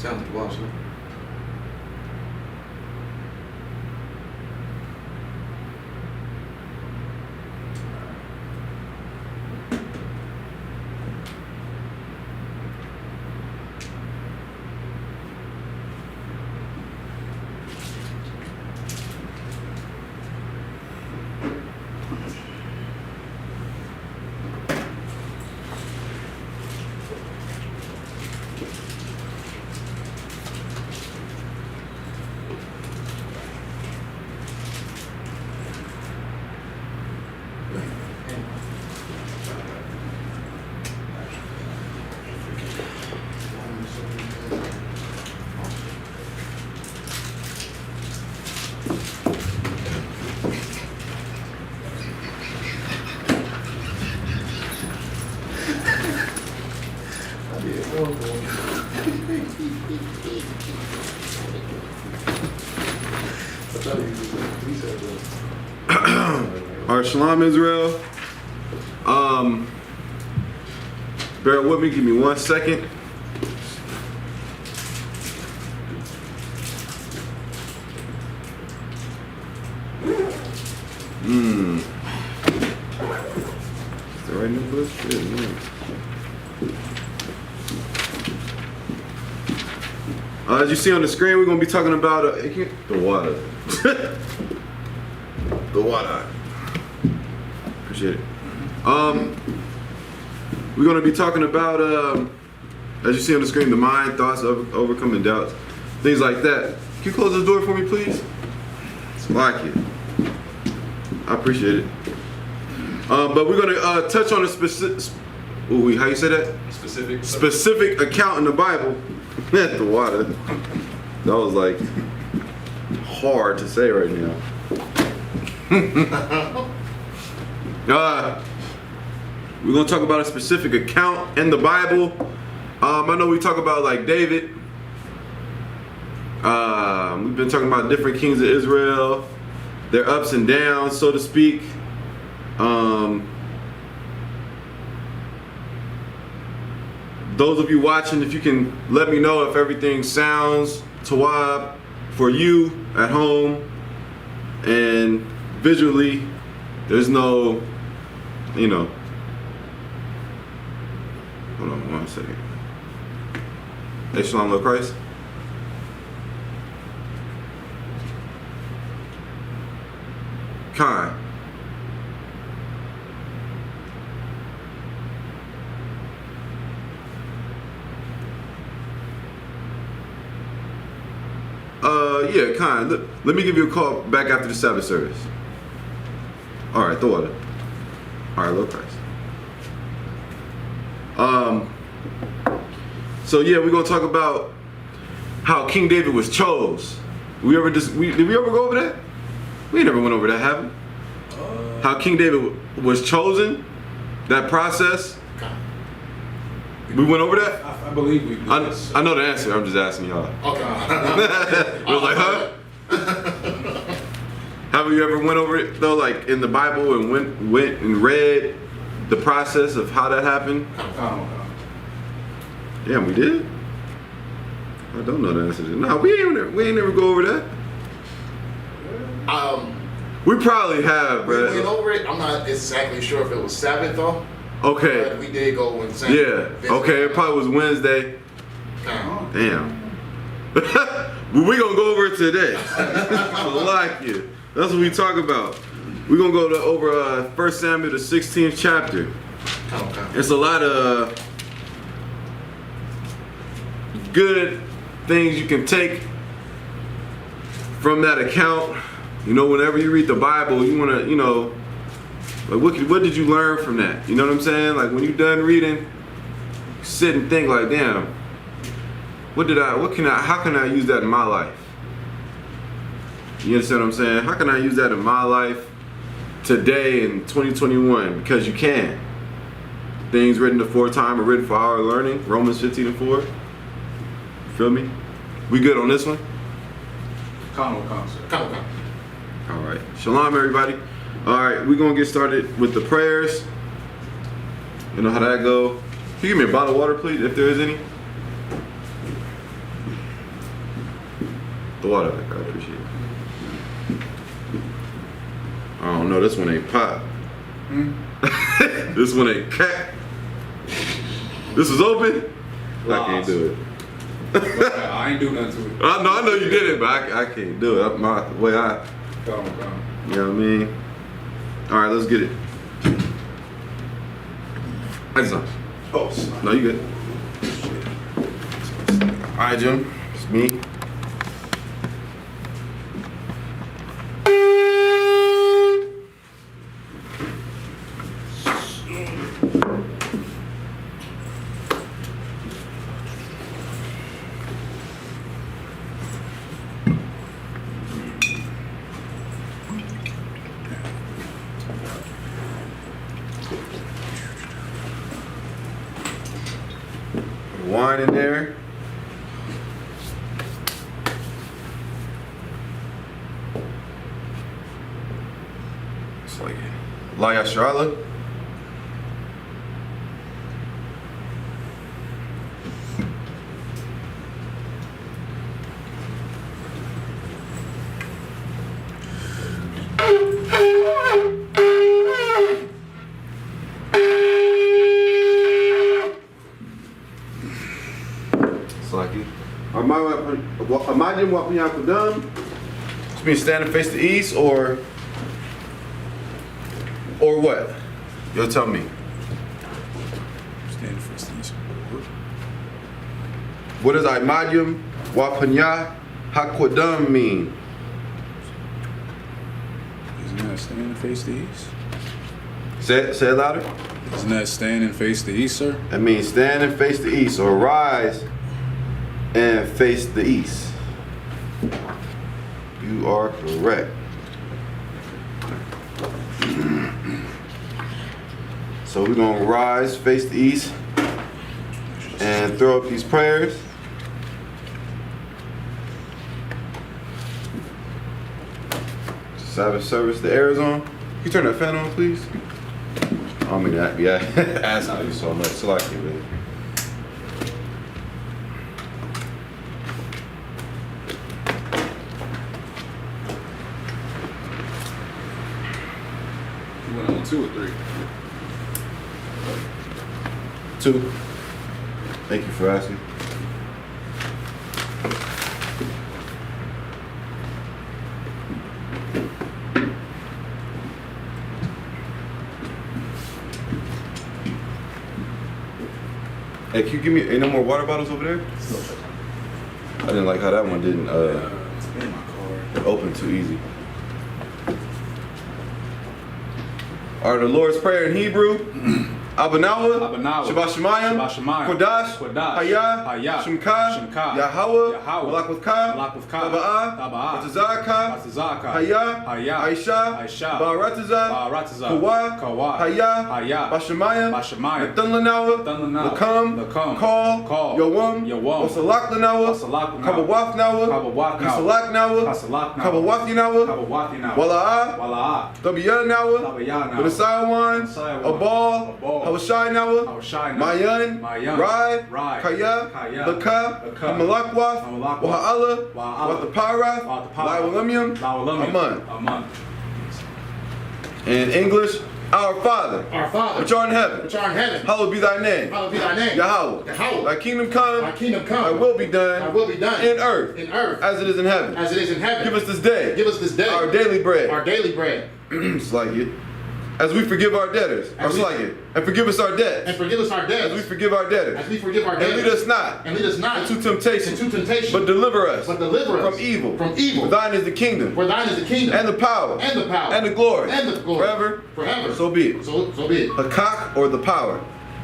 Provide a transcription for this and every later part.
Sounds like lost, huh? All right, Shalom Israel. Bear with me, give me 1 second. Is the right new book? Yeah, man. As you see on the screen, we're gonna be talking about the water. The water. Appreciate it. We're gonna be talking about, as you see on the screen, the mind, thoughts, overcoming doubts, things like that. Can you close the door for me, please? It's like it. I appreciate it. But we're gonna touch on a specific. Ooh, how you say that? Specific account in the Bible. The water. That was like hard to say right now. We're gonna talk about a specific account in the Bible. I know we talk about like David. We've been talking about different kings of Israel, their ups and downs, so to speak. Those of you watching, if you can let me know if everything sounds Tawab for you at home and visually, there's no, you know, hold on 1 second. Hey, Shalom, Lord Christ. Kai. Yeah, Khan, let me give you a call back after the Sabbath service. All right, the water. All right, Lord Christ. So yeah, we're gonna talk about how King David was chose. Did we ever go over that? We never went over that, have we? How King David was chosen, that process. We went over that? I believe we did. I know the answer, I'm just asking y'all. Okay. I was like, huh? Have you ever went over it though, like in the Bible, and went and read the process of how that happened? Yeah, we did. I don't know the answer to that. No, we ain't never go over that. We probably have, We bro. went over it. I'm not exactly sure if it was Sabbath though. Okay. But we did go when Sabbath. Yeah. Okay. It probably was Wednesday. Damn. We gonna go over it today. I like it. That's what we talk about. We're gonna go over 1 Samuel, the 16th chapter. It's a lot of good things you can take from that account. You know, whenever you read the Bible, you wanna, you know, like what did you learn from that? You know what I'm saying? Like when you're done reading, sit and think like, damn, how can I use that in my life? You understand what I'm saying? How can I use that in my life today in 2021? Because you can. Things written aforetime are written for our learning. Romans 15:4. You feel me? We good on this one? Come on, sir. Come. All right. Shalom, everybody. All right, we're gonna get started with the prayers. You know how that go. Can you give me a bottle of water, please, if there is any? The water, I appreciate it. I don't know, this one ain't pop. This one ain't cat. This is open? I can't do it. I ain't do nothing to it. I know you did it, but I can't do it. My way I, Come. you know what I mean? All right, let's get it. That's not. Oh, snap. No, you good. All right, Jim. It's me. Wine in there. It's like La Yashrala. Slaki. Imagine what Pinyakudam. It's mean stand and face the east or what? You'll tell me. Stand for instance. What does Imadium Wapanya Hakwadam mean? Isn't that stand and face the east? Say it louder. Isn't that stand and face the east, sir? That means stand and face the east or rise and face the east. You are correct. So we're going to rise, face the east, and throw up these prayers. Sabbath service, the air is on. Can you turn that fan on, please? I don't mean that, yeah. Asking you so much. So like it, man. You went on 2 or 3. 2. Thank you for asking. Hey, can you give me, ain't no more water bottles over there? I didn't like how that one didn't It's in my car. open too easy. All right, the Lord's Prayer in Hebrew. Abanawa, Abanawa, Shabbat Shemayim, Shabbat Shemayim, Kodash, Kodash, Hayah, Hayah, Shemka, Shemka, Yahweh, Yahweh, Malak with Ka, Malak with Ka, Taba'ah, Taba'ah, Batazaka, Batazaka, Hayah, Hayah, Aisha, Aisha, Ba'arataza, Ba'arataza, Kawa, Kawa, Hayah, Hayah, Bashemayim, Bashemayim, Natan Lanawa, Lanawa, Lakam, Lakam, Call, Call, Yawam, Yawam, Wasalak Lanawa, Wasalak Lanawa, Kabawaf Nawa, Kabawaf Nawa, Kasalak Nawa, Kasalak Nawa, Kabawathi Nawa, Kabawathi Nawa, Wala'ah, Wala'ah, Tabiyah Nawa, Tabiyah Nawa, Benasayawan, Benasayawan, Abal, Abal, Hawashai Nawa, Hawashai Nawa, Mayan, Mayan, Rai, Rai, Kaya, Kaya, Laka, Laka, Hamalakwath, Hamalakwath, Waha'ala, Waha'ala, Wathaparath, Wathaparath, Lawalamium, Lawalamium, Aman. Aman. In English, our Father, Our Father, which art in heaven, which art in heaven, hallowed be thy name. hallowed be thy name. Yahweh. Yahweh. Thy kingdom come, Thy kingdom come. thy will be done, Thy will be done in earth, in earth as it is in heaven. as it is in heaven. Give us this day, Give us this day our daily bread. our daily bread. It's like it. As we forgive our debtors. Or As we- like it. And forgive us our debts. And forgive us our debts. As we forgive our debtors. As we forgive our And debtors. lead us not And lead us not into temptation. into temptation. But deliver us. But deliver us from evil. from evil. For thine is the kingdom. For thine is the kingdom. And the power. And the power. And the glory. And the glory. Forever. Forever. So be it. So be it. Hakak or the power.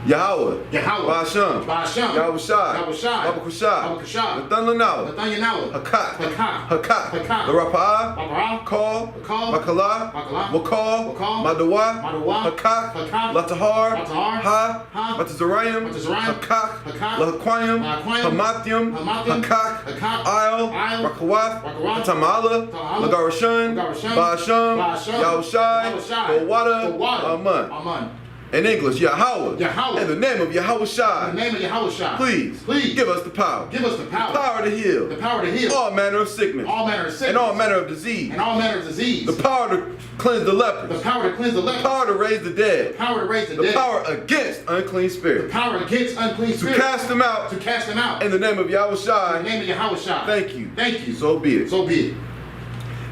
Yahweh. Yahweh. Ba'asham. Ba'asham. Yahushai. Yahushai. Babakushai. Babakushai. Natan Lanawa. Nathaniel. Hakak. Hakak. Hakak. Hakak. The Rapa'ah. Baparah. Call. Call. Makala. Makala. Wakal. Wakal. Madawa. Madawa. Hakak. Hakak. Latahar. Latahar. Ha. Ha. Batazarayim. Batazarayim. Hakak. Hakak. Lahaquayim. Lahaquayim. Hamathium. Hamathium. Hakak. Hakak. Isle. Isle. Rakawath. Rakawath. Tamala. Tamala. Lagarashan. Lagarashan. Ba'asham. Ba'asham. Yahushai. Yahushai. Gowada. Gowada. Aman. Aman. In English, Yahweh. Yahweh. In the name of Yahweh In the Shai. name of Yahweh Shai. Please. Please. Give us the power. Give us the power. Power to heal. The power to heal. All manner of sickness. All manner of sickness. And all manner of disease. And all manner of disease. The power to cleanse the The lepers. power to cleanse the lepers. Power to raise the dead. The power to raise the The dead. power against unclean The spirits. power against unclean To spirits. cast them out To cast them out. in the name of Yahweh In the Shai. name of Yahweh Shai. Thank you. Thank you. So be it. So be it.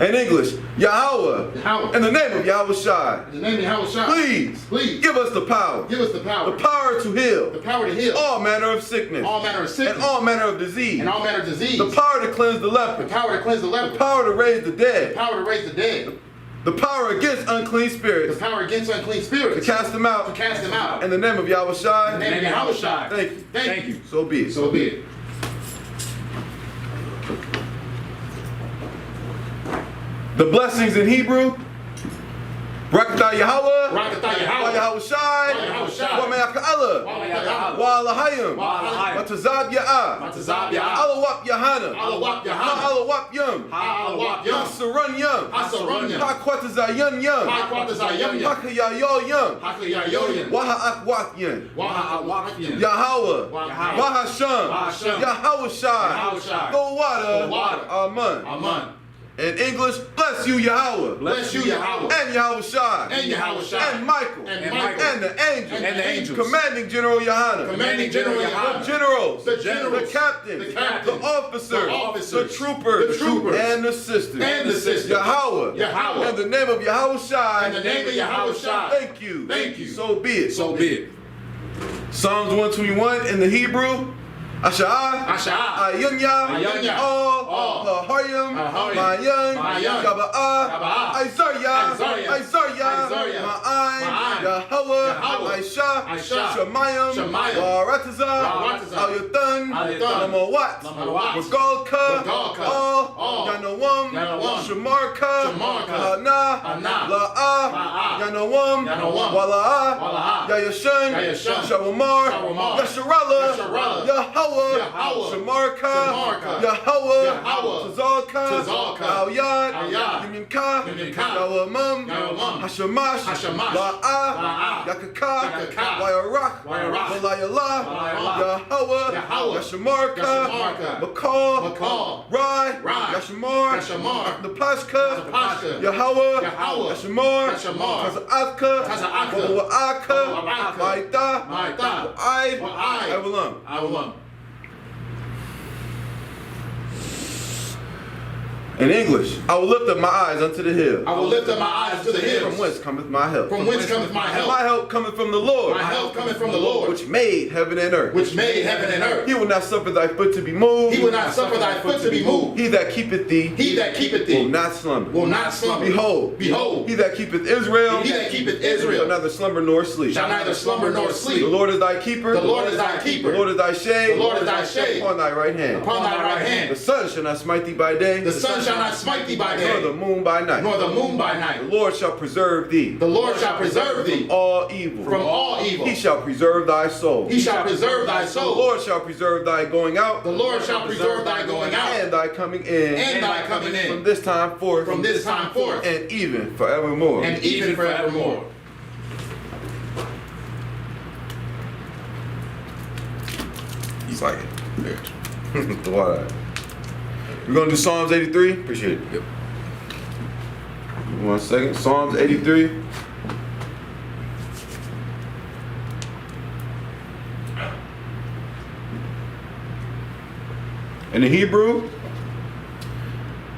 In English, Yahweh. Yahweh. In the name of Yahweh Shai. In the name of Yahweh Shai. Please. Please. Give us the power. Give us the power. The power to heal. The power to heal. All manner of sickness. All manner of sickness. And all manner of disease. And all manner of disease. The power to cleanse the The lepers. power to cleanse the lepers. The power to raise the The dead. power to raise the dead. The power against unclean The spirits. power against unclean To spirits. cast them To out cast them out. in the name of Yahweh In the Shai. name of Yahweh Shai. Thank you. Thank you. So be it. So be it. The blessings in Hebrew. Barakatah Yahweh. Barakatah Yahweh. Wa Yahweh Shai. Wa Yahweh Shai. Wa Me'aka'ala. Wa Alahayim. Wa Alahayim. Wa Tazab Ya'ah. Matazab Yah. Alawap Yahana. Alawap Yahana. Alawap Yum. Alawap Yum. Hasarun Yum. Hasarun Yum. Hakwatazayan Yum. Hakwatazayan Yum. Hakayayol Yum. Hakayayoyan. Waha'akwak Yum. Waha'awakyan. Yahweh. Yahweh. Wahasham. Wahasham. Yahweh Shai. Yahweh Shai. Go water. Go water. Amen. Amen. In English, bless you Yahweh. Bless you, Yahweh. And Yahweh Shai. And Yahweh Shai. And Michael. And Michael. And the angels. And the angels. Commanding General Yohana. Commanding General The Yohana. generals. The generals. The captains. The captains. The officers. The officers. The troopers. The troopers. And the sisters. And the sisters. Yahweh. Yahweh. In the name of Yahweh Shai. In the name of Yahweh Shai. Thank you. Thank you. So be it. So be it. Psalms 121 in the Hebrew. Asha'ah. Asha'ah. Ayunya. Ayunya. All. Haharyim. Haharyim. Mayan. Mayan. Gaba'ah. Gaba'ah. Isaiah. Isaiah. Isaiah. Ma'ayin. Ma'ayin. Yahweh. Yahweh. Aisha. Aisha. Shemayim. Shemayim. Waratazah. Waratazah. Al-Yutan. Al-Yutan. Lamawat. Lamawat. Magalka. Magalka. All. Yanawam. Yanawam. Shamarka. Shamarka. Hana. Hana. La'ah. La'ah. Yanawam. Yanawam. Wala'ah. Wala'ah. Yayashan. Yayashan. Shawamar. Shawamar. Yasharallah. Yasharallah. Yahweh. Yahweh. Shamarka. Shamarka. Yahweh. Yahweh. Tazalka. Tazalka. Al-Yad. Al-Yad. Yimimka. Yimimka. Yawamam. Yawamam. Hashamash. Hashamash. La'ah. La'ah. Yakaka. Yakaka. Wayarach. Wayarach. Walayallah. Walayallah. Yahweh. Yahweh. Yashamarka. Yashamarka. Makal. Makal. Rai. Rai. Yashamar. Yashamar. Napashka. Napashka. Yahweh. Yahweh. Yashamar. Yashamar. Taza'aka. Taza'aka. Wa'aka. Wa'aka. Ma'ita. Ma'ita. Wa'aid. Wa'aid. Evelam. Awalam. In English, I will lift up my eyes unto the hill. I will lift up my eyes to the hills. From whence cometh my help? From whence cometh my help? My help cometh from the Lord. My help cometh from the Lord, which made heaven and earth. which made heaven and earth. He will not suffer thy foot to be moved. He will not suffer thy foot to be moved. He that keepeth thee He that keepeth will thee not slumber. will not slumber. Behold, Behold, he that keepeth Israel he that keepeth shall Israel neither slumber nor sleep. shall neither slumber nor The sleep. Lord is thy keeper. The Lord is thy keeper. The Lord is thy shade. The Lord is thy shade. Upon thy right hand. Upon thy right The hand. sun shall not smite thee by day. The sun shall not smite thee by nor the day, moon by night. nor the moon by The night. Lord shall preserve thee The Lord shall preserve thee all evil. from all evil. He shall preserve thy soul. He shall preserve thy The soul. Lord shall preserve thy going out The Lord shall preserve thy going out and thy coming in and thy coming from in this time forth from this time forth and even forevermore. and even forevermore. It's like the water. We're gonna do Psalms 83. Appreciate it. Yep. 1 second. Psalms 83. In the Hebrew,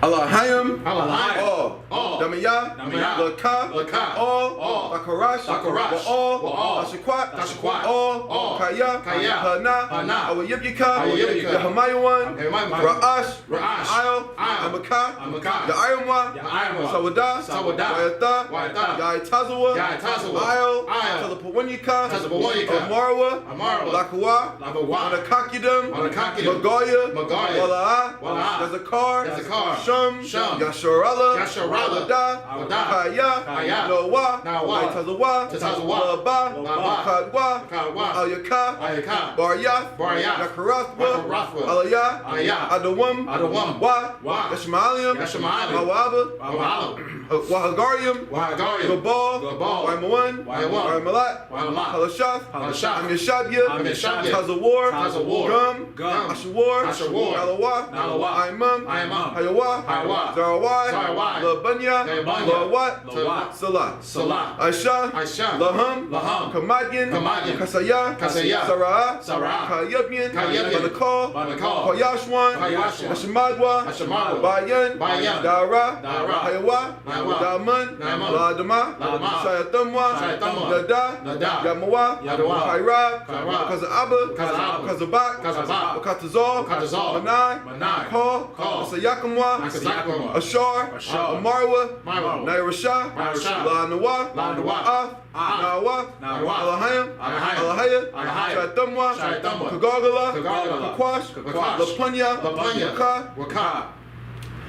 Alahayim, Alahayim. All, Damiyah, Damiyah. Laka, Laka. All, Lakarash, Lakarash. All, Wa'al. Tashakwat, Tashakwat. All, Kaya, Kaya. Hana, Hana. Awayibika, Awayibika. Yahamayawan, Yahamayawan. Ra'ash, Ra'ash. Ayel, Ayel. Amaka, Amaka. Ya'ayamwa, Ya'ayamwa. Sawada, Sawada. Wayata, Wayata. Yaitazawa, Yaitazawa. Ayel, Ayel. Talapawanyika, Talapawanyika. Amarawa, Amarawa. Lakawa, Lakawa. Anakakidam, Anakakidam. Magaya, Magaya. Wala'ah, Wala'ah. Yazakar, Yazakar. Shum, Shum, Yasharala, Yasharala, Wada, Wada, Kaya, Kaya, Noah, Noah, Tazawa, Tazawa, Laba, Laba, Kadwa, Kadwa, Ayaka, Ayaka, Baryath, Baryath, Yakarathwa, Yakarathwa, Alaya, Alaya, Adawam, Adawam, Wa, Wa, Yashmaelium, Yashmaelium, Mawaba, Wa'alam, Wahagarium, Wahagarium, Gabal, Gabal, Waimawan, Waimawan, Waimalat, Waimalat, Halashath, Halashath, Amishabya, Amishabya, Tazawar, Tazawar, Gum, Gum, Ashawar, Ashawar, Nalawa, Nalawa, Aimam, Aimam, Hayawa, Hayawa, Zarawai, Zarawai, Labanya, Labanya, Lawat, Lawat, Salah, Salah, Aisha, Aisha, Laham, Laham, Kamadyan, Kamadyan, Kasaya, Kasaya, Sarah, Sarah, Kayabyan, Kayabyan, Banakal, Banakal, Payashwan, Payashwan, Ashamadwa, Ashamadwa, Bayan, Bayan, Dara, Dara, Hayawa, Hayawa, Daman, Daman, Ladama, Ladama, Shayatamwa, Shayatamwa, Nada, Nada, Yamawa, Yadawa, Kairab, Kairab, Kaza'aba, Kaza'aba, Kazabak, Kazabak, Katazal, Katazal, Manai, Manai, Call, Call, Asayakamwa, Asayakamwa, Ashar, Ashar, Amarwa, Marwa, Nairasha, Nairasha, La Nawa, La Nawa, Af, Nawa, Nawa, Alahayam, Alahayam, Alahaya, Alahaya, Shayatamwa, Shayatamwa, Kagagala, Kagagala, Kakwash, Kakwash, Lapanya, Lapanya, Waka, Waka,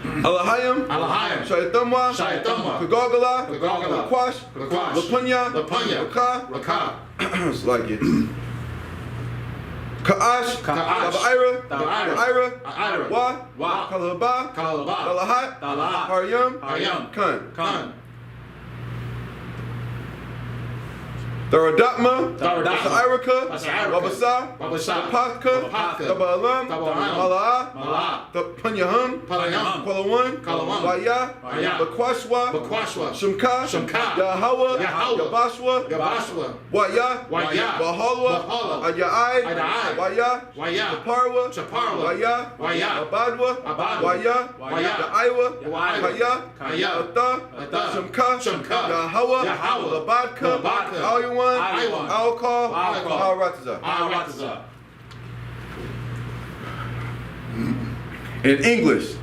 Alahayam, Alahayam, Shayatamwa, Shayatamwa, Kagagala, Kagagala, Kakwash, Kakwash, Lapanya, Lapanya, Waka, Waka, it's like it. Ka'ash, Ka'ash, Ira, Ira, Ira, Ira, Wa, Wa, Kalaba, Kalaba, Dalahat, Dalahat, Haryam, Haryam, Kun. Kun, Daradatma, Daradatma, Sa'iraka, Sa'iraka, Wabasa, Wabasa, Patka, Patka, Dabalam, Dabalam, Mala'a, Mala'a, Panyahum, Panyahum, Kwalawan, Kwalawan, Waya, Waya, Bakwashwa, Bakwashwa, Shumka, Shumka, Yahawa, Yahweh, Yabashwa, Yabashwa, Waya, Waya, Bahalwa, Bahalwa, Ayai, Ayai, Waya, Waya, Chaparwa, Chaparwa, Waya, Waya, Abadwa, Abadwa, Waya, Waya, Yaiwa, Yaiwa, Kaya, Kaya, Ata, Ata, Shumka, Shumka, Yahawa, Yahweh, Labadka, Labadka, Alyawan, Alyawan, Alcall, Alcall, Al-Rataza. Arataza. In English,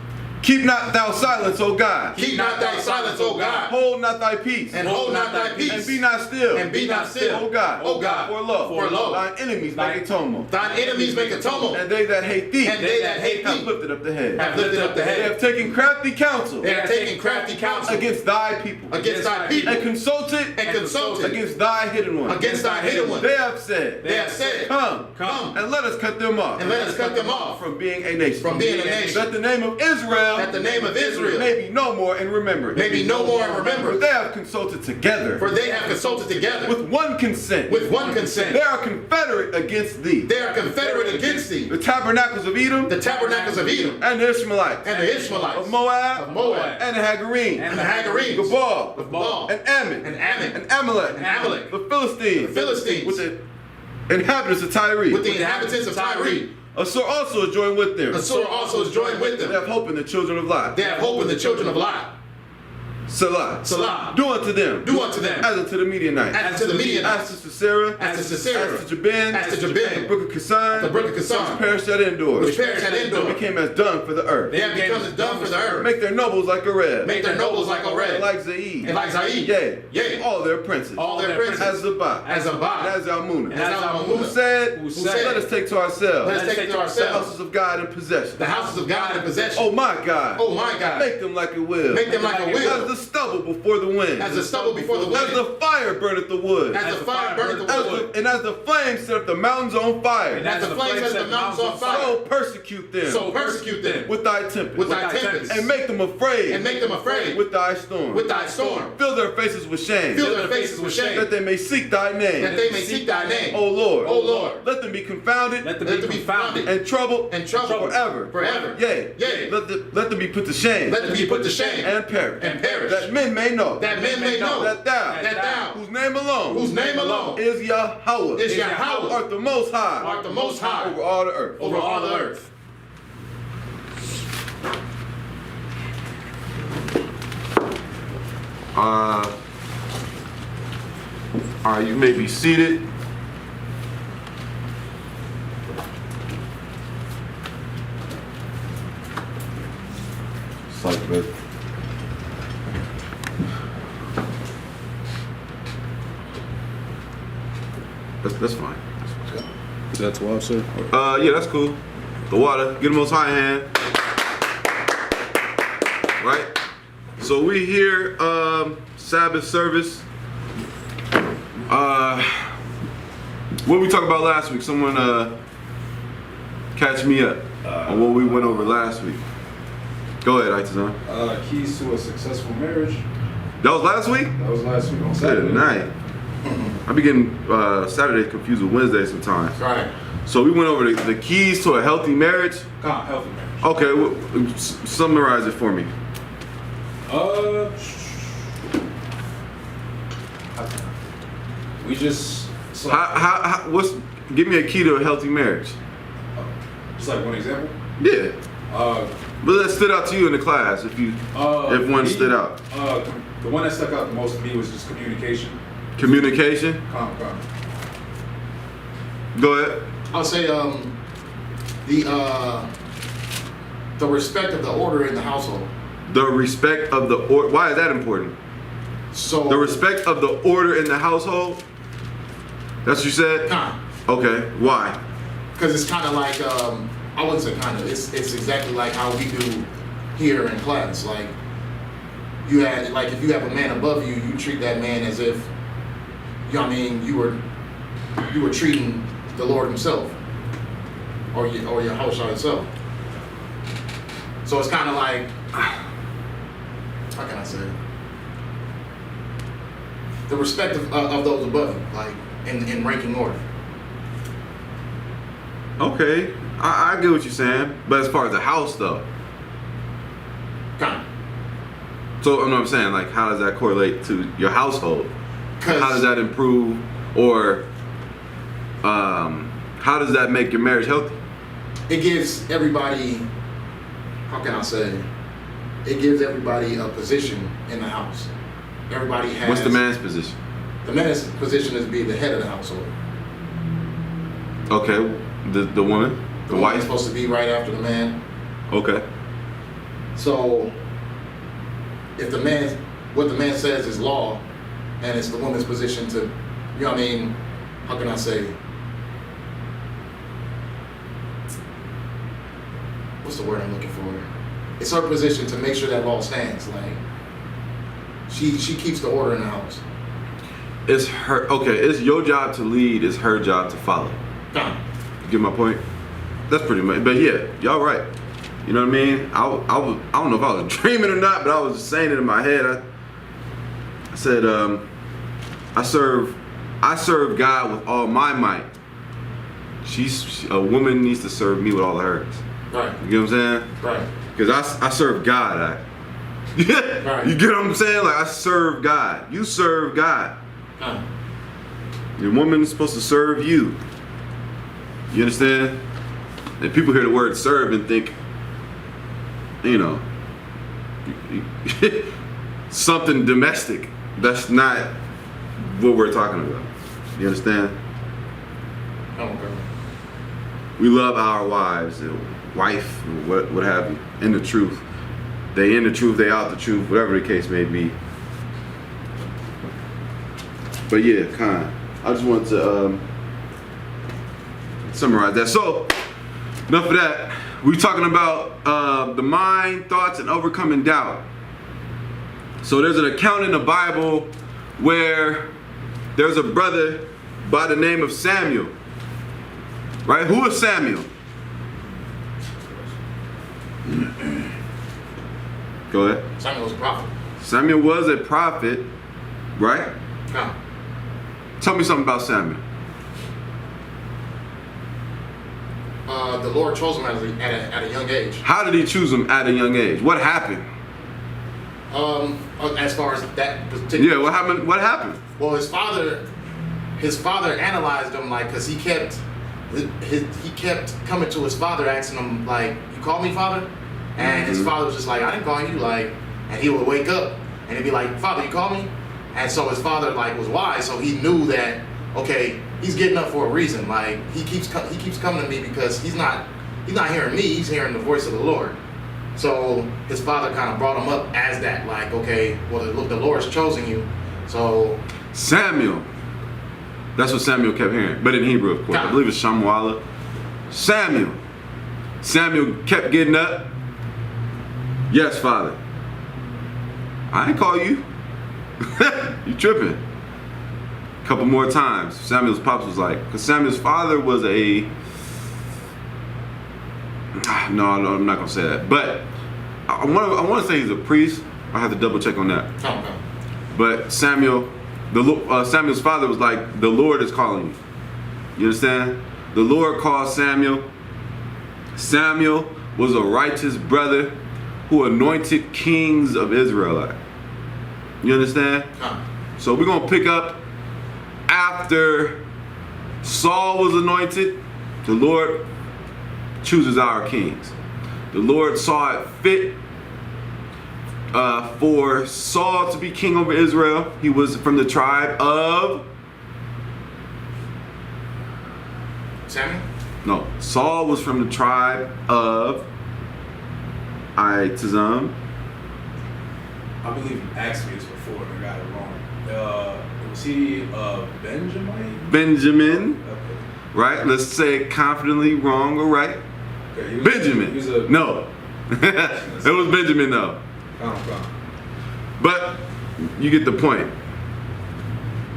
keep not thou silence, O God. Keep not thy silence, O God, Hold not thy peace. and hold not thy peace, And be not still. and be not still, O God. O God, For lo, for lo, thine enemies make a tumult. thine enemies make a tumult, And they that hate thee and they that hate have thee lifted up the head. have lifted up the They head. have taken crafty counsel They are taking crafty counsel against thy people. against thy people, And consulted and consulted against thy hidden ones. against thy hidden ones. They have said, They have said, Come, Come, and let us cut them off. and let us cut them off From being a nation. from being a nation, That the name of Israel that the name of Israel may be no more in remembrance. may be no more in For remembrance. they have consulted together For they have consulted together with one consent. with one consent. They are confederate against thee. They are confederate against thee, The tabernacles of Edom the tabernacles of Edom, and the Ishmaelites, and the Ishmaelites, of Moab, of Moab, and the Hagarenes, and the Hagarenes, Gabal, of Baal, and Ammon, and Ammon, and Amalek, and Amalek, the Philistines, the Philistines, with the inhabitants of Tyre. with the inhabitants of Tyre. Assur also is joined with them. Assur also is joined with They them. have hope in the children of Lot. They have hope in the children of Lot. Salah. Salah. Do unto them. Do unto them. As unto the Midianites. As to the Midianites. As to Sisera. As to Sisera. As to Jabin. As to Jabin. The brook of Kisan. The brook of Kisan. Which perished at Endor. Which perished at Endor. Became as dung for the earth. They have become as dung for the earth. Make their nobles like a red. Make their nobles like a And red. like Zaid. And like Zaid. Yea. Yea. All their princes. All their princes. As Zabah. As Zabah. And as Almunah. And as Almunah. Who said, Who said, let us take to ourselves Let us take to the ourselves houses of God in possession. the houses of God in possession. Oh my God. Oh my God. Make them like a will. Make them like a will. As the stubble before the wind. As the stubble before the As wind. the fire burneth the wood. As the fire burneth the wood. And as the flames set up the mountains on fire. And as the flames set the mountains on So fire. persecute them So persecute them with thy tempest. with thy tempest. And make them afraid. And make them afraid with thy storm. with thy storm. Fill their faces with shame. Fill their faces with shame. That they may seek thy name. That they may seek thy name. O Lord. O Lord. Let them be confounded. Let them Let be them be confounded. confounded. And troubled. And troubled. Forever. Forever. Yea. Yea. Let them be put to shame. Let them be put to shame. And perish. And perish. That men may know. That men may know. That thou. That thou. Whose name alone. Whose name alone. Is Yahweh. Is Yahweh. Art the most high. Art the most high. Over all the earth. Over all the earth. All right, you may be seated. It's like that. That's fine. Is that 12, sir? Yeah, that's cool. The water. Get the most high hand. right? So we here, Sabbath service. What we talked about last week? Someone catch me up on what we went over last week. Go ahead, Aitazan. Keys to a successful marriage. That was last week? That was last week on Good Saturday. night. I be getting Saturday confused with Wednesday sometimes. Right. So we went over the keys to a healthy marriage. Healthy marriage. Okay, well, summarize it for me. We just Give me a key to a healthy marriage. just like one example. Yeah. Uh, But that stood out to you in the class, if one stood out. The one that stuck out the most to me was just communication. Communication. Calm. Go ahead. I'll say the respect of the order in the household. The respect of the order. Why is that important? So The respect of the order in the household. That's what you said. Nah, Okay. Why? because it's kind of like I wouldn't say kind of. It's exactly like how we do here in class. Like you had like if you have a man above you, you treat that man as if you know what I mean you were treating the Lord Himself or your house itself. So it's kind of like how can I say it? The respect of those above you, like in ranking order. Okay. I get what you're saying. But as far as the house, though. Kind So I know what I'm saying. Like, how does that correlate to your household? of. How does that improve, or how does that make your marriage healthy? It gives everybody, how can I say, it gives everybody a position in the house. Everybody has. What's the man's position? The man's position is to be the head of the household. Okay. The woman, the woman is wife. supposed to be right after the man. Okay. So, if what the man says is law, and it's the woman's position to, you know what I mean, how can I say, what's the word I'm looking for? It's her position to make sure that law stands. Like, she keeps the order in the house. It's her. Okay. It's your job to lead. It's her job to follow. Done. You get my point? That's pretty much. But yeah, y'all right. You know what I mean? I don't know if I was dreaming or not, but I was just saying it in my head. I said, I serve God with all my might. A woman needs to serve me with all of hers. Right. You get what I'm saying? Right. Because I serve God. Right. You get what I'm saying? Like, I serve God. You serve God. Done. Your woman is supposed to serve you. You understand? And people hear the word serve and think, you know, something domestic. That's not what we're talking about. You understand? Okay. We love our wives, wife, what have you, in the truth. They in the truth, they out the truth, whatever the case may be. But yeah, I just wanted to summarize that. So, enough of that. We're talking about the mind, thoughts, and overcoming doubt. So there's an account in the Bible where there's a brother by the name of Samuel. Right? Who is Samuel? Go ahead. Samuel was a prophet. Samuel was a prophet, right? Done. Tell me something about Samuel. The Lord chose him at a young age. How did he choose him at a young age? What happened? As far as that particular. Yeah, what happened? What happened? Well, his father analyzed him like, cause he kept coming to his father asking him like, "You call me father?" And his father was just like, "I didn't call you." Like, and he would wake up and he'd be like, "Father, you call me?" And so his father like was wise, so he knew that okay, he's getting up for a reason. Like he keeps coming to me because he's not hearing me, he's hearing the voice of the Lord. So his father kind of brought him up as that, like, okay, well, look, the Lord's chosen you. So Samuel. That's what Samuel kept hearing. But in Hebrew, of course. I believe it's Shamuala. Samuel. Samuel kept getting up. Yes, Father. I ain't call you. You tripping. A couple more times. Samuel's pops was like, because Samuel's father was a, no, I'm not gonna say that. But I want to say he's a priest. I have to double check on that. Okay. But Samuel's father was like, the Lord is calling you. You understand? The Lord called Samuel. Samuel was a righteous brother who anointed kings of Israel. You understand? So we're going to pick up after Saul was anointed. The Lord chooses our kings. The Lord saw it fit for Saul to be king over Israel. He was from the tribe of Samuel? No, Saul was from the tribe of Itazam. I believe you asked me this before and I got it wrong. Was he Benjamin? Benjamin, Okay. right? Let's say it confidently, wrong or right. Okay, he was, Benjamin. He was a, No. It was Benjamin though. But you get the point.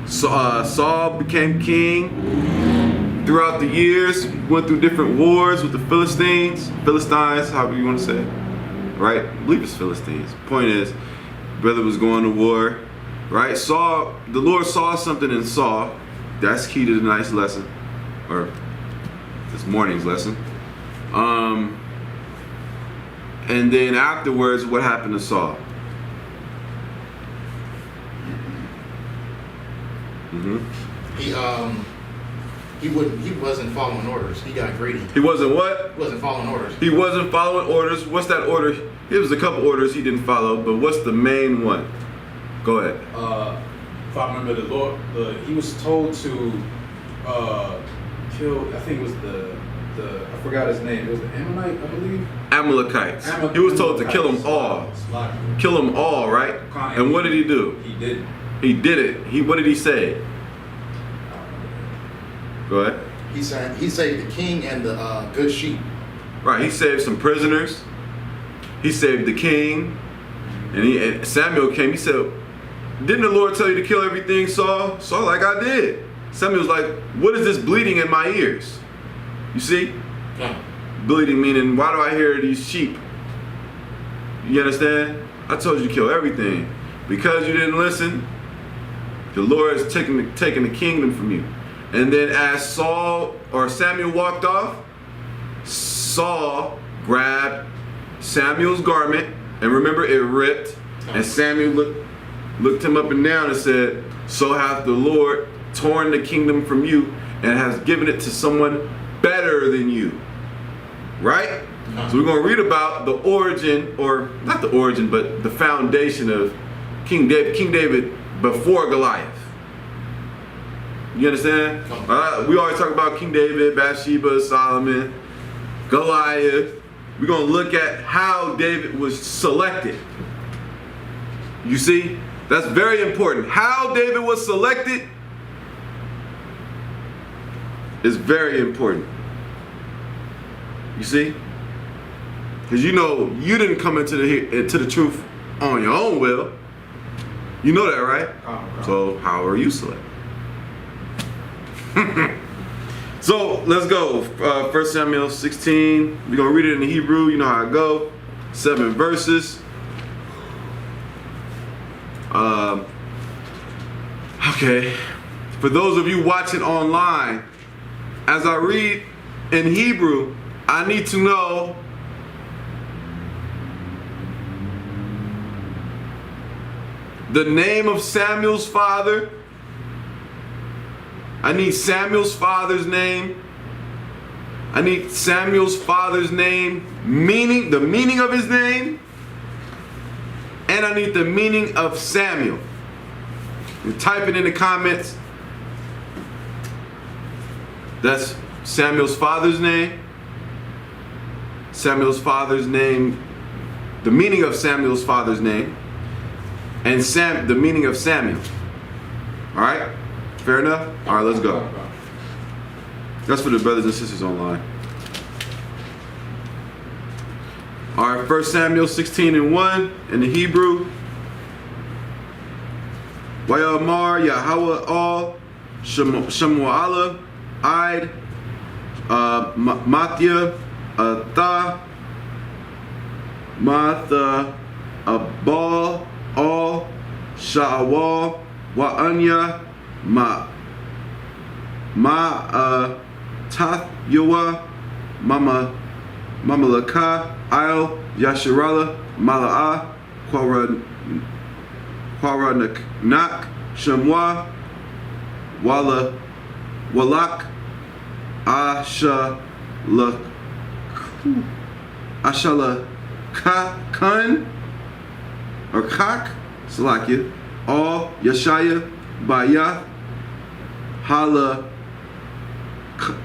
So, Saul became king. Throughout the years, went through different wars with the Philistines, however you want to say it, right? I believe it's Philistines. Point is, brother was going to war, right? The Lord saw something in Saul. That's key to tonight's lesson, or this morning's lesson. And then afterwards, what happened to Saul? He wasn't following orders. He got greedy. He wasn't what? He wasn't following orders. He wasn't following orders. What's that order? It was a couple orders he didn't follow, but what's the main one? Go ahead. If I remember the Lord, he was told to kill. I think it was the I forgot his name. It was the Ammonite, I believe. Amalekites. He was told to kill them all. Kill them all, right? And what did he do? He did. He did it. What did he say? Go ahead. He saved the king and the good sheep. Right. He saved some prisoners. He saved the king. And Samuel came. He said, "Didn't the Lord tell you to kill everything, Saul?" Saul, like, "I did." Samuel's like, "What is this bleeding in my ears?" You see? Yeah. Bleeding meaning, why do I hear these sheep? You understand? I told you to kill everything. Because you didn't listen, the Lord is taking the kingdom from you. And then as Samuel walked off, Saul grabbed Samuel's garment, and remember, it ripped, and Samuel looked him up and down and said, "So hath the Lord torn the kingdom from you and has given it to someone better than you." Right? So we're going to read about the origin, or not the origin, but the foundation of King David before Goliath. You understand? We always talk about King David, Bathsheba, Solomon, Goliath. We're going to look at how David was selected. You see? That's very important. How David was selected is very important. You see? Because you know you didn't come into the truth on your own will. You know that, right? So how are you selected? So let's go. 1 Samuel 16. We're going to read it in the Hebrew. You know how it go. 7 verses. Okay. For those of you watching online, as I read in Hebrew, I need to know the name of Samuel's father. I need Samuel's father's name. I need Samuel's father's name, the meaning of his name, and I need the meaning of Samuel. You type it in the comments. That's Samuel's father's name, the meaning of Samuel's father's name, and the meaning of Samuel. All right? Fair enough? All right, let's go. That's for the brothers and sisters online. All right, 1 Samuel 16:1 in the Hebrew. Wayamar Yahweh all Shemuala Id Mathia Atha Matha Abal all Sha'awal Wa'anya Tath Yoa Mama Laka Al Yasharala Mala'a Quara Nak Shamwa Walak Ashala Kun or Kak Salakia all Yeshaya Bayath Hala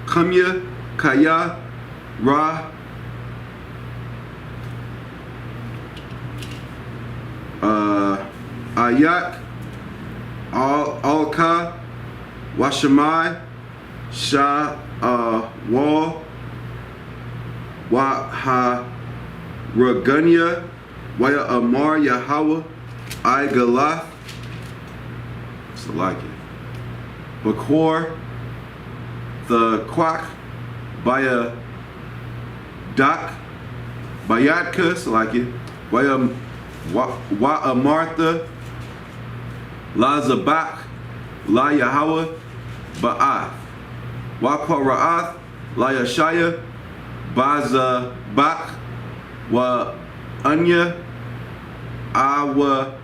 Kamya Kaya Ra Ayak Alka Washamai Sha Wal Waha Ragunya Waya Amar Yahweh I Galath Salakia Bakor the Quack Baya Dak Bayatka Salakia Waya Wa Amartha La Zabak La Yahweh Ba'ath Wa Ra'ath La Yashaya Baza Bak Wa Anya Awa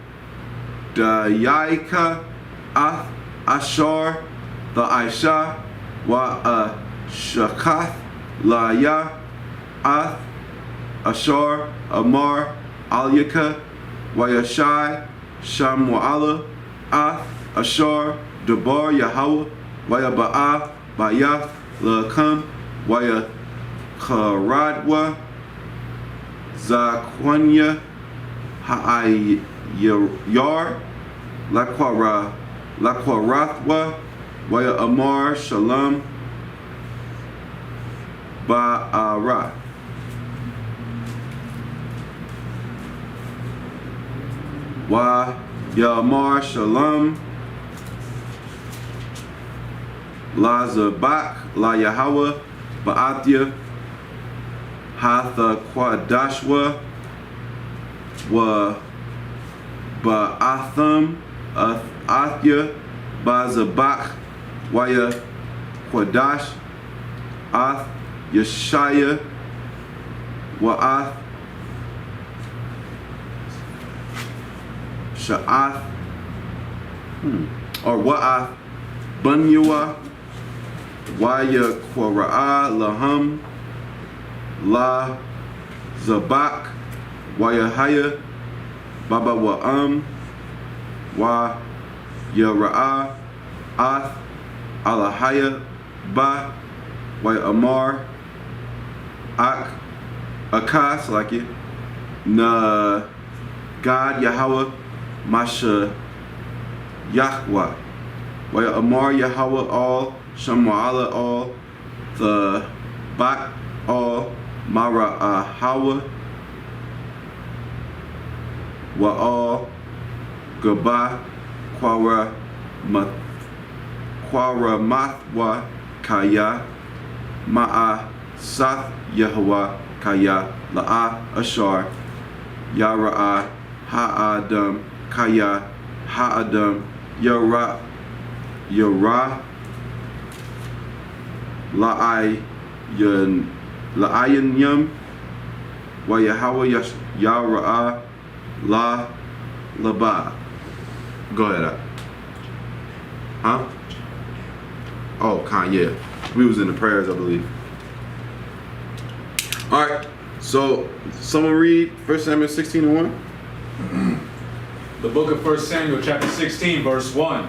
Dayaika Ath Ashar the Aisha Wa Shakath La Ya Ath Ashar Amar Alyaka Wayashai Sham Wa'ala Ath Ashar Dabar Yahweh Waya Ba'ah Bayath Lakam Waya Karadwa Zakwanya Ha'ayar Lakwarathwa Waya Amar Shalom Ba'ara Wa Yamar Shalom La Zabak La Yahweh Ba'athya Hatha Quadashwa Wa Ba'atham Athya Bazabak Waya Quadash Ath Yeshaya Wa'ath Sha'ath or Wa'ath Bunyua Waya Quara'a Laham La Zabak Wayahaya Baba Wa'am Wa Yara'a Ath Alahaya Ba Waya Amar Ak Akas like it Na God Yahweh Masha Yahweh Waya Amar Yahweh all Shamwa'ala all the Bak all Mara Ahawa Wa all Gaba Quara Mathwa Kaya Ma'a Sath Yahweh Kaya La'a Ashar Yara'a Ha'adam Kaya Ha'adam Yara La'ayin Yum Wa Yahweh Yara'a La Laba. Go ahead. Huh? Oh, Kanye. We was in the prayers, I believe. All right. So, someone read 1 Samuel 16:1. The book of 1 Samuel chapter 16 verse 1.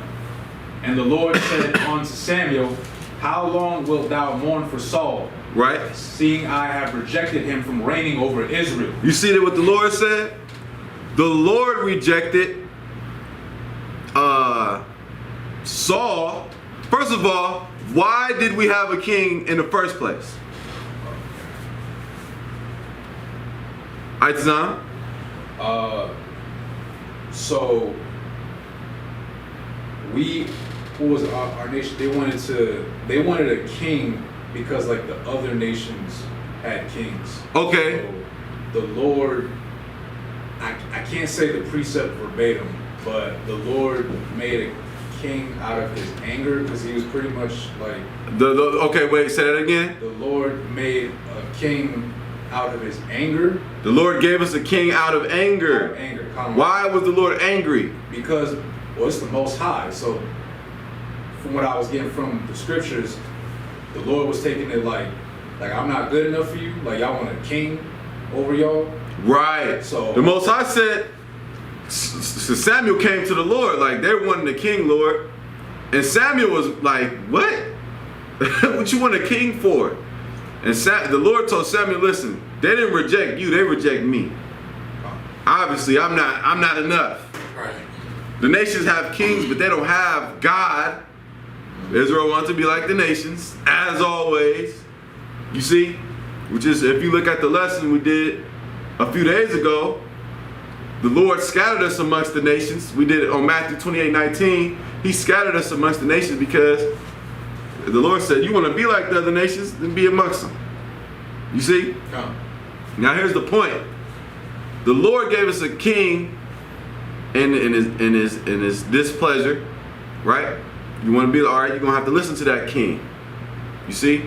And the Lord said unto Samuel, how long wilt thou mourn for Saul? Right. Seeing I have rejected him from reigning over Israel. You see that what the Lord said? The Lord rejected Saul. First of all, why did we have a king in the first place? So what was our nation? They wanted a king because like the other nations had kings. Okay. So the Lord, I can't say the precept verbatim, but the Lord made a king out of his anger because he was pretty much like. Okay, wait, say that again. The Lord made a king out of his anger. The Lord gave us a king out of anger. Anger. Why was the Lord angry? Because, well, it's the Most High. So, from what I was getting from the scriptures, the Lord was taking it like I'm not good enough for you. Like y'all want a king over y'all. Right. So the Most High said, Samuel came to the Lord like they're wanting a king, Lord, and Samuel was like, "What? What you want a king for?" And the Lord told Samuel, "Listen, they didn't reject you; they reject me. Obviously, I'm not enough. Right. The nations have kings, but they don't have God. Israel wants to be like the nations, as always. You see, which is if you look at the lesson we did a few days ago, the Lord scattered us amongst the nations. We did it on Matthew 28:19. He scattered us amongst the nations because the Lord said, you want to be like the other nations, then be amongst them. You see? Come. Now here's the point. The Lord gave us a king in his displeasure, right? You want to be, all right, you're going to have to listen to that king. You see?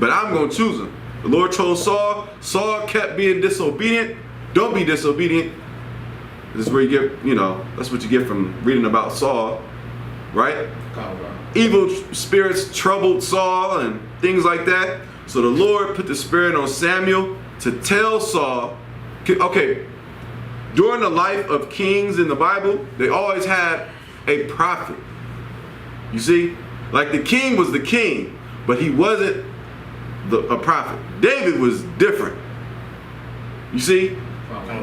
But I'm going to choose him. The Lord chose Saul. Saul kept being disobedient. Don't be disobedient. This is where you get, that's what you get from reading about Saul, right? Evil spirits troubled Saul and things like that. So the Lord put the spirit on Samuel to tell Saul, okay, during the life of kings in the Bible, they always had a prophet. You see? Like the king was the king, but he wasn't a prophet. David was different. You see?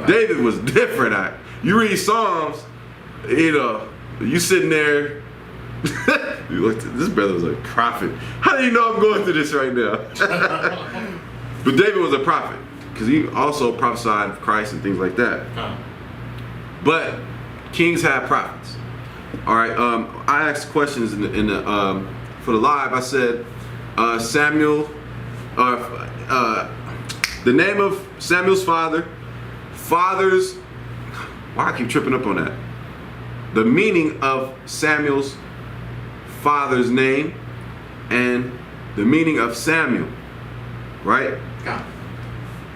David was different. You read Psalms, you sitting there, this brother was a prophet. How do you know I'm going through this right now? But David was a prophet because he also prophesied of Christ and things like that. But kings have prophets. All right. I asked questions in the for the live. I said Samuel, the name of Samuel's father's. Why I keep tripping up on that? The meaning of Samuel's father's name and the meaning of Samuel, right?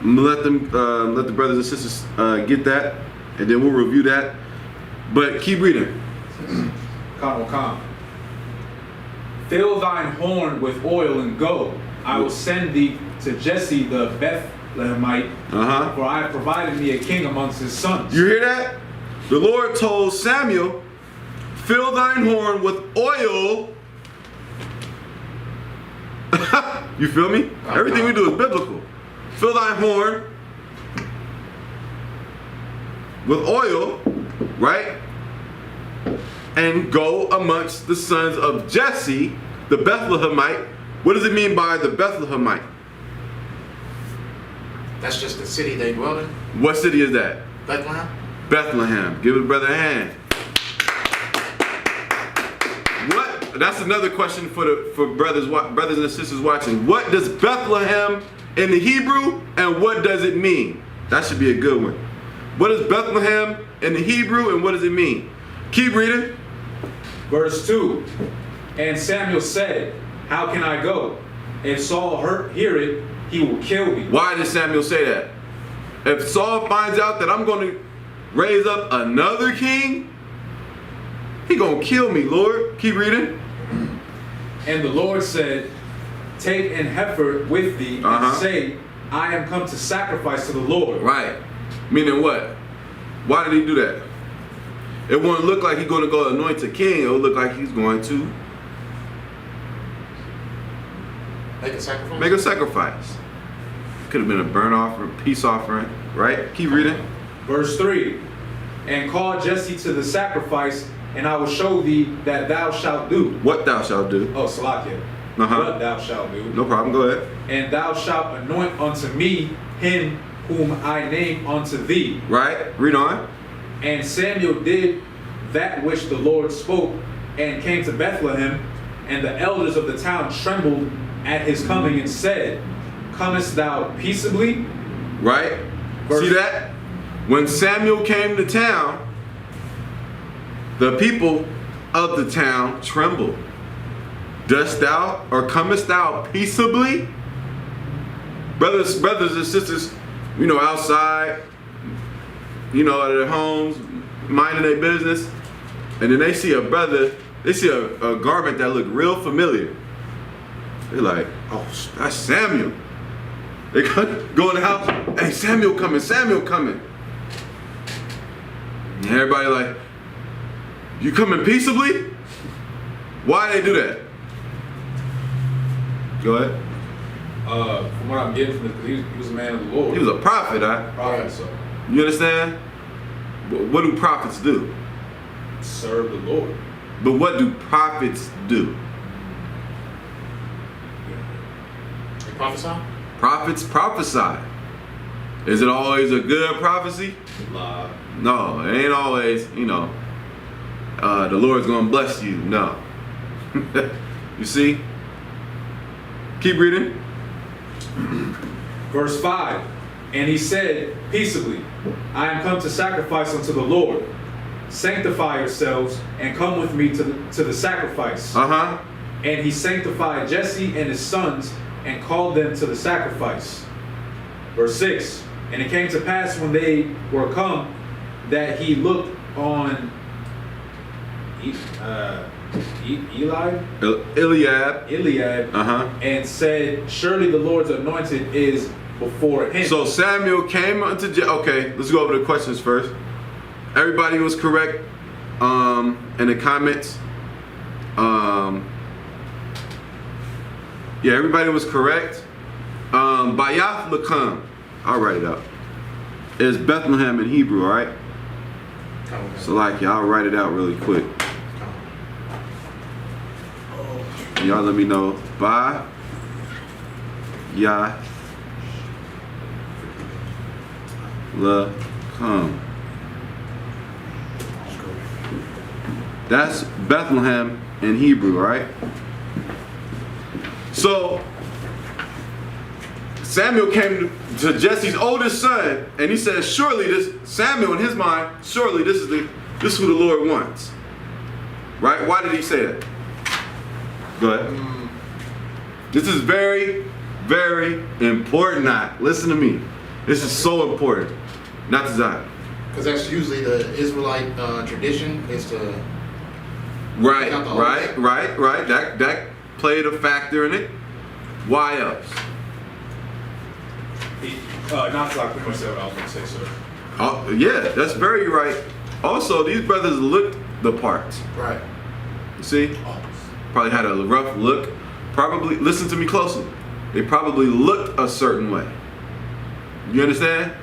I'm gonna let the brothers and sisters get that, and then we'll review that. But keep reading. Come. Fill thine horn with oil and go. I will send thee to Jesse the Bethlehemite, for I have provided me a king amongst his sons. You hear that? The Lord told Samuel, fill thine horn with oil. You feel me? Everything we do is biblical. Fill thine horn with oil, right? And go amongst the sons of Jesse, the Bethlehemite. What does it mean by the Bethlehemite? That's just the city they dwell in? What city is that? Bethlehem? Bethlehem. Give a brother a hand. What? That's another question for brothers and sisters watching. What does Bethlehem in the Hebrew and what does it mean? That should be a good one. What is Bethlehem in the Hebrew and what does it mean? Keep reading. Verse 2. And Samuel said, how can I go? If Saul hear it, he will kill me. Why did Samuel say that? If Saul finds out that I'm going to raise up another king, he going to kill me, Lord. Keep reading. And the Lord said, take an heifer with thee and say, I am come to sacrifice to the Lord. Right. Meaning what? Why did he do that? It won't look like he's going to go anoint a king. It will look like he's going to make a sacrifice. Could have been a burnt offering, peace offering, right? Keep reading. Verse 3. And call Jesse to the sacrifice, and I will show thee that thou shalt do. What thou shalt do. Oh, Salakia. What thou shalt do. No problem, go ahead. And thou shalt anoint unto me him whom I name unto thee. Right, read on. And Samuel did that which the Lord spoke and came to Bethlehem, and the elders of the town trembled at his coming and said, Comest thou peaceably? Right? See that? When Samuel came to town, the people of the town trembled. Dost thou or comest thou peaceably? Brothers and sisters, outside, at their homes, minding their business, and then they see a brother, they see a garment that look real familiar. They're like, oh, that's Samuel. They go in the house, hey, Samuel coming. And everybody like, you coming peaceably? Why they do that? Go ahead. From what I'm getting from this, because he was a man of the Lord. He was a prophet, Prophet, so You understand? What do prophets do? serve the Lord. But what do prophets do? They prophesy? Prophets prophesy. Is it always a good prophecy? Lie. No, it ain't always, the Lord's gonna bless you. No. You see? Keep reading. Verse 5, and he said, peaceably, I am come to sacrifice unto the Lord. Sanctify yourselves and come with me to the sacrifice. Uh-huh. And he sanctified Jesse and his sons and called them to the sacrifice. Verse 6, and it came to pass when they were come that he looked on Eliab, Uh-huh. and said, surely the Lord's anointed is before him. So Samuel came unto okay, let's go over the questions first. Everybody was correct in the comments. Yeah, everybody was correct. Bayath Lakam, I'll write it out. Is Bethlehem in Hebrew, all right? So I'll write it out really quick. Y'all let me know. Ba Ya La Come. That's Bethlehem in Hebrew, right? So Samuel came to Jesse's oldest son, and he said, surely this, Samuel in his mind, surely this is who the Lord wants. Right? Why did he say that? Go ahead. This is very, very important. Now, listen to me. This is so important. Not to Zion. Because that's usually the Israelite tradition, is to Right. That played a factor in it. Why else? Not to pretty much say what I was going to say, sir. Yeah, that's very right. Also, these brothers looked the part. Right. You see? Probably had a rough look. Probably, listen to me closely. They probably looked a certain way. You understand?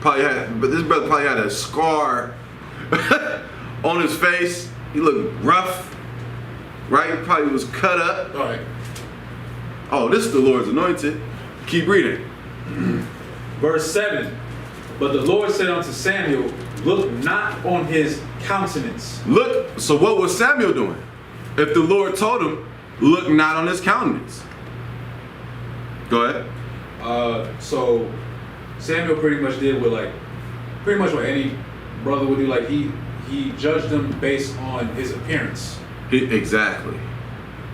But this brother probably had a scar on his face. He looked rough. Right? He probably was cut up. All right. Oh, this is the Lord's anointed. Keep reading. Verse 7, but the Lord said unto Samuel, look not on his countenance. Look, so what was Samuel doing? If the Lord told him, look not on his countenance. Go ahead. So Samuel pretty much did what what any brother would do. He judged them based on his appearance. Exactly.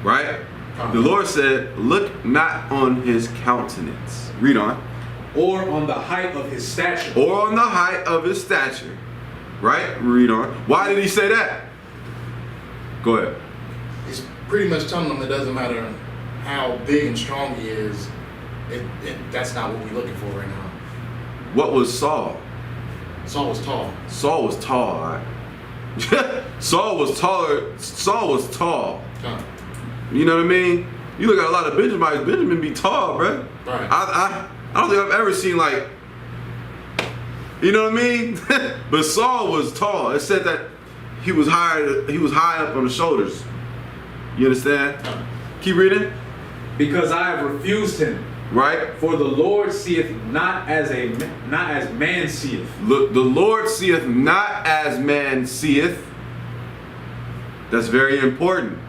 Right? The Lord said, look not on his countenance. Read on. Or on the height of his stature. Or on the height of his stature. Right? Read on. Why did he say that? Go ahead. He's pretty much telling them it doesn't matter how big and strong he is. That's not what we're looking for right now. What was Saul? Saul was tall. Saul was tall, all right? Saul was taller. Saul was tall. Huh. You know what I mean? You look at a lot of Benjamites. Benjamin be tall, bro. Right. I don't think I've ever seen you know what I mean? But Saul was tall. It said that he was high up on the shoulders. You understand? Huh. Keep reading. Because I have refused him. Right? For the Lord seeth not as man seeth. Look, the Lord seeth not as man seeth. That's very important.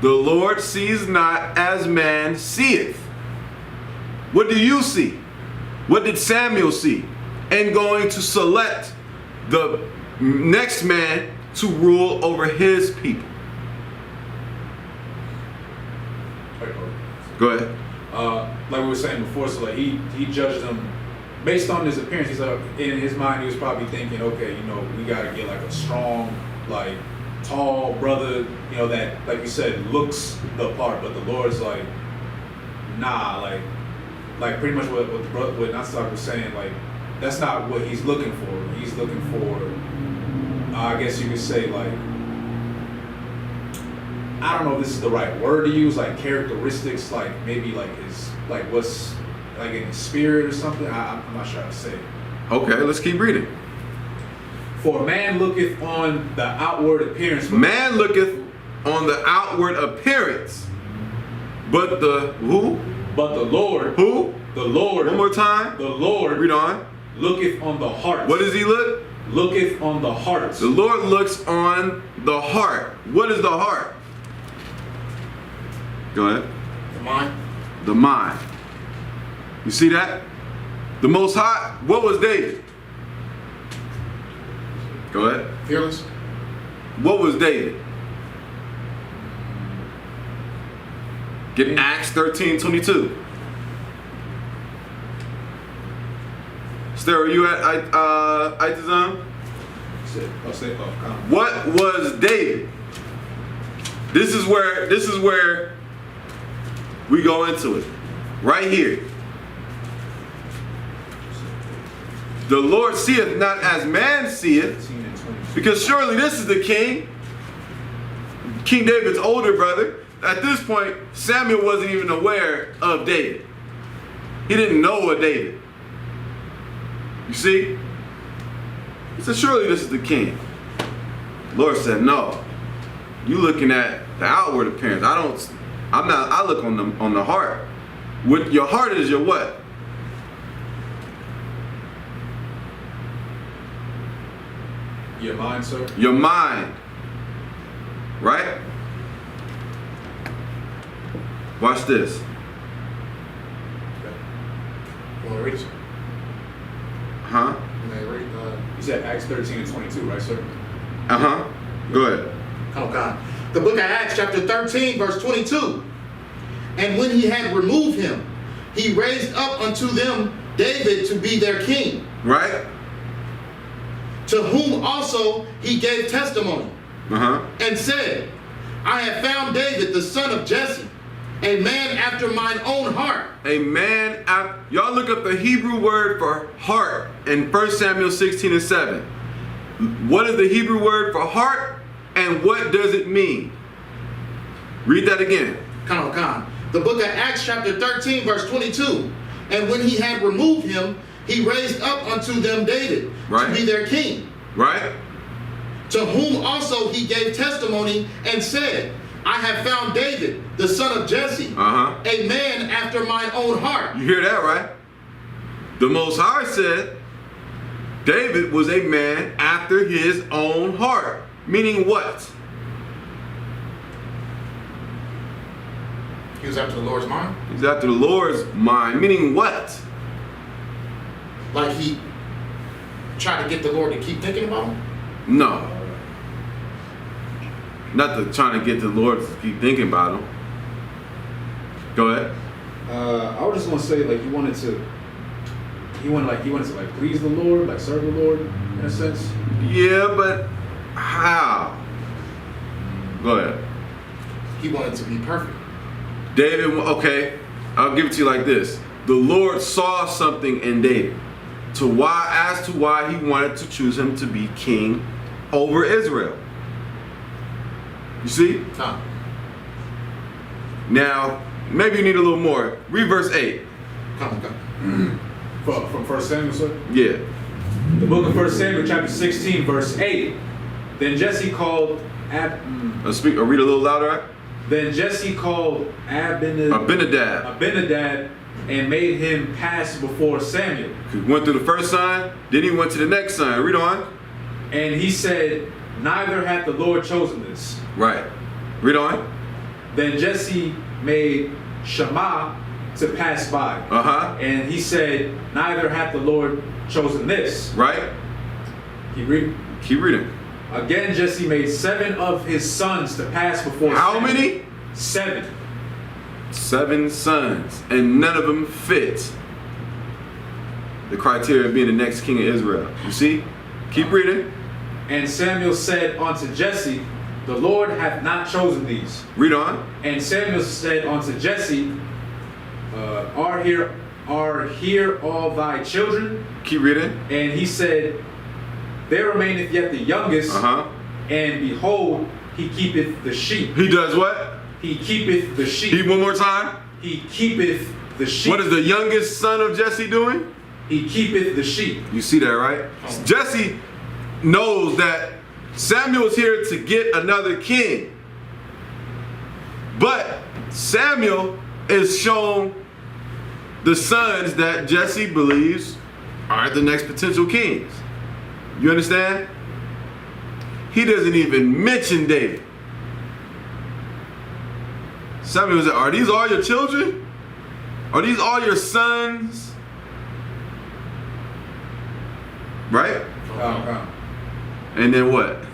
The Lord sees not as man seeth. What do you see? What did Samuel see? And going to select the next man to rule over his people. Go ahead. Like we were saying before, so like he judged them based on his appearance. He's like, in his mind, he was probably thinking, okay, you know, we gotta get like a strong, like tall brother, you know, that, like you said, looks the part. But the Lord's like, nah, like pretty much what Natsak was saying, like that's not what he's looking for. He's looking for, I guess you could say, like, I don't know if this is the right word to use, like characteristics, like maybe like his, like what's like in his spirit or something. I'm not sure how to say it. Okay, let's keep reading. For man looketh on the outward appearance. Man looketh on the outward appearance, but the who? But the Lord. Who? The Lord. One more time. The Lord. Read on. Looketh on the heart. What does he look? Looketh on the heart. The Lord looks on the heart. What is the heart? Go ahead. The mind. The mind. You see that? The Most High. What was David? Go ahead. Fearless. What was David? Get Acts 13:22. Stare, are you at Itazam? What was David? This is where we go into it. Right here. The Lord seeth not as man seeth, because surely this is the king. King David's older brother. At this point, Samuel wasn't even aware of David. He didn't know of David. You see? He said, surely this is the king. The Lord said, no. You looking at the outward appearance. I look on the heart. With your heart is your what? Your mind, sir? Your mind. Right? Watch this. You want to read it? Huh? You said Acts 13:22, right, sir? Uh-huh. Go ahead. Oh God. The book of Acts chapter 13 verse 22. And when he had removed him, he raised up unto them David to be their king. Right? To whom also he gave testimony. Uh-huh. And said, I have found David the son of Jesse, a man after mine own heart. A man, y'all look up the Hebrew word for heart in 1 Samuel 16:7. What is the Hebrew word for heart and what does it mean? Read that again. Khan. The book of Acts chapter 13 verse 22. And when he had removed him, he raised up unto them David to be their king. Right? To whom also he gave testimony and said, I have found David, the son of Jesse, a man after mine own heart. You hear that, right? The Most High said David was a man after his own heart. Meaning what? He was after the Lord's mind? He's after the Lord's mind. Meaning what? Like he tried to get the Lord to keep thinking about him? No. Not to trying to get the Lord to keep thinking about him. Go ahead. I was just gonna say, like, he wanted to like please the Lord, like serve the Lord in a sense. Yeah, but how? Go ahead. He wanted to be perfect. David, okay, I'll give it to you like this. The Lord saw something in David as to why he wanted to choose him to be king over Israel. You see? Now, maybe you need a little more. Read verse 8. Come. From 1 Samuel, sir? Yeah. The book of 1 Samuel, chapter 16, verse 8. Then Jesse called Read a little louder. Then Jesse called Abinadab and made him pass before Samuel. He went through the first sign, then he went to the next sign. Read on. And he said, neither hath the Lord chosen this. Right. Read on. Then Jesse made Shammah to pass by. And he said, neither hath the Lord chosen this. Right. Keep reading. Keep reading. Again, Jesse made 7 of his sons to pass before How Samuel. many? 7. 7 sons, and none of them fit the criteria of being the next king of Israel. You see? Keep reading. And Samuel said unto Jesse, the Lord hath not chosen these. Read on. And Samuel said unto Jesse, are here all thy children? Keep reading. And he said, there remaineth yet the youngest, and behold, he keepeth the sheep. He does what? He keepeth the sheep. One more time. He keepeth the sheep. What is the youngest son of Jesse doing? He keepeth the sheep. You see that, right? Jesse knows that Samuel is here to get another king. But Samuel is shown the sons that Jesse believes are the next potential kings. You understand? He doesn't even mention David. Samuel said, are these all your children? Are these all your sons? Right? And then what?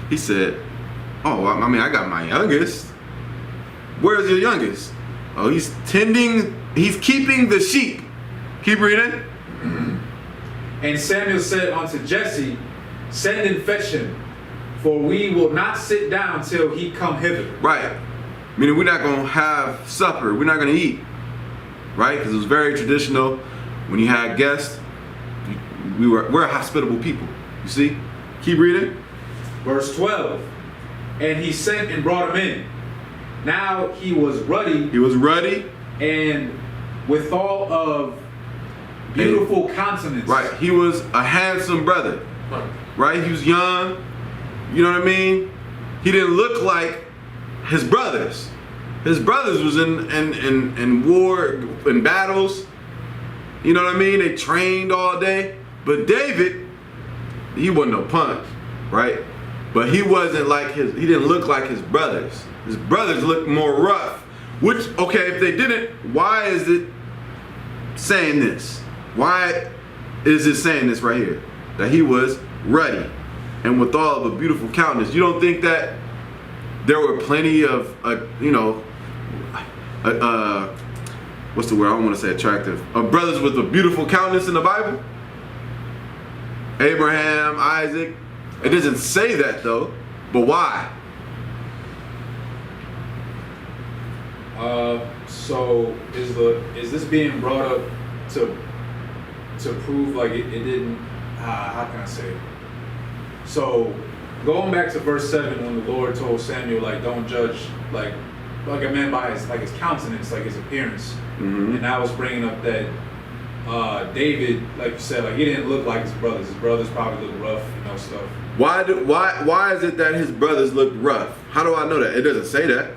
He said, oh, I mean, I got my youngest. Where's your youngest? Oh, he's keeping the sheep. Keep reading. And Samuel said unto Jesse, send and fetch him, for we will not sit down till he come hither. Right. Meaning we're not going to have supper. We're not going to eat. Right? Because it was very traditional. When you had guests, we're a hospitable people. You see? Keep reading. Verse 12. And he sent and brought him in. Now he was ruddy. He was ruddy. And withal of beautiful countenance. Right. He was a handsome brother. Right? He was young. You know what I mean? He didn't look like his brothers. His brothers was in war, in battles. You know what I mean? They trained all day. But David, he wasn't no punk, right? But he wasn't like he didn't look like his brothers. His brothers looked more rough. Which, okay, if they didn't, why is it saying this? Why is it saying this right here? That he was ruddy and with all of a beautiful countenance. You don't think that there were plenty of, what's the word? I don't want to say attractive. Brothers with a beautiful countenance in the Bible? Abraham, Isaac. It doesn't say that though. But why? So is this being brought up to prove like it didn't? How can I say it? So going back to verse 7, when the Lord told Samuel, like, don't judge like a man by his countenance, like his appearance, and I was bringing up that David, like you said, like he didn't look like his brothers. His brothers probably looked rough, stuff. Why is it that his brothers looked rough? How do I know that? It doesn't say that.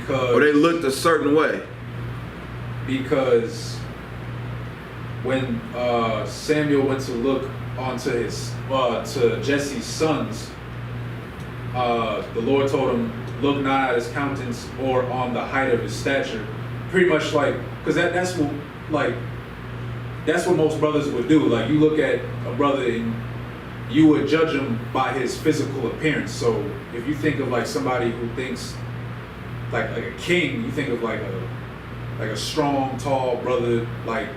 Or they looked a certain way. Because when Samuel went to look onto to Jesse's sons, the Lord told him, look not at his countenance or on the height of his stature. Pretty much like, because that's what most brothers would do. Like, you look at a brother and you would judge him by his physical appearance. So if you think of like somebody who thinks like a king, you think of like a strong, tall brother, like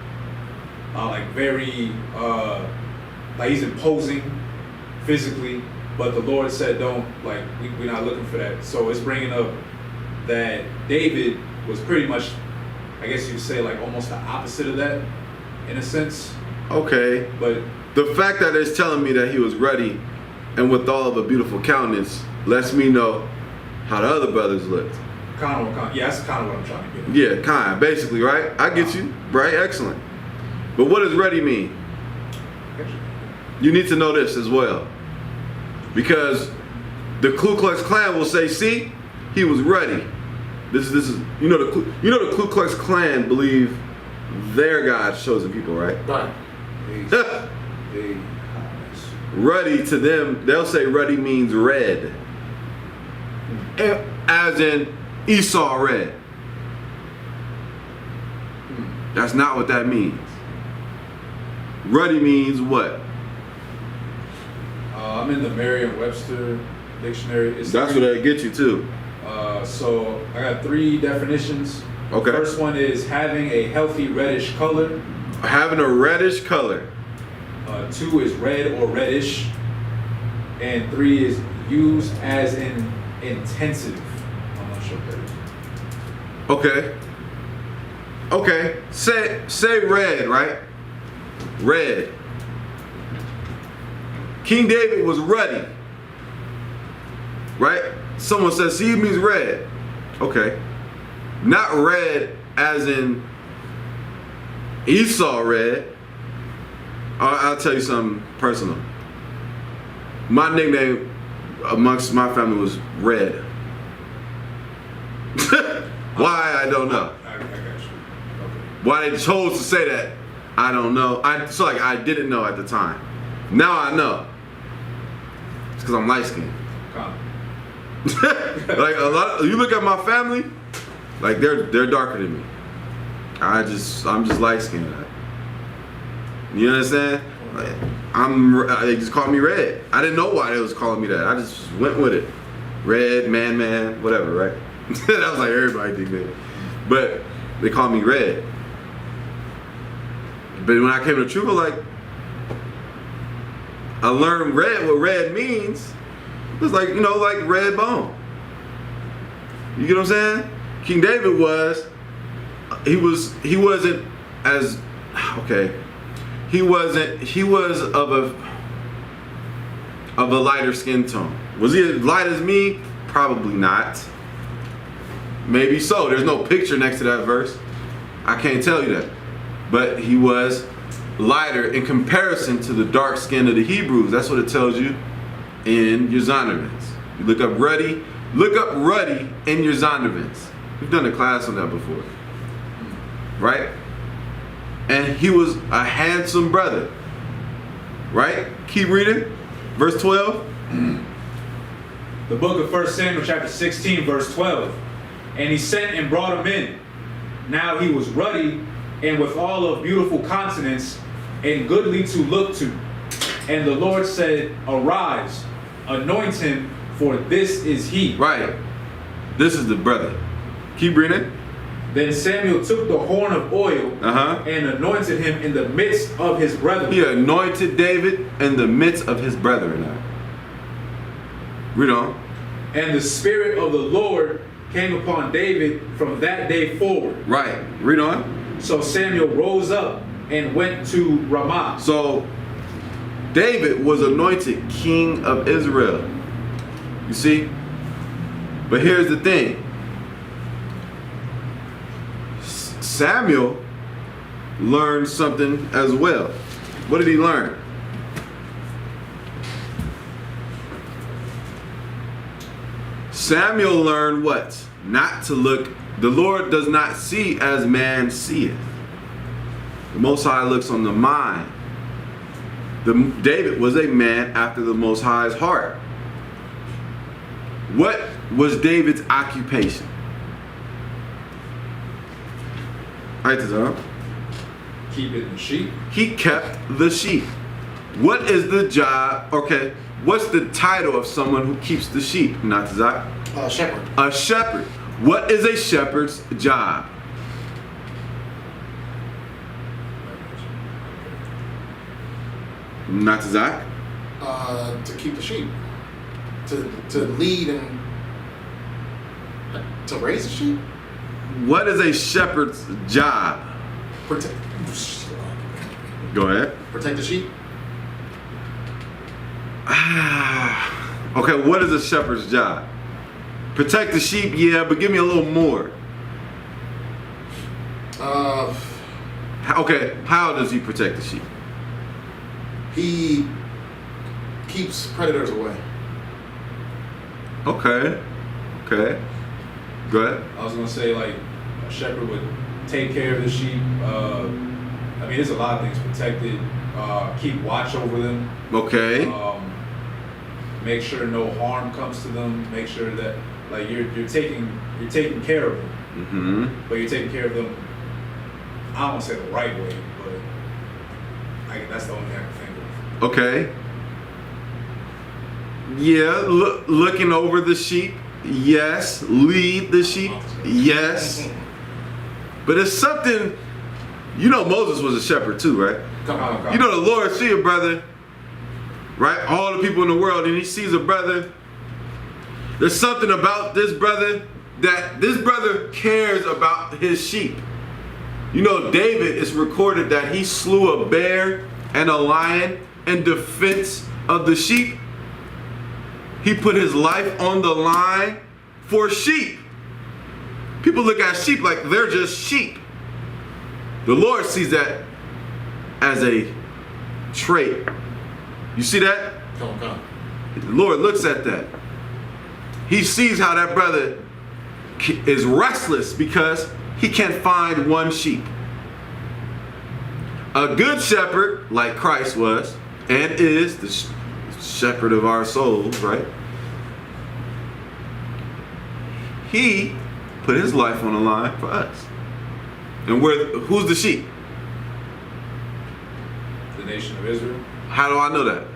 very like he's imposing physically. But the Lord said, don't, like, we're not looking for that. So it's bringing up that David was pretty much, I guess you could say, like almost the opposite of that, in a sense. Okay. But the fact that it's telling me that he was ruddy and with all of a beautiful countenance lets me know how the other brothers looked. Yeah, that's kind of what I'm trying to get at. Yeah, basically, right? I get you. Right? Excellent. But what does ruddy mean? You need to know this as well. Because the Ku Klux Klan will say, see, he was ruddy. This is the Ku Klux Klan believe their God's chosen people, right? Right. ruddy to them, they'll say ruddy means red. As in Esau red. That's not what that means. Ruddy means what? I'm in the Merriam-Webster dictionary. That's what that gets you too. So I got 3 definitions. Okay. First one is having a healthy reddish color. Having a reddish color. 2 is red or reddish. And 3 is used as in intensive. I'm not sure what that is. Okay. Okay. Say red, right? Red. King David was ruddy. Right? Someone says, see, it means red. Okay. Not red as in Esau red. I'll tell you something personal. My nickname amongst my family was Red. Why, I don't know. I got you. Okay. Why they chose to say that, I don't know. I didn't know at the time. Now I know. It's because I'm light skinned. Like you look at my family, like they're darker than me. I'm just light skinned. You understand? Like, they just called me Red. I didn't know why they was calling me that. I just went with it. Red, man, whatever, right? That was like everybody nickname. But they called me Red. But when I came to truth, like I learned what red means. It's like, like red bone. You get what I'm saying? King David he wasn't as, okay. He was of a lighter skin tone. Was he as light as me? Probably not. Maybe so. There's no picture next to that verse. I can't tell you that. But he was lighter in comparison to the dark skin of the Hebrews. That's what it tells you in your Zondervan's. You look up ruddy in your Zondervan's. We've done a class on that before. Right? And he was a handsome brother. Right? Keep reading. Verse 12. The book of 1 Samuel chapter 16 verse 12. And he sent and brought him in. Now he was ruddy and with all of beautiful countenance and goodly to look to. And the Lord said, arise, anoint him, for this is he. Right. This is the brother. Keep reading. Then Samuel took the horn of oil and anointed him in the midst of his brethren. He anointed David in the midst of his brethren. Read on. And the Spirit of the Lord came upon David from that day forward. Right. Read on. So Samuel rose up and went to Ramah. So David was anointed king of Israel. You see? But here's the thing. Samuel learned something as well. What did he learn? Samuel learned what? Not to look. The Lord does not see as man seeth. The Most High looks on the mind. David was a man after the Most High's heart. What was David's occupation? Right, Keeping the sheep. He kept the sheep. What is the job? Okay, what's the title of someone who keeps the sheep? Not Zach. Shepherd. A shepherd. What is a shepherd's job? Not Zach. To keep the sheep. To lead and to raise the sheep. What is a shepherd's job? Go ahead. Protect the sheep. Okay, what is a shepherd's job? Protect the sheep, yeah, but give me a little more. Okay, how does he protect the sheep? He keeps predators away. Okay. Go ahead. I was gonna say, like, a shepherd would take care of the sheep. I mean, there's a lot of things. Protect it. keep watch over them. Okay. Make sure no harm comes to them. Make sure that like you're taking care of them. Mm-hmm. But you're taking care of them. I don't want to say the right way, but that's the only thing I can think of. Okay. Yeah, looking over the sheep. Yes. Lead the sheep. Yes. But it's something. You know, Moses was a shepherd too, right? Come on. You know, the Lord see a brother, right? All the people in the world, and he sees a brother. There's something about this brother that this brother cares about his sheep. You know, David is recorded that he slew a bear and a lion in defense of the sheep. He put his life on the line for sheep. People look at sheep like they're just sheep. The Lord sees that as a trait. You see that? Come on. The Lord looks at that. He sees how that brother is restless because he can't find one sheep. A good shepherd, like Christ was and is the shepherd of our souls, right? He put his life on the line for us. And who's the sheep? The nation of Israel. How do I know that?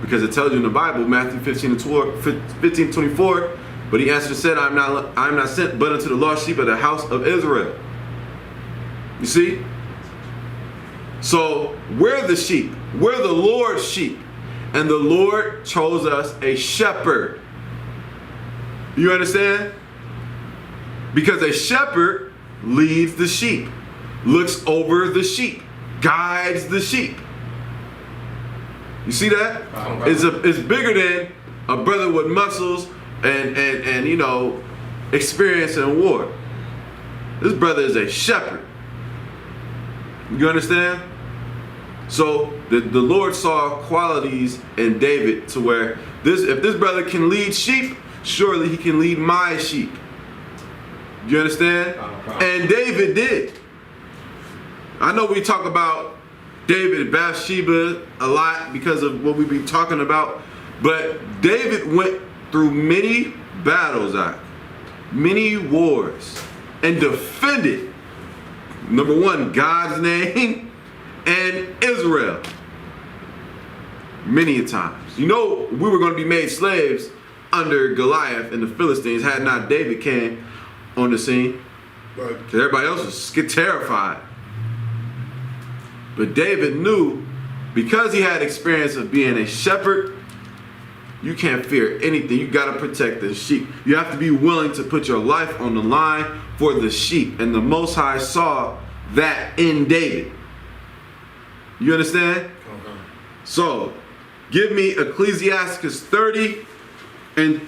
Because it tells you in the Bible, Matthew 15:24. But he answered and said, I am not sent but unto the lost sheep of the house of Israel. You see? So we're the sheep. We're the Lord's sheep. And the Lord chose us a shepherd. You understand? Because a shepherd leads the sheep, looks over the sheep, guides the sheep. You see that? It's bigger than a brother with muscles and you know, experience in war. This brother is a shepherd. You understand? So the Lord saw qualities in David to where if this brother can lead sheep, surely he can lead my sheep. You understand? And David did. I know we talk about David and Bathsheba a lot because of what we've been talking about, but David went through many battles, many wars, and defended, number one, God's name and Israel many a times. You know, we were going to be made slaves under Goliath and the Philistines had not David came on the scene. Right. Everybody else was terrified. But David knew, because he had experience of being a shepherd, you can't fear anything. You got to protect the sheep. You have to be willing to put your life on the line for the sheep. And the Most High saw that in David. You understand? Okay. So, give me Ecclesiastes 30 and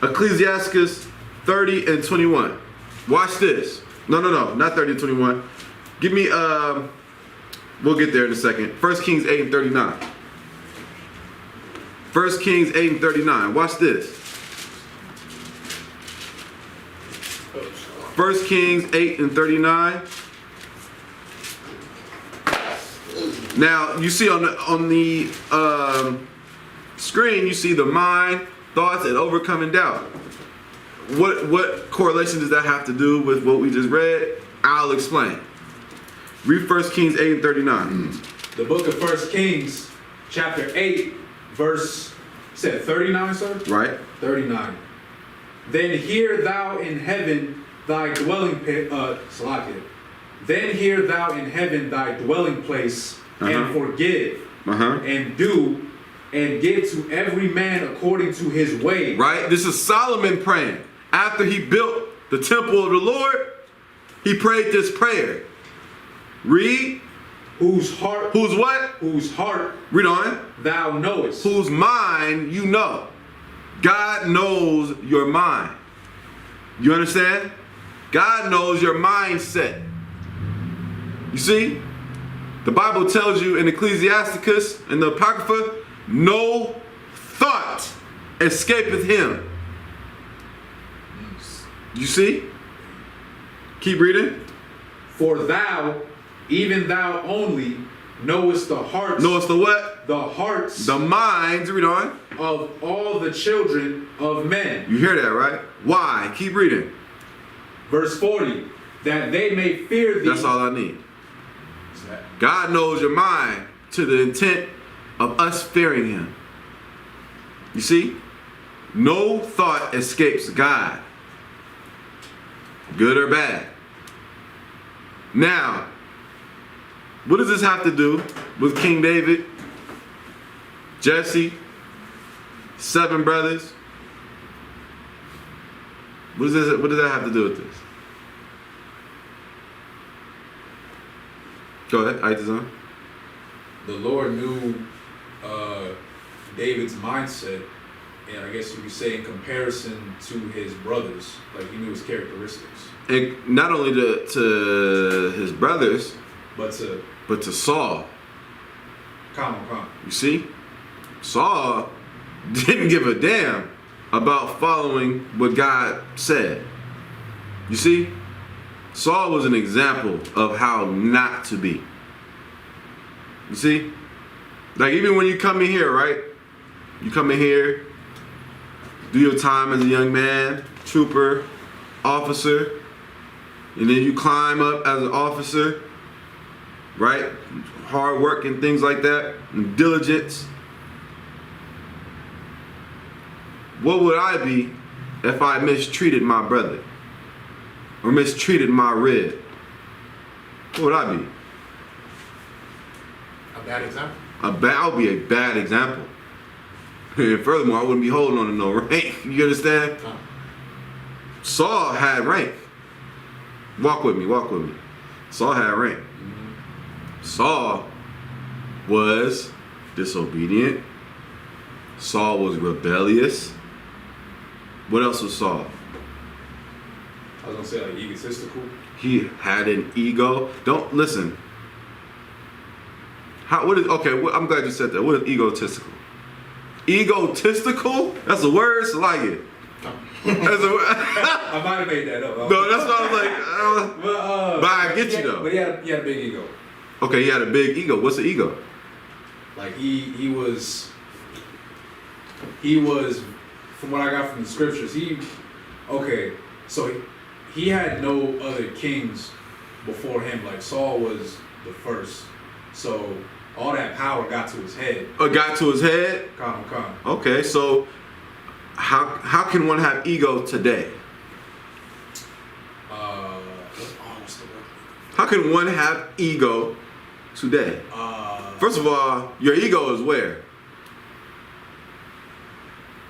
Ecclesiastes 30 and 21. Watch this. No, not 30 and 21. Give me, we'll get there in a second. 1 Kings 8 and 39. 1 Kings 8 and 39. Watch this. 1 Kings 8 and 39. Now, you see on the screen, you see the mind, thoughts, and overcoming doubt. What correlation does that have to do with what we just read? I'll explain. Read 1 Kings 8 and 39. The book of 1 Kings, chapter 8, verse, said 39, sir? Right. 39. Then hear thou in heaven thy dwelling Then hear thou in heaven thy dwelling place, and forgive, and do, and give to every man according to his way. Right? This is Solomon praying. After he built the temple of the Lord, he prayed this prayer. Read. Whose heart. Whose what? Whose heart. Read on. Thou knowest. Whose mind you know. God knows your mind. You understand? God knows your mindset. You see? The Bible tells you in Ecclesiasticus, in the Apocrypha, no thought escapeth him. You see? Keep reading. For thou, even thou only, knowest the hearts. Knowest the what? The hearts. The minds. Read on. Of all the children of men. You hear that, right? Why? Keep reading. Verse 40. That they may fear thee. That's all I need. God knows your mind to the intent of us fearing him. You see? No thought escapes God. Good or bad. Now, what does this have to do with King David, Jesse, 7 brothers? What does that have to do with this? Go ahead, Aitazan. The Lord knew David's mindset, and I guess you could say in comparison to his brothers, like he knew his characteristics. And not only to his brothers, but to Saul. Come on. You see? Saul didn't give a damn about following what God said. You see? Saul was an example of how not to be. You see? Like even when you come in here, right? You come in here, do your time as a young man, trooper, officer, and then you climb up as an officer, right? Hard work and things like that, and diligence. What would I be if I mistreated my brother? Or mistreated my rib? What would I be? A bad example. I would be a bad example. And furthermore, I wouldn't be holding on to no rank. You understand? No. Saul had rank. Walk with me. Saul had rank. Saul was disobedient. Saul was rebellious. What else was Saul? I was gonna say like egotistical. He had an ego. Don't listen. I'm glad you said that. What is egotistical? Egotistical? That's a word. So like it. That's a word. I might have made that up. No, that's what I was like. But I get you though. But he had a big ego. Okay, he had a big ego. What's the ego? Like he was from what I got from the scriptures, he had no other kings before him. Like Saul was the first. So all that power got to his head. Got to his head? Come. Okay, so how can one have ego today? How can one have ego today? First of all, your ego is where?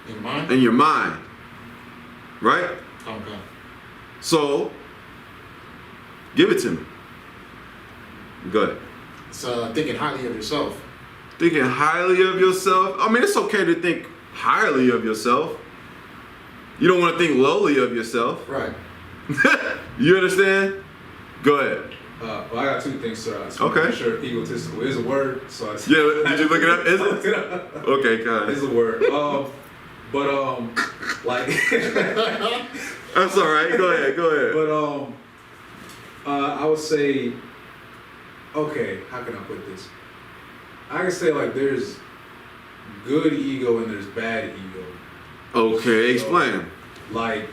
In mind? In your mind. Right? Okay. So, give it to me. Go ahead. It's thinking highly of yourself. Thinking highly of yourself? I mean, it's okay to think highly of yourself. You don't want to think lowly of yourself. Right. You understand? Go ahead. Well, I got 2 things, sir. Okay. I'm sure egotistical is a word. So Yeah, did you look it up? Is it? Okay, got it. It's a word. Like. That's all right. Go ahead. But I would say, okay, how can I put this? I can say like there's good ego and there's bad ego. Okay, explain. Like,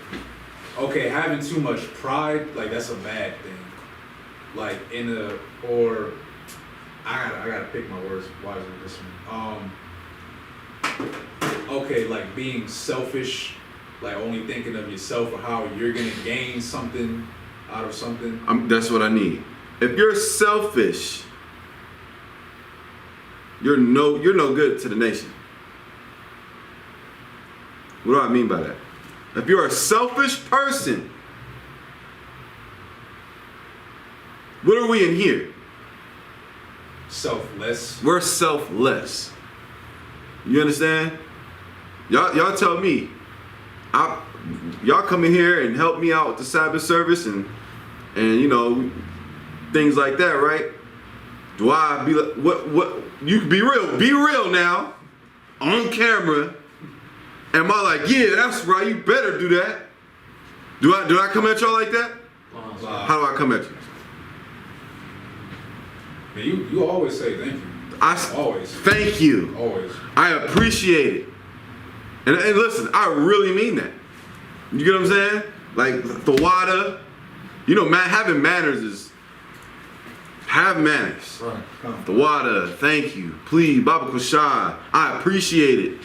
okay, having too much pride, like that's a bad thing. Like I gotta pick my words wisely with this one. Okay, like being selfish, like only thinking of yourself or how you're gonna gain something out of something. That's what I need. If you're selfish, you're no good to the nation. What do I mean by that? If you're a selfish person, what are we in here? Selfless. We're selfless. You understand? Y'all tell me. Y'all come in here and help me out with the Sabbath service and you know things like that, right? Do I be like what? You be real. Be real now, on camera. Am I like, yeah, that's right. You better do that. Do I come at y'all like that? How do I come at you? Man, you always say thank you. Always. Thank you. Always. I appreciate it. And listen, I really mean that. You get what I'm saying? Like the water, you know, having manners is have manners. Right. The water, thank you, please, Baba Kushai, I appreciate it.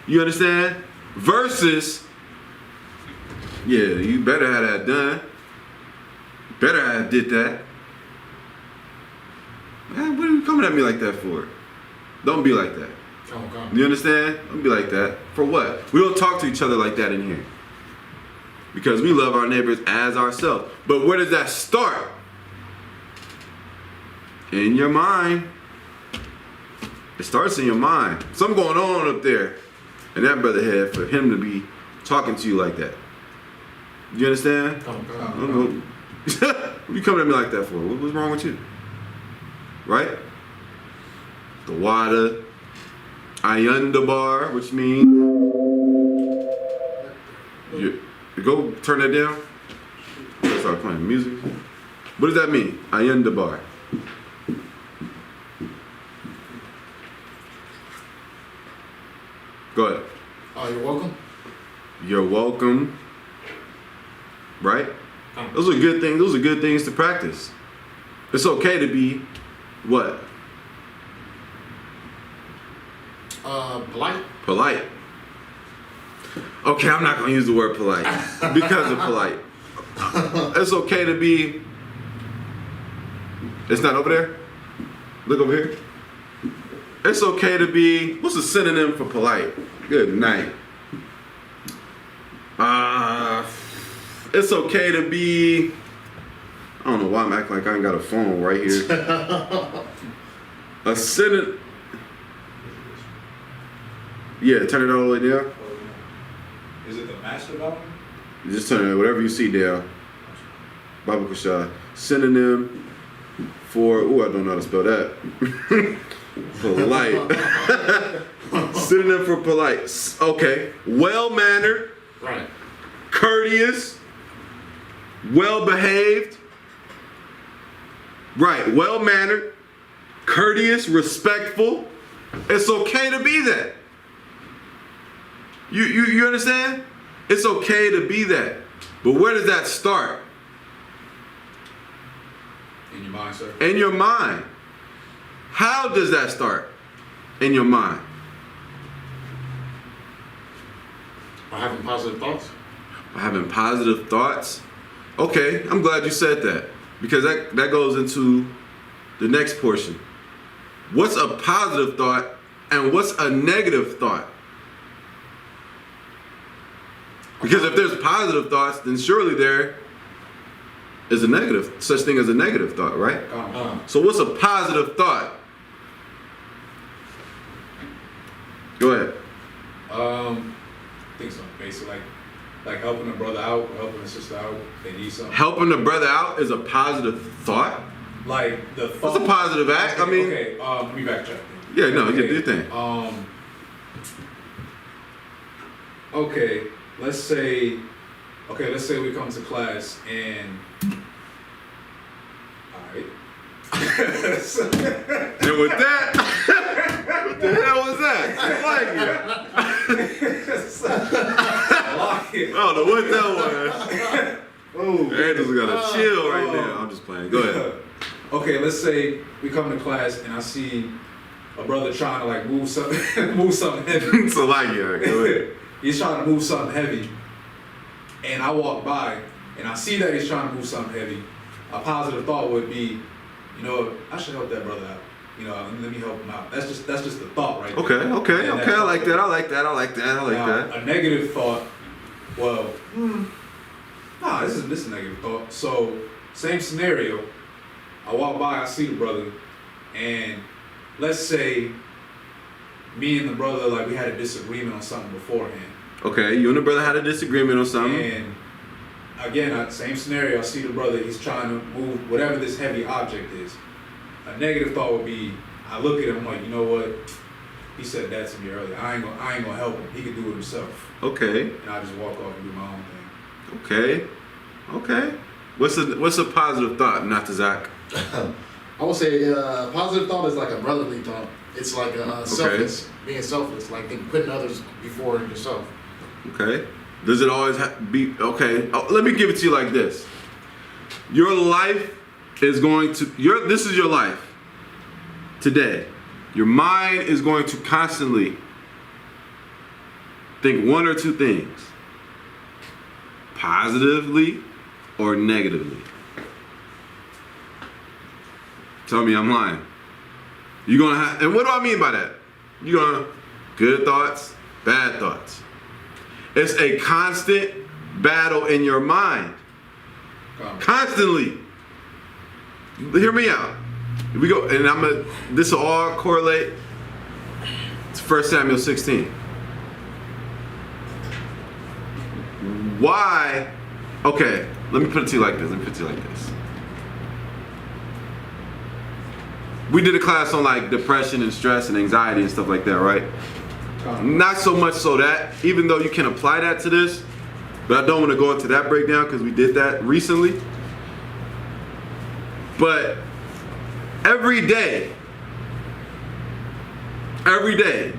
You understand? Versus, yeah, you better have that done. Better have did that. Man, what are you coming at me like that for? Don't be like that. You understand? Don't be like that. For what? We don't talk to each other like that in here. Because we love our neighbors as ourselves. But where does that start? In your mind. It starts in your mind. Something going on up there in that brother head for him to be talking to you like that. You understand? I don't know. What you coming at me like that for? What's wrong with you? Right? The water. Ayundabar, which means you go turn that down. Start playing music. What does that mean? Ayundabar. Go ahead. You're welcome. You're welcome. Right? Those are good things. Those are good things to practice. It's okay to be what? Polite. Polite. Okay, I'm not gonna use the word polite because of polite. It's okay to be. It's not over there. Look over here. It's okay to be. What's a synonym for polite? Good night. It's okay to be. I don't know why I'm acting like I ain't got a phone right here. A synonym. Yeah, turn it all the way down. Is it the master volume? You just turn it, whatever you see down. Baba Kushai. Synonym for, I don't know how to spell that. Polite. Synonym for polite. Okay. Well-mannered. Right. Courteous. Well-behaved. Right. Well-mannered. Courteous. Respectful. It's okay to be that. You understand? It's okay to be that. But where does that start? In your mind, sir? In your mind. How does that start? In your mind. By having positive thoughts. By having positive thoughts. Okay, I'm glad you said that. Because that goes into the next portion. What's a positive thought and what's a negative thought? Because if there's positive thoughts, then surely there is a negative, such thing as a negative thought, right? So what's a positive thought? Go ahead. I think something basic, like helping a brother out, or helping a sister out. They need something. Helping a brother out is a positive thought? Like the thought. That's a positive act. Okay, I mean, okay. Let me backtrack. Yeah, no, okay. you do your thing. Okay, let's say we come to class and. Alright. And with that, what the hell was that? I like it. I don't know what that was. Oh, Andrew's got a chill right now. I'm just playing. Go ahead. Okay, let's say we come to class and I see a brother trying to like move something heavy. So like, yeah, go ahead. He's trying to move something heavy, and I walk by and I see that he's trying to move something heavy. A positive thought would be, you know, I should help that brother out. You know, let me help him out. That's just the thought right there. Okay. I like that. A negative thought. Well, this is a negative thought. So same scenario. I walk by, I see the brother, and let's say me and the brother, like, we had a disagreement on something beforehand. Okay, you and the brother had a disagreement on something. And again, same scenario, I see the brother, he's trying to move whatever this heavy object is. A negative thought would be, I look at him like, you know what? He said that to me earlier. I ain't gonna help him. He can do it himself. Okay. And I just walk off and do my own thing. Okay. What's a positive thought, not to Zach? I would say positive thought is like a brotherly thought. It's like selfless, being selfless, like putting others before yourself. Okay. Does it always be okay? Let me give it to you like this. Your life is going to this is your life today. Your mind is going to constantly think one or two things, positively or negatively. Tell me I'm lying. You're gonna have, and what do I mean by that? You're gonna good thoughts, bad thoughts. It's a constant battle in your mind. Constantly. Hear me out. We go, and this will all correlate to 1 Samuel 16. Why? Okay, let me put it to you like this. We did a class on like depression and stress and anxiety and stuff like that, right? Not so much so that, even though you can apply that to this, but I don't want to go into that breakdown because we did that recently. But every day,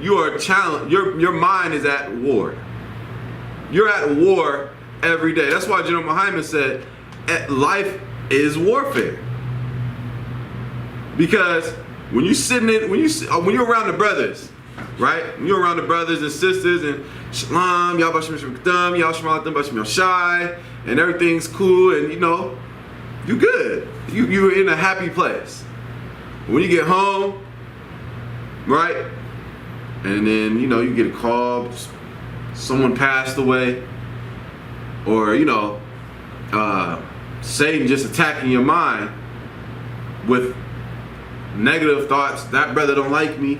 you are challenged. Your mind is at war. You're at war every day. That's why General Muhammad said, life is warfare. Because when you're around the brothers, right? When you're around the brothers and sisters and Shalom, Yah Bashim Shemikdam, Yah Shemalatim Bashim Shai, and everything's cool and you good. You're in a happy place. When you get home, right? And then, you get a call, someone passed away, or, Satan just attacking your mind with negative thoughts. That brother don't like me.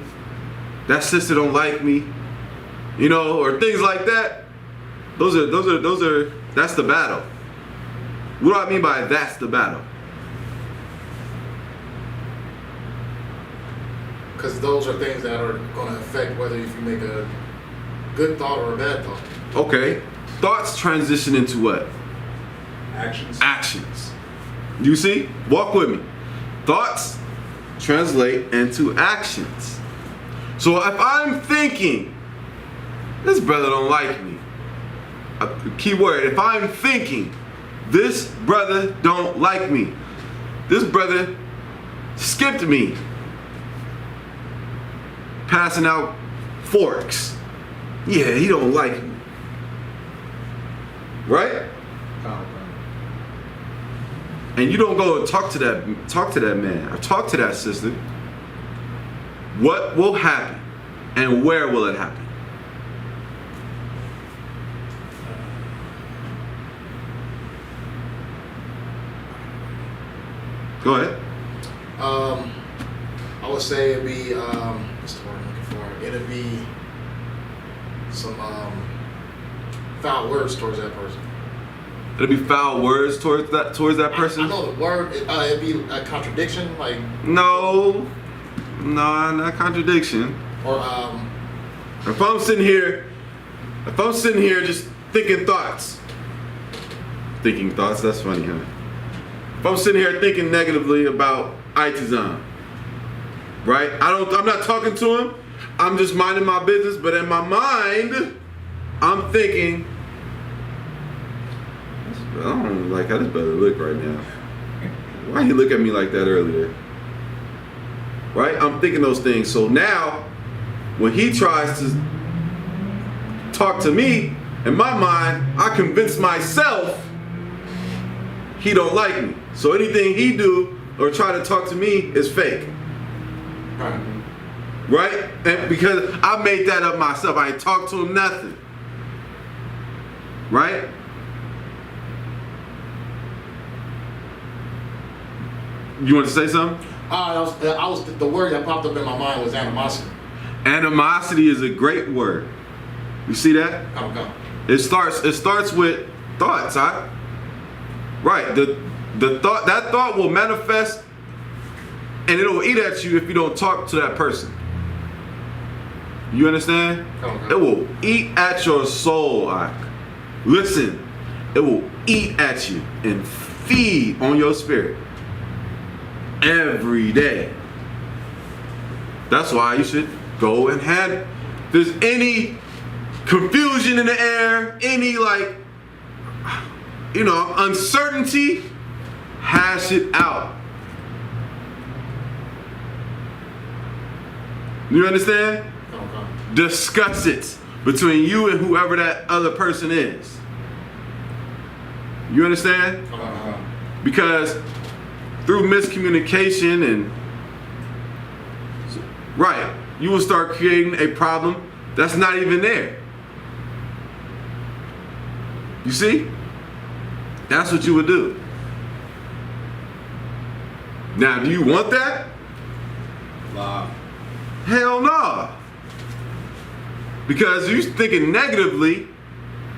That sister don't like me. Or things like that. That's the battle. What do I mean by that's the battle? Because those are things that are going to affect whether if you make a good thought or a bad thought. Okay. Thoughts transition into what? Actions. You see? Walk with me. Thoughts translate into actions. So if I'm thinking, this brother don't like me. Key word, if I'm thinking, this brother don't like me. This brother skipped me. Passing out forks. Yeah, he don't like me. Right? And you don't go and talk to that man or talk to that sister. What will happen and where will it happen? Go ahead. I would say it'd be what's the word I'm looking for? It'd be some foul words towards that person. It'll be foul words towards that person. I know the word. It'd be a contradiction, like no, not contradiction. Or if I'm sitting here just thinking thoughts. That's funny, huh? If I'm sitting here thinking negatively about Itazan, right? I'm not talking to him. I'm just minding my business, but in my mind, I'm thinking, I don't like how this brother look right now. Why he look at me like that earlier? Right? I'm thinking those things. So now, when he tries to talk to me, in my mind, I convince myself he don't like me. So anything he do or try to talk to me is fake. Right? And because I made that up myself. I ain't talked to him nothing. Right? You want to say something? The word that popped up in my mind was animosity. Animosity is a great word. You see that? Okay. It starts with thoughts, huh? Right. That thought will manifest and it'll eat at you if you don't talk to that person. You understand? Okay. It will eat at your soul, Ak. Listen, it will eat at you and feed on your spirit every day. That's why you should go and have, if there's any confusion in the air, any uncertainty, hash it out. You understand? Okay. Discuss it between you and whoever that other person is. You understand? Because through miscommunication and right, you will start creating a problem that's not even there. You see? That's what you would do. Now, do you want that? Wow. Hell no. Because if you're thinking negatively,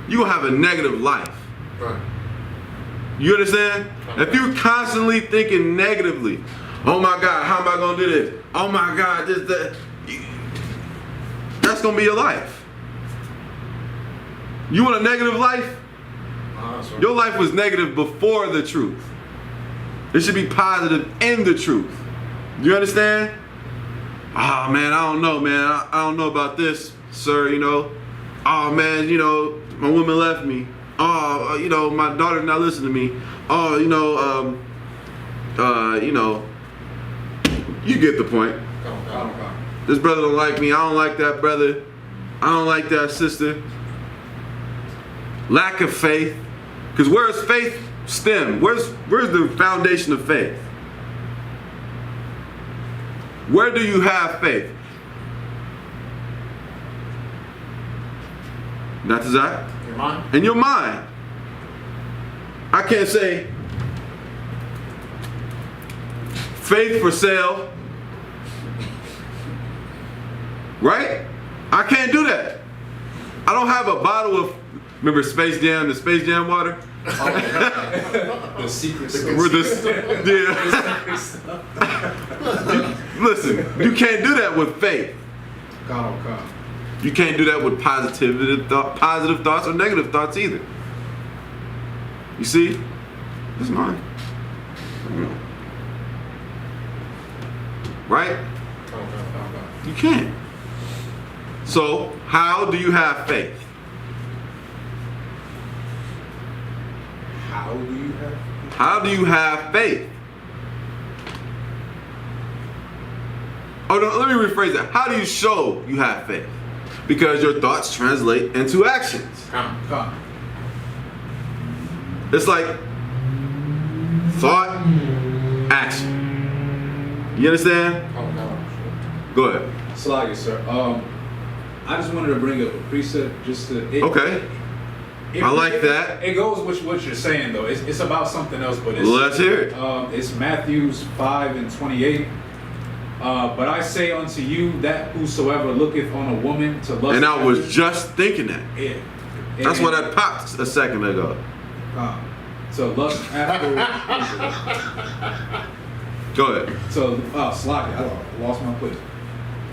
you're going to have a negative life. Right. You understand? Okay. If you're constantly thinking negatively, oh my God, how am I going to do this? Oh my God, this, that. That's going to be your life. You want a negative life? Sure. Your life was negative before the truth. It should be positive in the truth. You understand? Oh man, I don't know, man. I don't know about this, sir, Oh man, my woman left me. Oh, my daughter not listening to me. Oh, you get the point. This brother don't like me. I don't like that brother. I don't like that sister. Lack of faith. Because where's faith stem? Where's the foundation of faith? Where do you have faith? Not that? Your mind? In your mind. I can't say faith for sale. Right? I can't do that. I don't have a bottle of, remember Space Jam, the Space Jam water? The secret stuff. Listen, you can't do that with faith. God. You can't do that with positive thoughts or negative thoughts either. You see? That's mine. Right? You can't. So, how do you have faith? How do you have? How do you have faith? Oh, no, let me rephrase that. How do you show you have faith? Because your thoughts translate into actions. Come. It's like thought, action. You understand? Go ahead. Slaggy, sir. I just wanted to bring up a precept just to. Okay. I like that. It goes with what you're saying though. It's about something else, but it's. Let's hear it. It's Matthews 5:28. But I say unto you that whosoever looketh on a woman to lust. And I was after, just thinking that. Yeah. That's what I popped a second ago. So lust after. Go ahead. So Slaggy, I lost my place.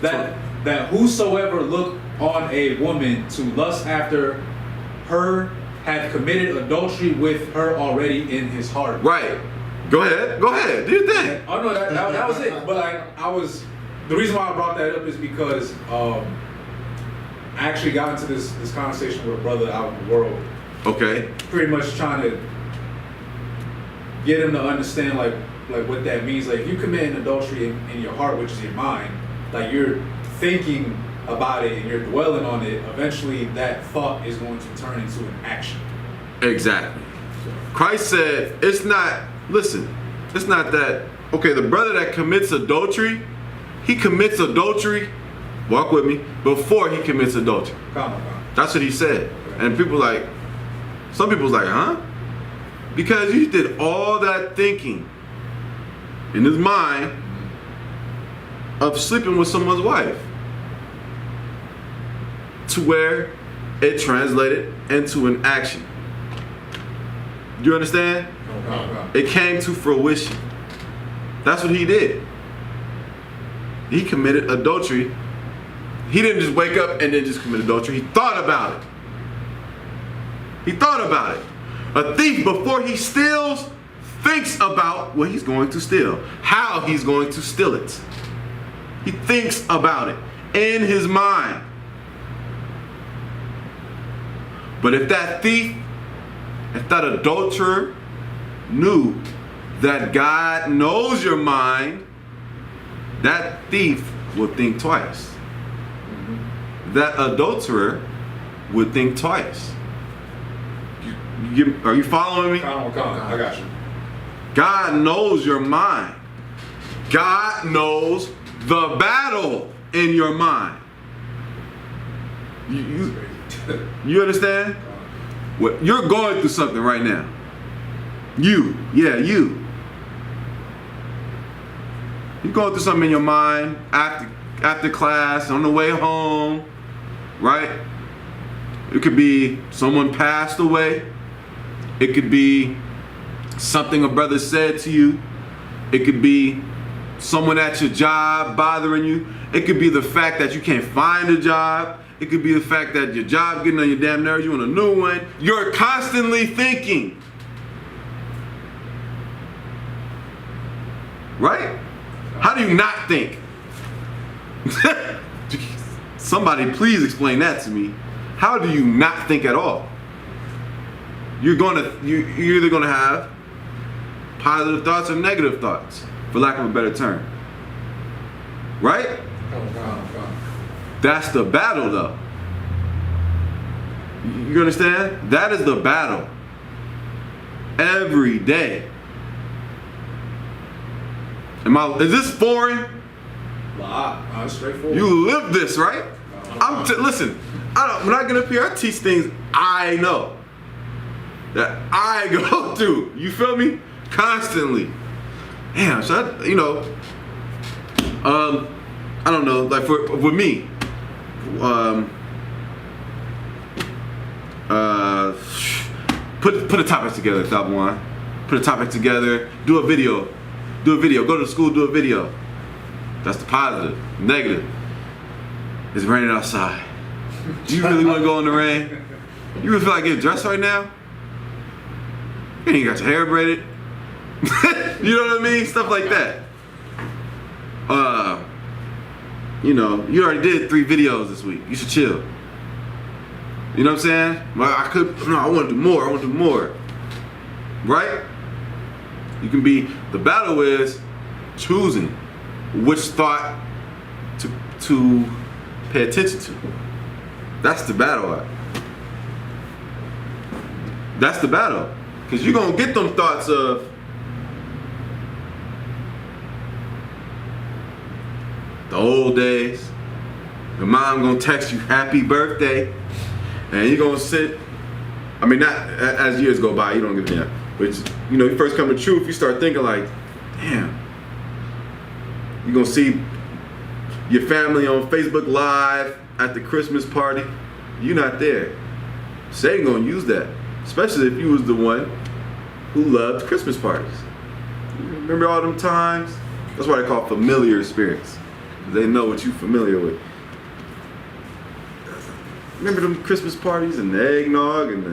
That whosoever look on a woman to lust after her hath committed adultery with her already in his heart. Right. Go ahead. Do your thing. Oh no, that was it. But the reason why I brought that up is because I actually got into this conversation with a brother out in the world. Okay. Pretty much trying to get him to understand like what that means. Like if you commit an adultery in your heart, which is your mind, like you're thinking about it and you're dwelling on it, eventually that thought is going to turn into an action. Exactly. Christ said, it's not that, okay, the brother that commits adultery, he commits adultery, walk with me, before he commits adultery. Come on. That's what he said. And some people's like, huh? Because you did all that thinking in his mind of sleeping with someone's wife to where it translated into an action. You understand? It came to fruition. That's what he did. He committed adultery. He didn't just wake up and then just commit adultery. He thought about it. A thief, before he steals, thinks about what he's going to steal, how he's going to steal it. He thinks about it in his mind. But if that thief, if that adulterer knew that God knows your mind, that thief would think twice. That adulterer would think twice. Are you following me? Come on. I got you. God knows your mind. God knows the battle in your mind. You understand? What you're going through something right now. You. You're going through something in your mind after class, on the way home, right? It could be someone passed away. It could be something a brother said to you. It could be someone at your job bothering you. It could be the fact that you can't find a job. It could be the fact that your job getting on your damn nerves, you want a new one. You're constantly thinking. Right? How do you not think? Somebody please explain that to me. How do you not think at all? You're either gonna have positive thoughts or negative thoughts, for lack of a better term. Right? That's the battle though. You understand? That is the battle. Every day. Is this foreign? Nah, straightforward. You live this, right? Listen, when I get up here, I teach things I know. That I go through. You feel me? Constantly. Damn, so I don't know, like with me, put a topic together, top one. Put a topic together, do a video, go to school, do a video. That's the positive. Negative, it's raining outside. Do you really want to go in the rain? You really feel like getting dressed right now? You ain't got your hair braided. You know what I mean? Stuff like that. You already did 3 videos this week. You should chill. You know what I'm saying? Well, I want to do more. Right? You can be, the battle is choosing which thought to pay attention to. That's the battle. That's the battle. Because you're going to get them thoughts of, the old days. Your mom gonna text you happy birthday, and you're gonna sit. I mean, not as years go by, you don't give a damn. But you first come to truth, you start thinking like, damn. You're gonna see your family on Facebook Live at the Christmas party. You're not there. Satan gonna use that, especially if you was the one who loved Christmas parties. Remember all them times? That's why they call familiar spirits. They know what you're familiar with. Remember them Christmas parties and the eggnog and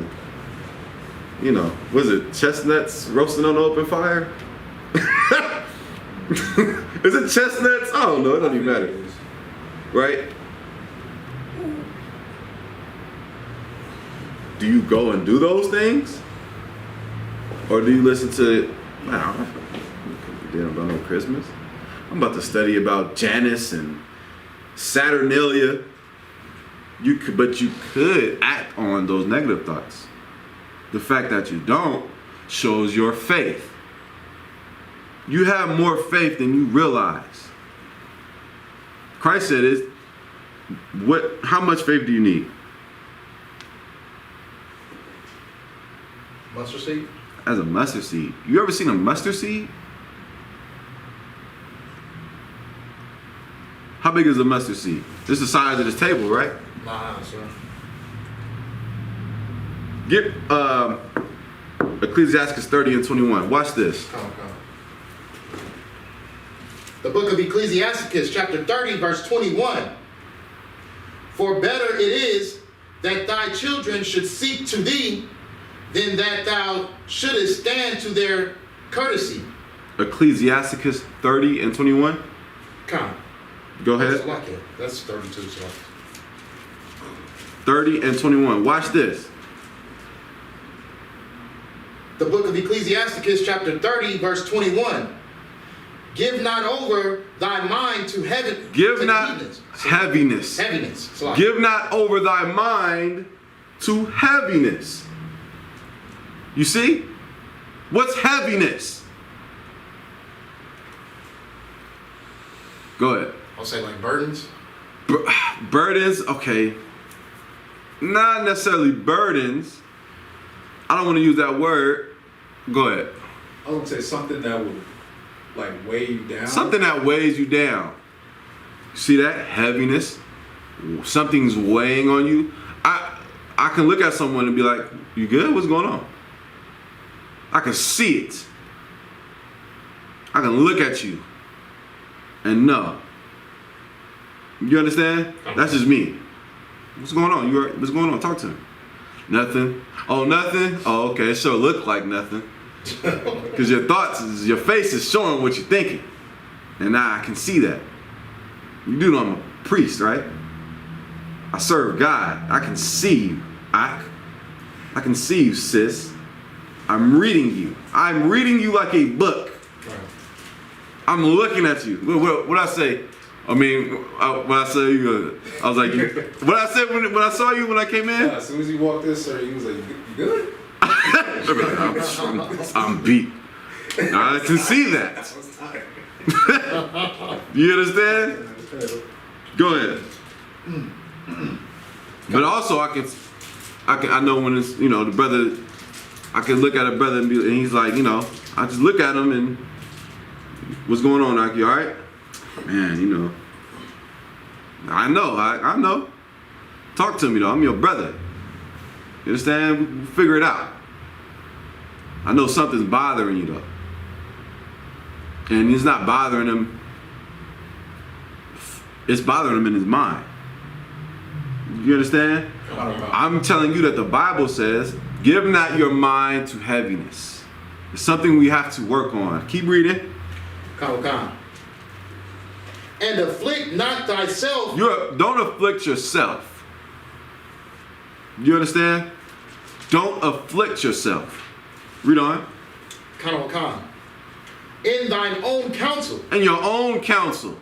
the, was it chestnuts roasting on the open fire? Is it chestnuts? I don't know, it doesn't even matter. Right? Do you go and do those things? Or do you listen to, I don't know, about no Christmas? I'm about to study about Janus and Saturnalia. But you could act on those negative thoughts. The fact that you don't shows your faith. You have more faith than you realize. Christ said, how much faith do you need? Mustard seed? As a mustard seed. You ever seen a mustard seed? How big is a mustard seed? This is the size of this table, right? Nah, sir. Get Ecclesiastes 30 and 21. Watch this. Come. The book of Ecclesiastes, chapter 30, verse 21. For better it is that thy children should seek to thee than that thou shouldest stand to their courtesy. Ecclesiasticus 30 and 21. Con. Go ahead. That's 32. So. 30 and 21. Watch this. The book of Ecclesiasticus, chapter 30, verse 21. Give not over thy mind to heaven. Give to not heaviness. heaviness. Heaviness. So Give not over thy mind to heaviness. You see? What's heaviness? Go ahead. I'll say like burdens. Burdens, okay. Not necessarily burdens. I don't want to use that word. Go ahead. I was gonna say something that would like weigh you down. Something that weighs you down. See that? Heaviness. Something's weighing on you. I can look at someone and be like, you good? What's going on? I can see it. I can look at you and know. You understand? That's just me. What's going on? What's going on? Talk to me. Nothing. Oh, nothing? Oh, okay. It sure look like nothing. Because your your face is showing what you're thinking. And now I can see that. You do know I'm a priest, right? I serve God. I can see you. I can see you, sis. I'm reading you. I'm reading you like a book. I'm looking at you. What I say? I mean, when I saw you, I was like, what I said when I saw you when I came in? Yeah, as soon as you walked in, sir, he was like, you good? I'm beat. I can see that. You understand? Go ahead. But also, I know when it's, you know, the brother. I can look at a brother and he's like, you know, I just look at him and what's going on, Aki? All right, man. You know, I know. Talk to me though. I'm your brother. You understand? We'll figure it out. I know something's bothering you though, and it's not bothering him. It's bothering him in his mind. You understand? I'm telling you that the Bible says, give not your mind to heaviness. It's something we have to work on. Keep reading. Come. And afflict not thyself. Don't afflict yourself. You understand? Don't afflict yourself. Read on. Come. In thine own counsel. In your own counsel.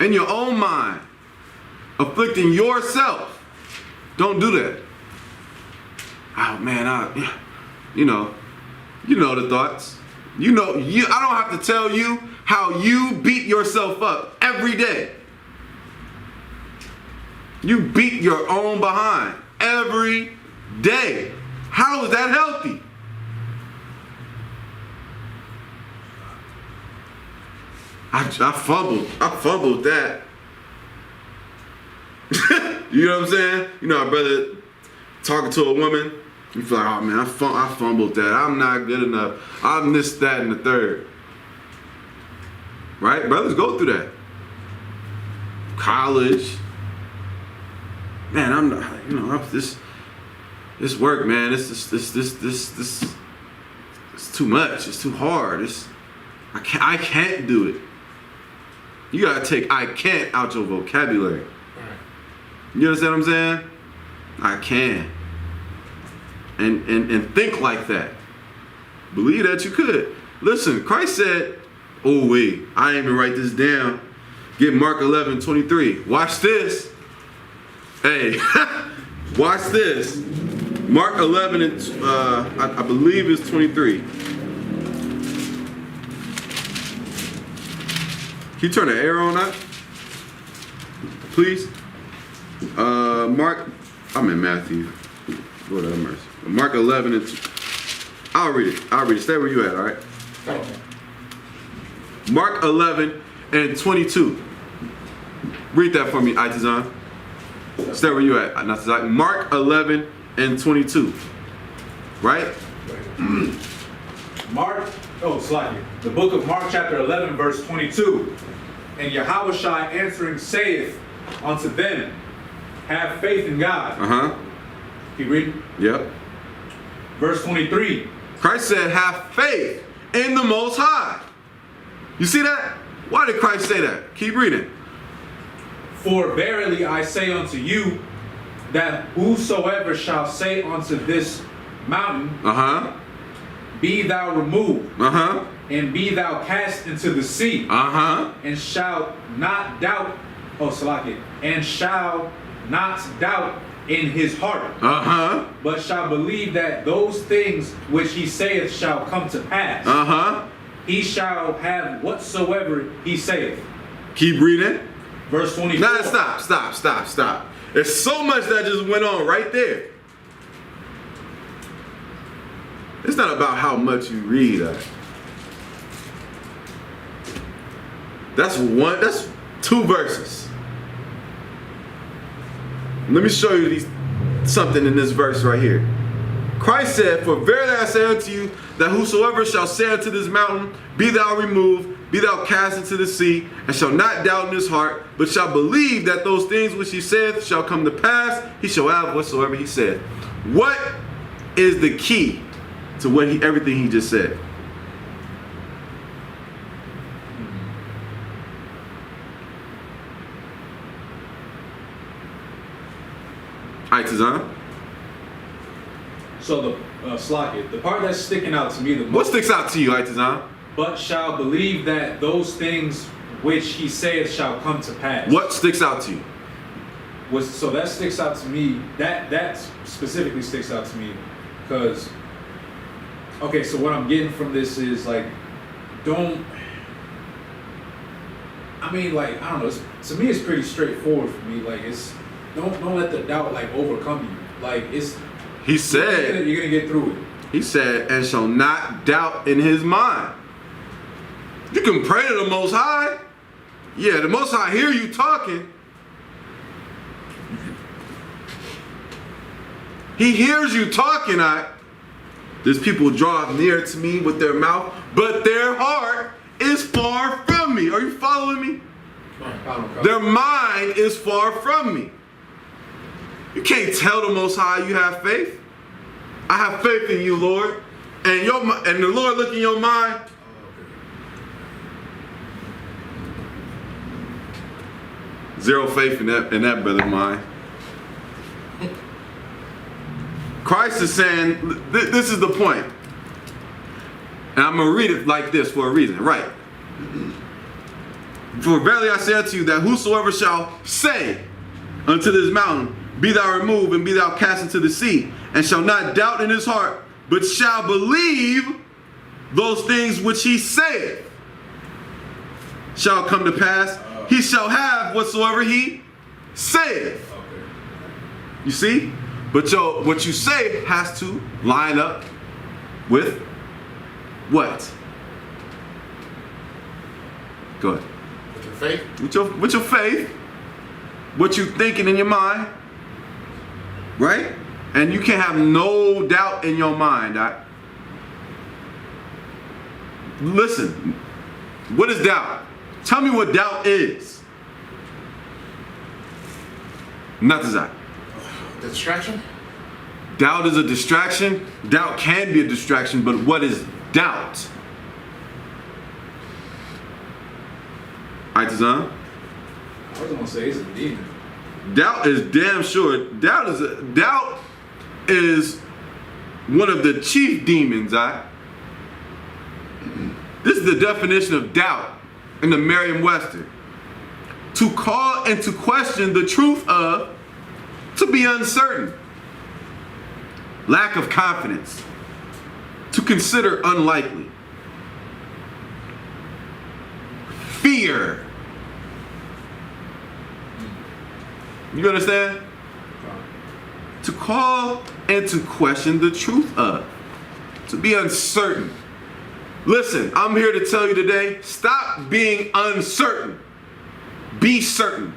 In your own mind. Afflicting yourself. Don't do that. Oh man, you know the thoughts. I don't have to tell you how you beat yourself up every day. You beat your own behind every day. How is that healthy? I fumbled that. You know what I'm saying? You know, a brother talking to a woman, you feel like, oh man, I fumbled that. I'm not good enough. I missed that in the third. Right? Brothers go through that. College. Man, I'm not, you know, this work, man, this it's too much. It's too hard. I can't do it. You gotta take I can't out your vocabulary. You understand what I'm saying? I can. And think like that. Believe that you could. Listen, Christ said, oh wait, I didn't even write this down. Get Mark 11:23. Watch this. Hey, watch this. Mark 11 and I believe it's 23. Can you turn the arrow on that? Please? I'm in Matthew. Lord have mercy. Mark 11 and I'll read it. Stay where you at, all right? Okay. Mark 11 and 22. Read that for me, Itazan. Stay where you at. Mark 11 and 22. Right? The book of Mark chapter 11 verse 22. And Yahushua answering saith unto them, have faith in God. Keep reading. Yep. Verse 23. Christ said, have faith in the Most High. You see that? Why did Christ say that? Keep reading. For verily I say unto you, that whosoever shall say unto this mountain, be thou removed, and be thou cast into the sea, and shall not doubt, and shall not doubt in his heart, but shall believe that those things which he saith shall come to pass, he shall have whatsoever he saith. Keep reading. Verse 24. Nah, stop. There's so much that just went on right there. It's not about how much you read. That's 2 verses. Let me show you something in this verse right here. Christ said, for verily I say unto you, that whosoever shall say unto this mountain, be thou removed, be thou cast into the sea, and shall not doubt in his heart, but shall believe that those things which he saith shall come to pass, he shall have whatsoever he said. What is the key to everything he just said? All right, Tazan. So the part that's sticking out to me the most. What sticks out to you, Aitazan? But shall believe that those things which he saith shall come to pass. What sticks out to you? So that sticks out to me. That specifically sticks out to me because. Okay, so what I'm getting from this is like, don't. I mean, like I don't know. To me, it's pretty straightforward for me. Like it's don't let the doubt like overcome you. Like it's. He said, you're gonna get through it. He said, and shall not doubt in his mind. You can pray to the Most High. Yeah, the Most High hear you talking. He hears you talking. There's people draw near to me with their mouth, but their heart is far from me. Are you following me? Their mind is far from me. You can't tell the Most High you have faith. I have faith in you, Lord. And the Lord look in your mind. Zero faith in that brother of mine. Christ is saying, this is the point. And I'm going to read it like this for a reason. Right. For verily I say unto you that whosoever shall say unto this mountain, be thou removed and be thou cast into the sea, and shall not doubt in his heart, but shall believe those things which he saith shall come to pass, he shall have whatsoever he saith. You see? But what you say has to line up with what? Go ahead. With your faith? With your faith. What you thinking in your mind. Right? And you can't have no doubt in your mind. Listen, what is doubt? Tell me what doubt is. Not that. Distraction? Doubt is a distraction. Doubt can be a distraction, but what is doubt? Aitazan? I was gonna say it's a demon. Doubt is damn sure. Doubt is one of the chief demons. This is the definition of doubt in the Merriam-Webster: to call into question the truth of, to be uncertain, lack of confidence, to consider unlikely, fear. You understand? To call and to question the truth of, to be uncertain. Listen, I'm here to tell you today, stop being uncertain. Be certain.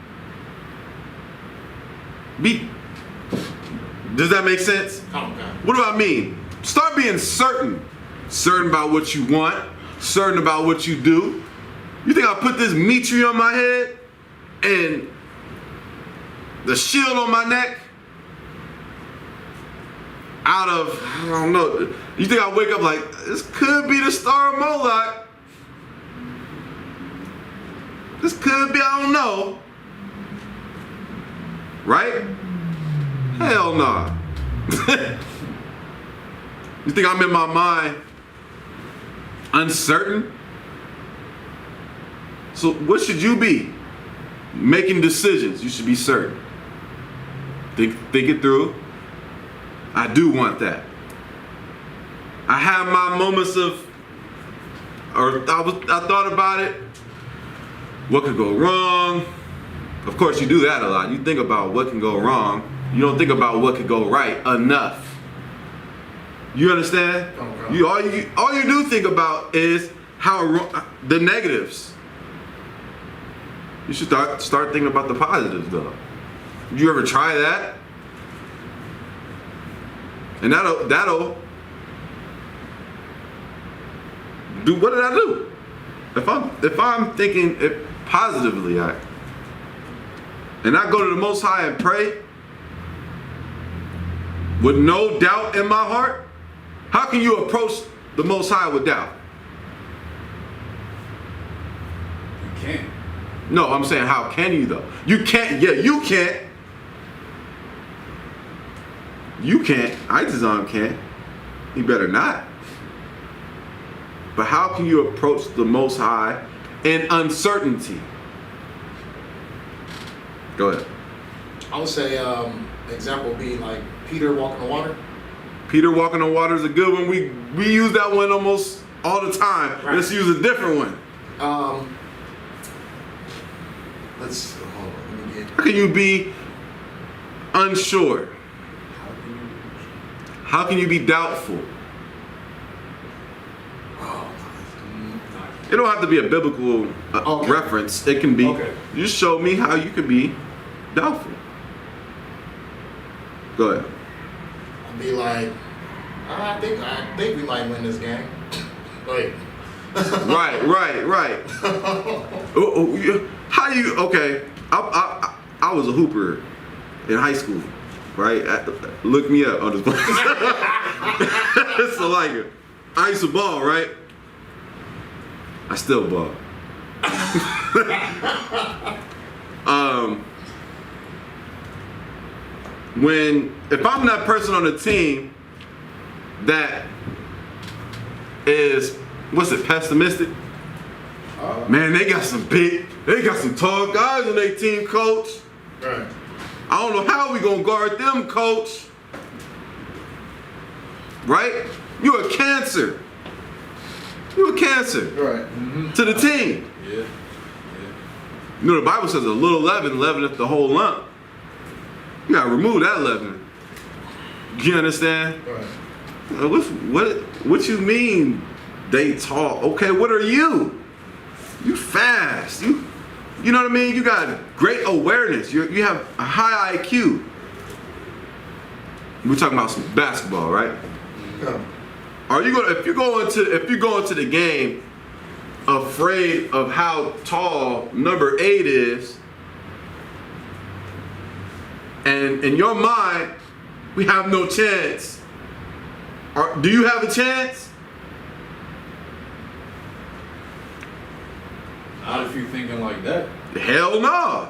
Does that make sense? What do I mean? Start being certain. Certain about what you want, certain about what you do. You think I put this mitre on my head and the shield on my neck out of, I don't know, You think I wake up like, this could be the Star of Moloch. This could be, I don't know. Right? Hell nah. You think I'm in my mind uncertain? So what should you be? Making decisions, you should be certain. Think it through. I do want that. I have my moments of, or I thought about it. What could go wrong? Of course, you do that a lot. You think about what can go wrong. You don't think about what could go right enough. You understand? Okay. All you do think about is the negatives. You should start thinking about the positives, though. Did you ever try that? And that'll do. What did I do? If I'm thinking it positively, and I go to the Most High and pray with no doubt in my heart, how can you approach the Most High with doubt? You can't. No, I'm saying how can you though? You can't. Yeah, you can't. You can't. Itazam can't. He better not. But how can you approach the Most High in uncertainty? Go ahead. I would say example would be like Peter walking on water. Peter walking on water is a good one. We use that one almost all the time. Right. Let's use a different one. Hold on. Let me get. How can you be unsure? How can you be doubtful? It don't have to be a biblical Okay. reference. It can be. Okay. You show me how you can be doubtful. Go ahead. I'd be like, I think we might win this game. Like. Right. Yeah. How you? Okay. I was a hooper in high school. Right. Look me up on this place. So like, I used to ball. Right. I still ball. If I'm that person on the team that is, what's it, pessimistic? Man, they got some tall guys on their team, coach. Right. I don't know how we gonna guard them, coach. Right? You're a cancer. You're a cancer. Right. Mm-hmm. To the team. Yeah. You know the Bible says a little leaven leaveneth the whole lump. You gotta remove that leaven. You understand? Right. What you mean they tall? Okay, what are you? You fast. You know what I mean? You got great awareness. You have a high IQ. We're talking about some basketball, right? Yeah. Are you gonna if you go into the game afraid of how tall number 8 is, and in your mind we have no chance? Do you have a chance? Not if you're thinking like that. Hell no.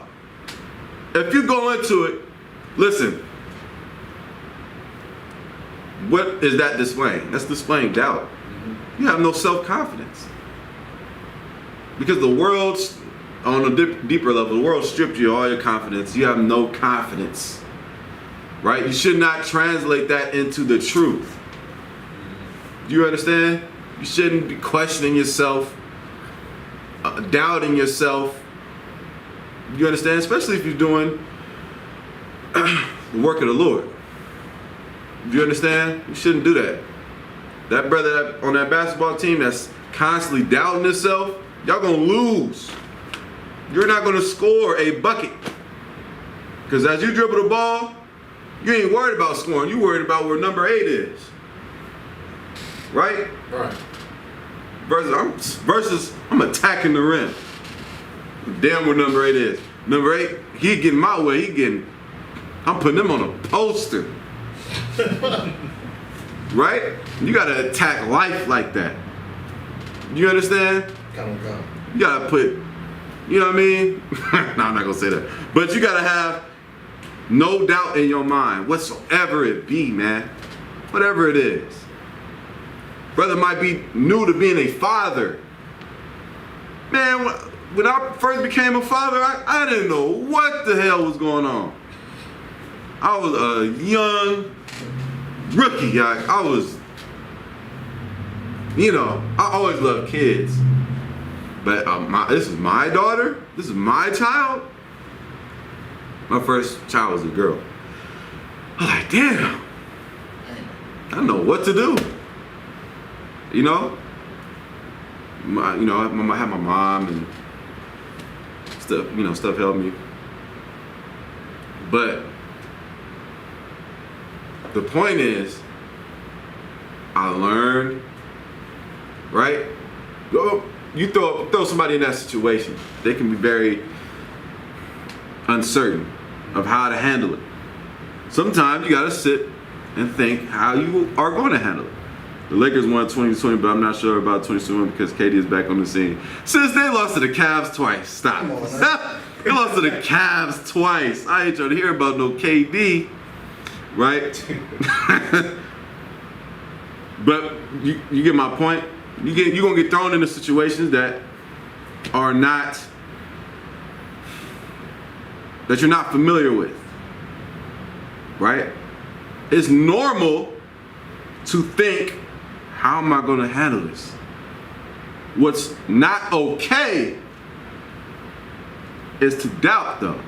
If you go into it, listen. What is that displaying? That's displaying doubt. Mm-hmm. You have no self-confidence. Because the world's, on a deeper level, the world stripped you of all your confidence. You have no confidence. Right? You should not translate that into the truth. Do you understand? You shouldn't be questioning yourself, doubting yourself. You understand? Especially if you're doing the work of the Lord. Do you understand? You shouldn't do that. That brother on that basketball team that's constantly doubting himself, y'all gonna lose. You're not gonna score a bucket. Because as you dribble the ball, you ain't worried about scoring. You worried about where number 8 is. Right? Right. Versus I'm attacking the rim. Damn where number 8 is. Number 8, he getting my way. I'm putting him on a poster. right? You gotta attack life like that. You understand? Come on, come. You gotta put, you know what I mean? No, I'm not gonna say that. But you gotta have no doubt in your mind, whatsoever it be, man. Whatever it is. Brother might be new to being a father. Man, when I first became a father, I didn't know what the hell was going on. I was a young rookie. I was, you know, I always loved kids. But this is my daughter. This is my child. My first child was a girl. I was like, damn. I don't know what to do. You know? I had my mom and stuff, you know, stuff helped me. But the point is, I learned, right? You throw somebody in that situation, they can be very uncertain of how to handle it. Sometimes you gotta sit and think how you are going to handle it. The Lakers won 2020, but I'm not sure about 2021 because KD is back on the scene. Since they lost to the Cavs twice. Stop. They lost to the Cavs twice. I ain't trying to hear about no KD, right? But you get my point. You're gonna get thrown into situations that are not, that you're not familiar with, right? It's normal to think, how am I gonna handle this? What's not okay is to doubt though.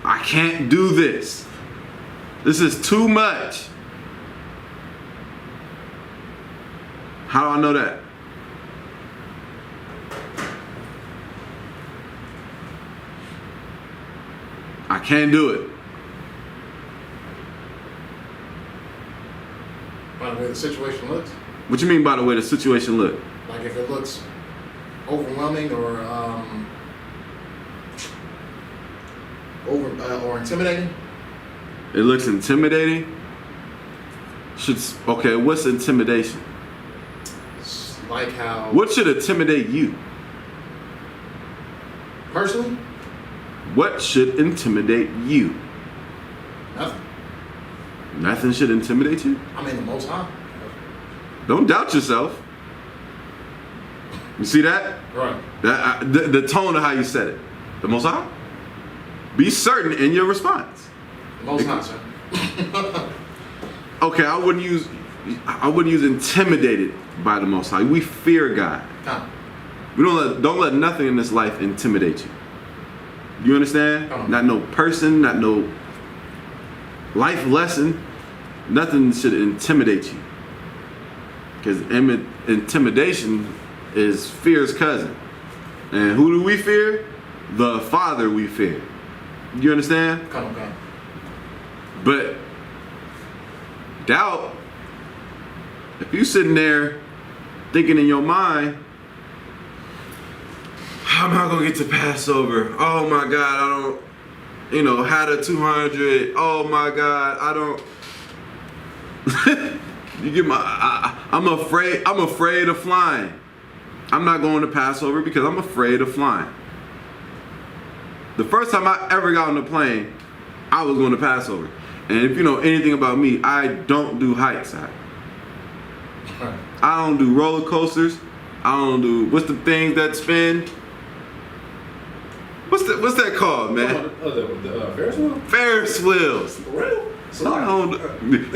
I can't do this. This is too much. How do I know that? I can't do it. By the way the situation looks. What you mean by the way the situation look? Like if it looks overwhelming or or intimidating. It looks intimidating. Okay, what's intimidation? It's like how. What should intimidate you? Personally? What should intimidate you? Nothing. Nothing should intimidate you? I mean the Most High. Don't doubt yourself. You see that? Right. That the tone of how you said it. The Most High? Be certain in your response. The Most High, sir. Okay, I wouldn't use intimidated by the Most High. We fear God. Come. We don't let nothing in this life intimidate you. You understand? Come on. Not no person, not no life lesson. Nothing should intimidate you. Because intimidation is fear's cousin. And who do we fear? The Father we fear. You understand? Come on. But doubt, if you sitting there thinking in your mind, how am I gonna get to Passover? Oh my God, I don't, had a 200. Oh my God, I don't. You get I'm afraid of flying. I'm not going to Passover because I'm afraid of flying. The first time I ever got on a plane, I was going to Passover. And if you know anything about me, I don't do heights. I don't do roller coasters. I don't do, what's the things that spin? What's that called, man? The Ferris wheel? Ferris wheels. For real?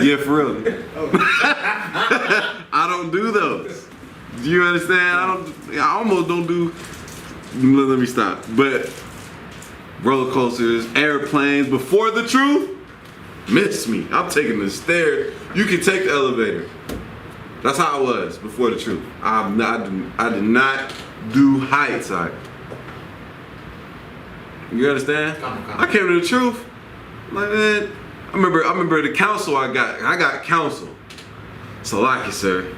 Yeah, for real. I don't do those. Do you understand? I almost don't do, let me stop. But roller coasters, airplanes, before the truth, miss me. I'm taking the stairs. You can take the elevator. That's how I was before the truth. I did not do heights. You understand? I came to the truth. Like, man, I remember the counsel I got counsel. So like you, sir,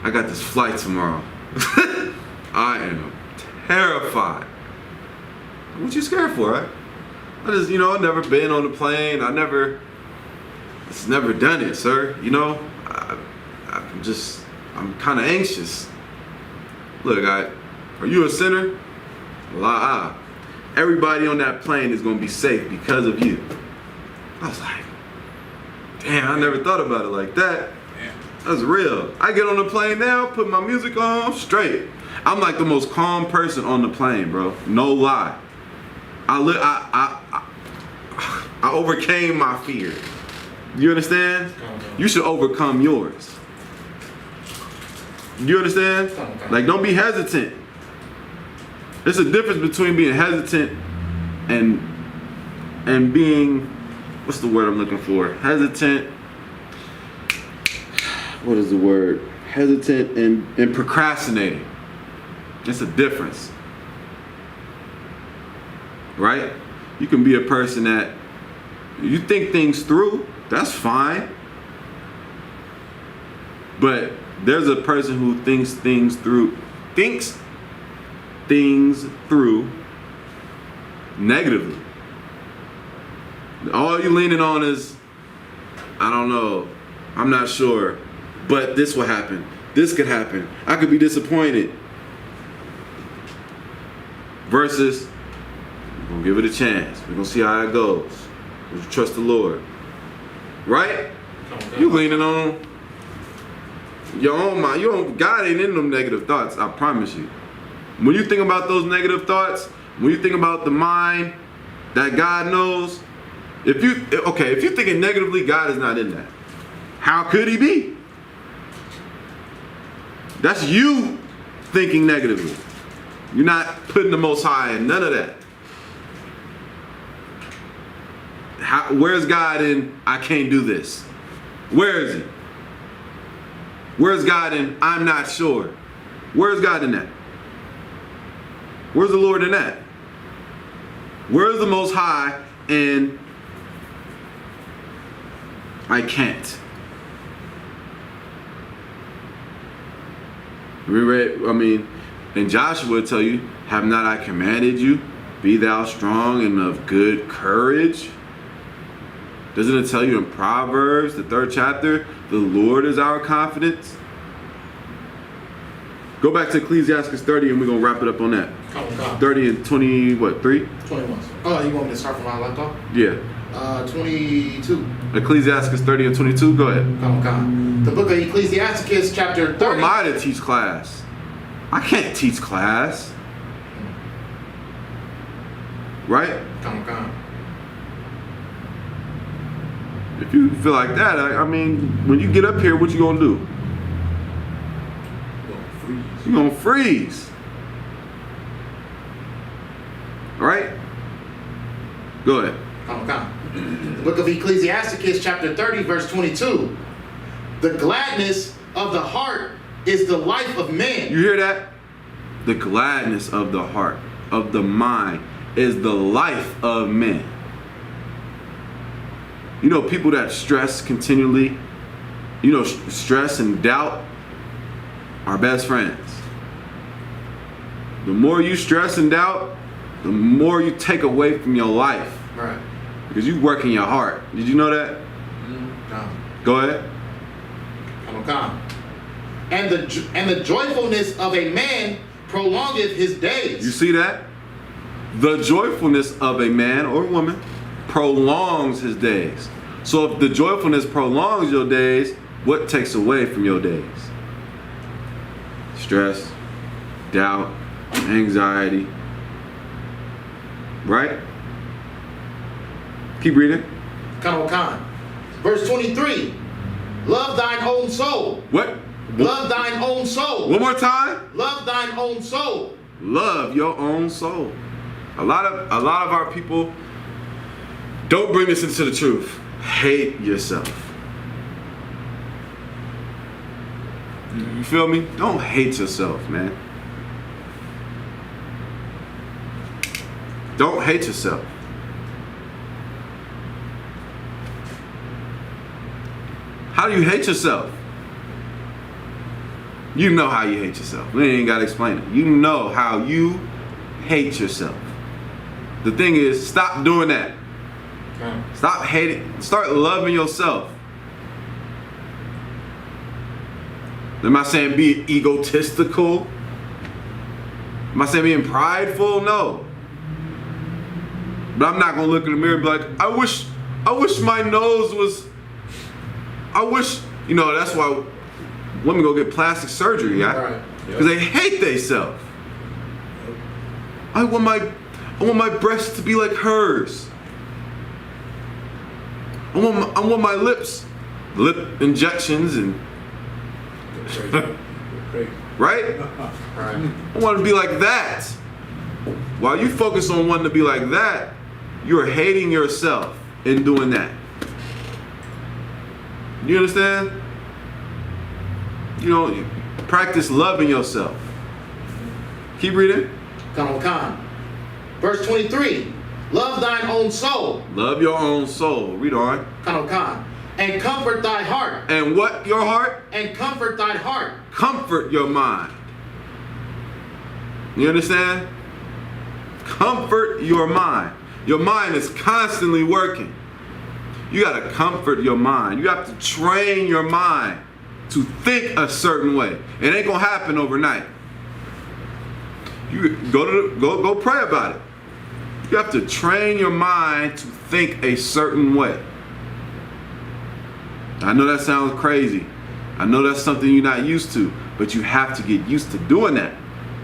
I got this flight tomorrow. I am terrified. What you scared for, right? I just, I've never been on a plane. I never, it's never done it, sir. You know, I'm kind of anxious. Look, are you a sinner? La. Everybody on that plane is gonna be safe because of you. I was like, damn, I never thought about it like that. That's real. I get on the plane now, put my music on, I'm straight. I'm like the most calm person on the plane, bro. No lie. I overcame my fear. You understand? You should overcome yours. You understand? Like, don't be hesitant. There's a difference between being hesitant and being, what's the word I'm looking for? Hesitant. What is the word? Hesitant and procrastinating. It's a difference. Right? You can be a person that you think things through, that's fine. But there's a person who thinks things through negatively. All you're leaning on is, I don't know, I'm not sure, but this will happen. This could happen. I could be disappointed. Versus, we're gonna give it a chance. We're gonna see how it goes. We trust the Lord. Right? You leaning on your own mind. God ain't in them negative thoughts, I promise you. When you think about those negative thoughts, when you think about the mind that God knows, if you're thinking negatively, God is not in that. How could he be? That's you thinking negatively. You're not putting the Most High in none of that. Where's God in I can't do this? Where is he? Where's God in I'm not sure? Where's God in that? Where's the Lord in that? Where's the Most High in I can't? We read, and Joshua will tell you, have not I commanded you? Be thou strong and of good courage. Doesn't it tell you in Proverbs, the 3rd chapter, the Lord is our confidence? Go back to Ecclesiastes 30 and we're going to wrap it up on that. 30 and 20, what, 3? 21. Oh, you want me to start from my left off? Yeah. 22. Ecclesiastes 30 and 22, go ahead. The book of Ecclesiasticus, chapter 30. Who am I to teach class? I can't teach class. Right? If you feel like that, when you get up here, what you gonna do? You're gonna freeze. Right? Go ahead. The book of Ecclesiasticus, chapter 30, verse 22. The gladness of the heart is the life of man. You hear that? The gladness of the heart, of the mind, is the life of men. You know, people that stress continually, stress and doubt are best friends. The more you stress and doubt, the more you take away from your life. Right. Because you work in your heart. Did you know that? Go ahead. And the joyfulness of a man prolongeth his days. You see that? The joyfulness of a man or woman prolongs his days. So if the joyfulness prolongs your days, what takes away from your days? Stress, doubt, anxiety. Right? Keep reading. Verse 23. Love thine own soul. What? Love thine own soul. One more time. Love thine own soul. Love your own soul. A lot of our people don't bring this into the truth. Hate yourself. You feel me? Don't hate yourself, man. Don't hate yourself. How do you hate yourself? You know how you hate yourself. We ain't got to explain it. You know how you hate yourself. The thing is, stop doing that. Stop hating. Start loving yourself. Am I saying be egotistical? Am I saying being prideful? No. But I'm not gonna look in the mirror and be like, I wish my nose was, you know, that's why women go get plastic surgery, yeah? Right. Because they hate themselves. I want my breasts to be like hers. I want my lips, lip injections and right? Right. I want to be like that. While you focus on wanting to be like that, you're hating yourself in doing that. You understand? You know, practice loving yourself. Keep reading. Come. Verse 23. Love thine own soul. Love your own soul. Read on. Come. And comfort thy heart. And what your heart? And comfort thy heart. Comfort your mind. You understand? Comfort your mind. Your mind is constantly working. You got to comfort your mind. You have to train your mind to think a certain way. It ain't gonna happen overnight. You go pray about it. You have to train your mind to think a certain way. I know that sounds crazy. I know that's something you're not used to, but you have to get used to doing that.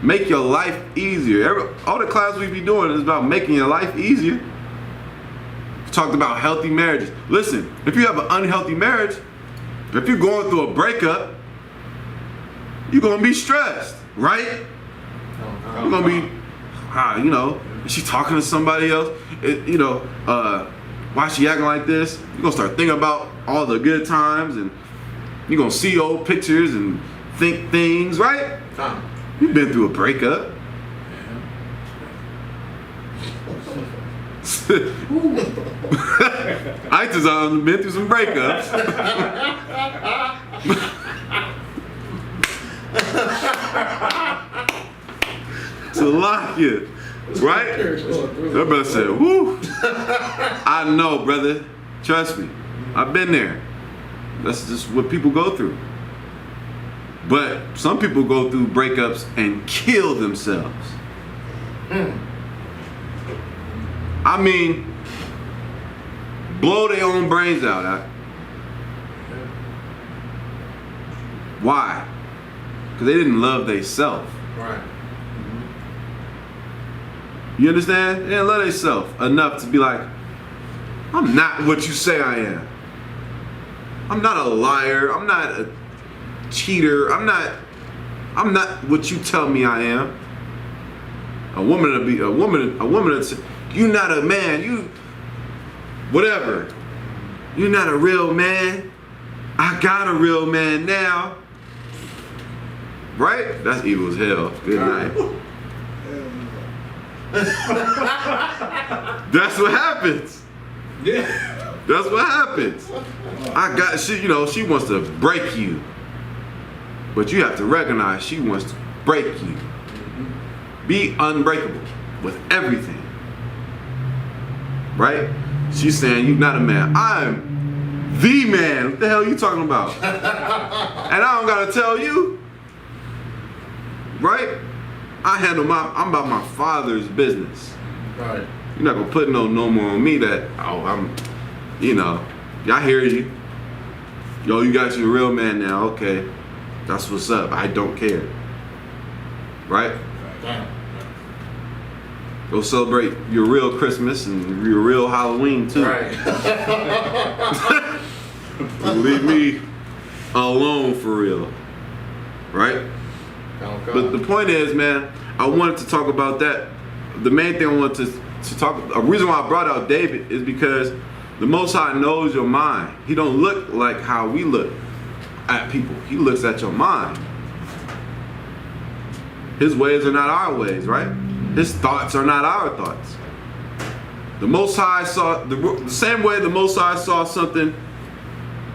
Make your life easier. All the class we be doing is about making your life easier. We talked about healthy marriages. Listen, if you have an unhealthy marriage, if you're going through a breakup, you're gonna be stressed, right? You're gonna be, you know, is she talking to somebody else? Why is she acting like this? You're gonna start thinking about all the good times, and you're gonna see old pictures and think things, right? You've been through a breakup. I just been through some breakups. To lock you, right? Everybody said, whoo. I know, brother. Trust me. I've been there. That's just what people go through. But some people go through breakups and kill themselves. I mean, blow their own brains out. Why? Because they didn't love themselves. Right. You understand? They didn't love themselves enough to be like, I'm not what you say I am. I'm not a liar. I'm not a cheater. I'm not what you tell me I am. A woman would say, you're not a man, you whatever. You're not a real man. I got a real man now. Right? That's evil as hell. Good night. That's what happens. Yeah. That's what happens. She wants to break you. But you have to recognize she wants to break you. Be unbreakable with everything. Right? She's saying you're not a man. I'm the man. What the hell are you talking about? And I don't gotta tell you. Right? I'm about my father's business. Right. You're not gonna put no more on me that, I hear you. Yo, you got your real man now, okay. That's what's up. I don't care. Right? Go celebrate your real Christmas and your real Halloween too. Right. Leave me alone for real. Right? But the point is, man, I wanted to talk about that. The main thing I wanted to talk, a reason why I brought out David is because the Most High knows your mind. He don't look like how we look at people. He looks at your mind. His ways are not our ways, right? His thoughts are not our thoughts. The Most High saw, the same way the Most High saw something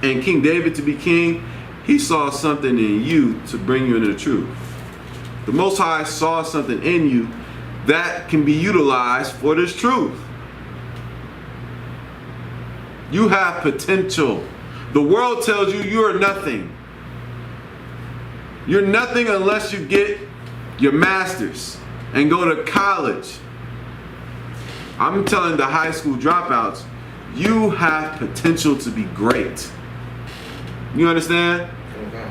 in King David to be king, he saw something in you to bring you into the truth. The Most High saw something in you that can be utilized for this truth. You have potential. The world tells you you are nothing. You're nothing unless you get your master's and go to college. I'm telling the high school dropouts, you have potential to be great. You understand? Okay.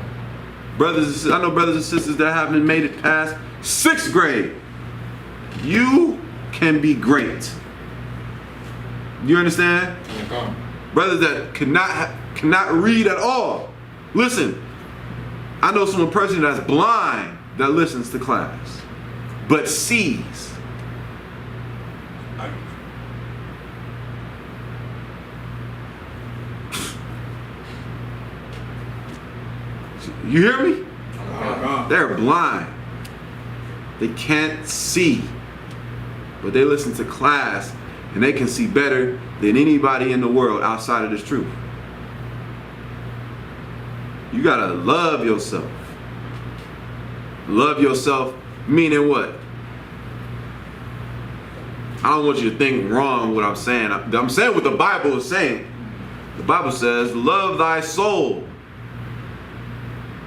Brothers, I know brothers and sisters that haven't made it past 6th grade. You can be great. You understand? Okay. Brothers that cannot read at all. Listen, I know some person that's blind that listens to class, but sees. You hear me? They're blind. They can't see. But they listen to class and they can see better than anybody in the world outside of this truth. You gotta love yourself. Love yourself meaning what? I don't want you to think wrong what I'm saying. I'm saying what the Bible is saying. The Bible says, love thy soul.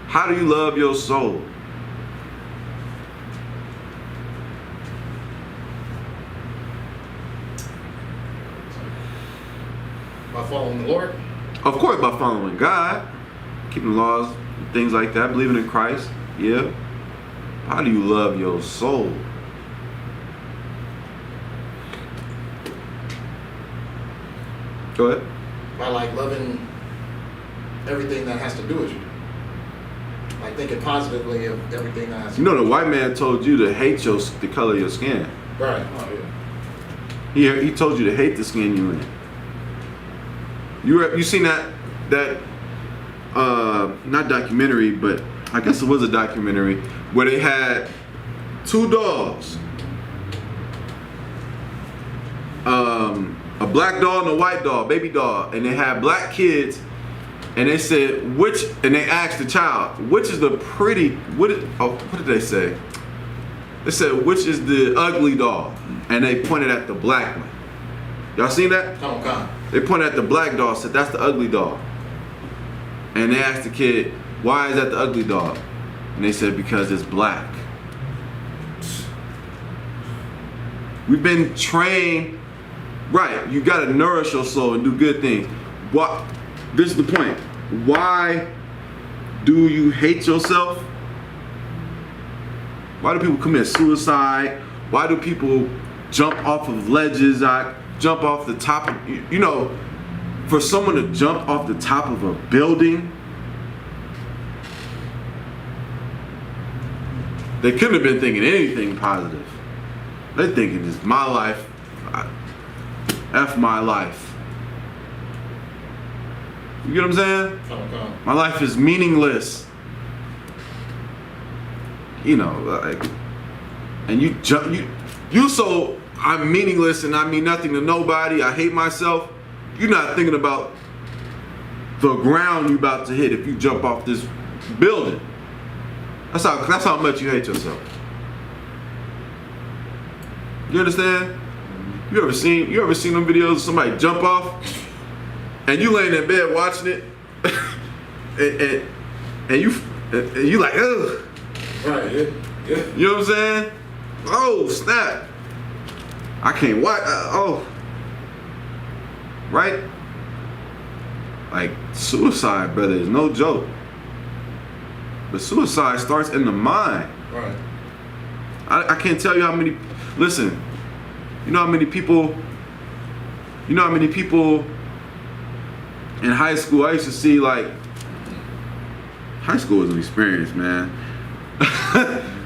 How do you love your soul? By following the Lord? Of course, by following God, keeping laws, things like that, believing in Christ. Yeah. How do you love your soul? Go ahead. By like loving everything that has to do with you. Like thinking positively of everything that has to You know the white man told you to hate the color of your skin. Right. Oh, yeah. He told you to hate the skin you in. You seen that not documentary, but I guess it was a documentary where they had 2 dogs. A black dog and a white dog, baby dog, and they had black kids, and they said and they asked the child, which is the pretty, what did they say? They said, which is the ugly dog? And they pointed at the black one. Y'all seen that? Come on. They pointed at the black dog, said, that's the ugly dog. And they asked the kid, why is that the ugly dog? And they said, because it's black. We've been trained, right, you gotta nourish your soul and do good things. This is the point. Why do you hate yourself? Why do people commit suicide? Why do people jump off of ledges? Jump off the top of, you know, for someone to jump off the top of a building, they couldn't have been thinking anything positive. They're thinking, it's my life, F my life. You get what I'm saying? Okay. My life is meaningless. You know, like, and you so I'm meaningless and I mean nothing to nobody. I hate myself. You're not thinking about the ground you about to hit if you jump off this building. That's how much you hate yourself. You understand? You ever seen them videos of somebody jump off and you laying in bed watching it and you like, ugh. Right, yeah. You know what I'm saying? Oh, snap. I can't watch. Right? Like, suicide, brother, is no joke. But suicide starts in the mind. Right. I can't tell you how many. Listen, you know how many people in high school I used to see, like, high school was an experience, man.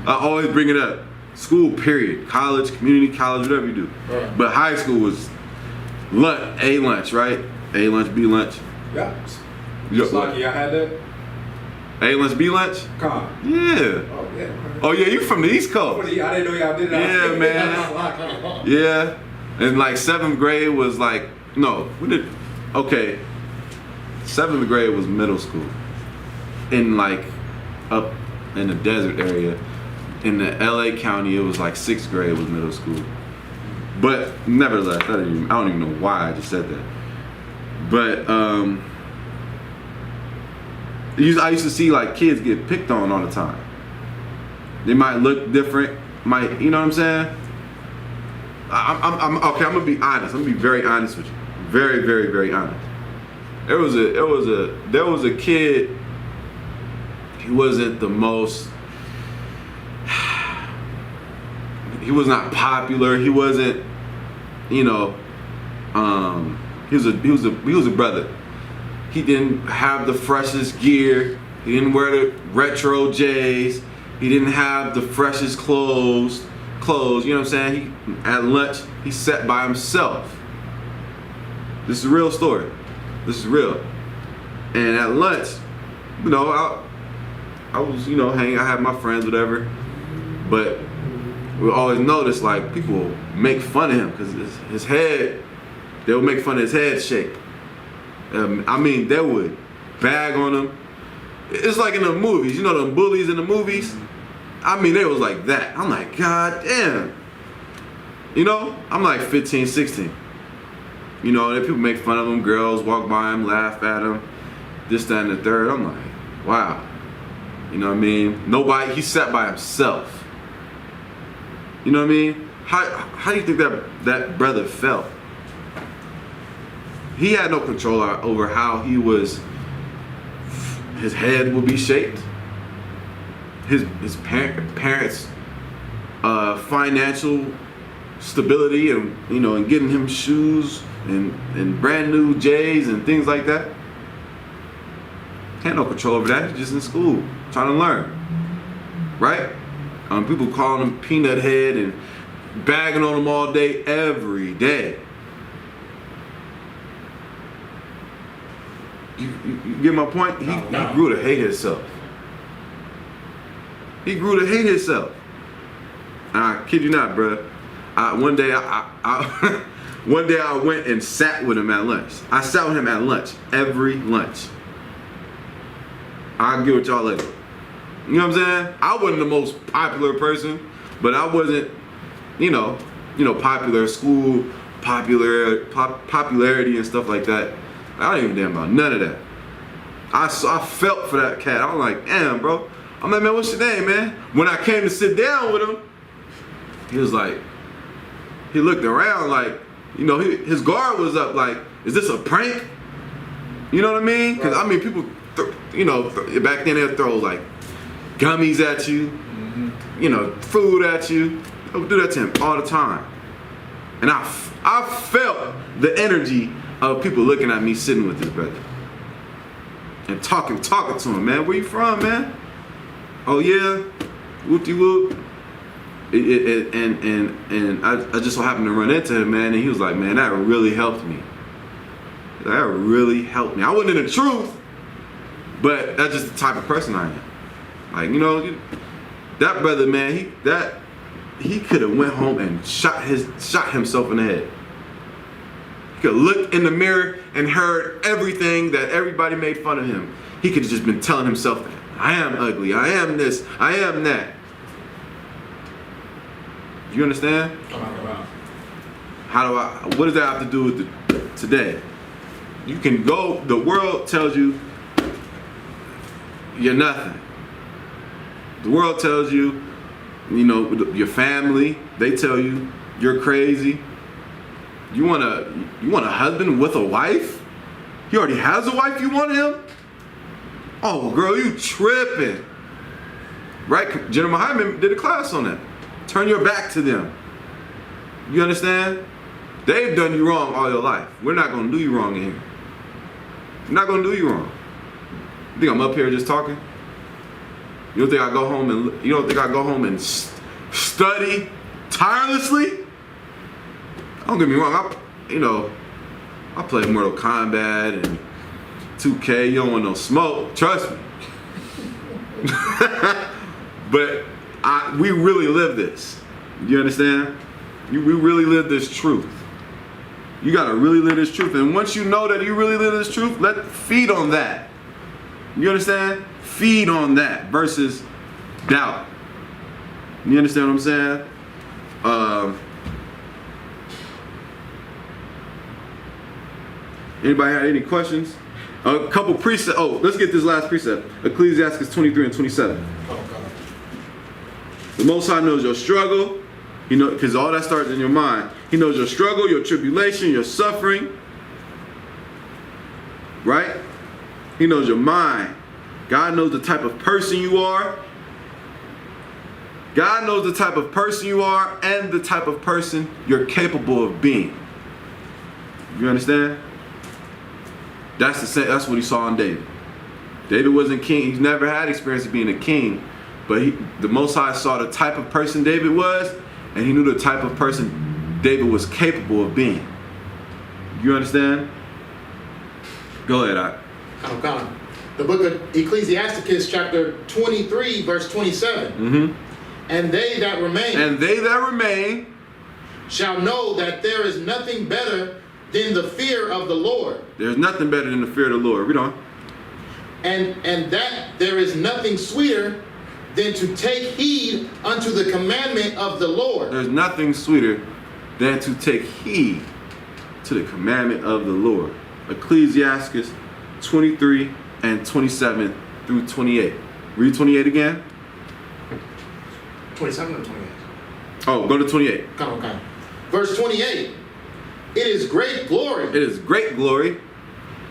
I always bring it up. School, period. College, community college, whatever you do. Right. But high school was A lunch, right? A lunch, B lunch. Yeah. Yo, It's lucky I had that. A lunch, B lunch? Con. Yeah. Oh, yeah. Oh, yeah, you from the East Coast. I didn't know y'all did that. Yeah, man. Yeah. And like 7th grade was like, no, okay. 7th grade was middle school. In like, up in the desert area. In the LA County, it was like 6th grade was middle school. But nevertheless, I don't even know why I just said that. But I used to see like kids get picked on all the time. They might look different, you know what I'm saying? I'm okay. I'm gonna be honest. I'm gonna be very honest with you. Very, very, very honest. There was a kid. He wasn't the most. He was not popular. He wasn't, you know. He was a brother. He didn't have the freshest gear. He didn't wear the retro J's. He didn't have the freshest clothes. You know what I'm saying? At lunch, he sat by himself. This is a real story. This is real. And at lunch, you know, I was, you know, hanging. I had my friends, whatever. But we always notice like people make fun of him because his head. They would make fun of his head shape. I mean, they would bag on him. It's like in the movies, you know, the bullies in the movies. I mean, they was like that. I'm like, God damn. You know, I'm like 15, 16. You know, and people make fun of him. Girls walk by him, laugh at him, this, that, and the third. I'm like, wow. You know what I mean? Nobody, he sat by himself. You know what I mean? How do you think that brother felt? He had no control over how his head would be shaped. His parents' financial stability, and you know, and getting him shoes and brand new J's and things like that. Had no control over that. He's just in school trying to learn, right? People calling him peanut head and bagging on him all day, every day. You get my point? He grew to hate himself. He grew to hate himself. I kid you not, bro. One day I went and sat with him at lunch. I sat with him at lunch, every lunch. I'll get with y'all later. You know what I'm saying? I wasn't the most popular person, but I wasn't, you know, popular school, popularity and stuff like that. I don't even damn about none of that. I felt for that cat. I was like, damn, bro. I'm like, man, what's your name, man? When I came to sit down with him, he was like, he looked around like, you know, his guard was up like, is this a prank? You know what I mean? Because, I mean, people, you know, back then they'd throw like gummies at you, you know, food at you. They would do that to him all the time. And I felt the energy of people looking at me sitting with this brother. And talking to him, man. Where you from, man? Oh yeah, whoop-de-whoop. And I just so happened to run into him, man, and he was like, man, that really helped me. That really helped me. I wasn't in the truth, but that's just the type of person I am. Like, you know, that brother, man, he could have went home and shot himself in the head. He could look in the mirror and heard everything that everybody made fun of him. He could have just been telling himself that. I am ugly, I am this, I am that. You understand? What does that have to do with today? You can go, the world tells you you're nothing. The world tells you, you know, your family, they tell you you're crazy. You want a husband with a wife? He already has a wife, you want him? Oh, girl, you tripping. Right? General Muhammad did a class on that. Turn your back to them. You understand? They've done you wrong all your life. We're not going to do you wrong in here. We're not going to do you wrong. You think I'm up here just talking? You don't think I go home and study tirelessly? Don't get me wrong. I play Mortal Kombat and 2K. You don't want no smoke. Trust me. But we really live this. You understand? We really live this truth. You gotta really live this truth. And once you know that you really live this truth, feed on that. You understand? Feed on that versus doubt. You understand what I'm saying? Anybody have any questions? A couple precepts. Oh, let's get this last precept. Ecclesiastes 23 and 27. The Most High knows your struggle. He knows, because all that starts in your mind. He knows your struggle, your tribulation, your suffering. Right? He knows your mind. God knows the type of person you are. God knows the type of person you are and the type of person you're capable of being. You understand? That's what he saw in David. David wasn't king. He's never had experience of being a king, but the Most High saw the type of person David was, and he knew the type of person David was capable of being. You understand? Go ahead, Ike. Come. The book of Ecclesiasticus, chapter 23, verse 27. Mm-hmm. And they that remain shall know that there is nothing better than the fear of the Lord. There's nothing better than the fear of the Lord. Read on. And that there is nothing sweeter than to take heed unto the commandment of the Lord. There's nothing sweeter than to take heed to the commandment of the Lord. Ecclesiastes 23 and 27 through 28. Read 28 again. 27 or 28? Oh, go to 28. Come. Verse 28. It is great glory. It is great glory.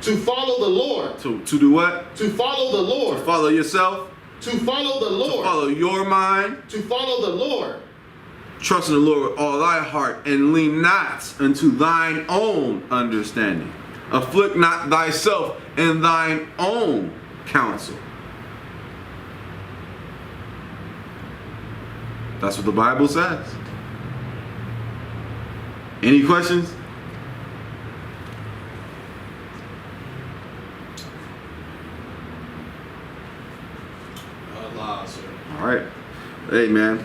To follow the Lord. To do what? To follow the Lord. To follow yourself. To follow the Lord. To follow your mind. To follow the Lord. Trust in the Lord with all thy heart, and lean not unto thine own understanding. Afflict not thyself in thine own counsel. That's what the Bible says. Any questions? All right. Hey, man.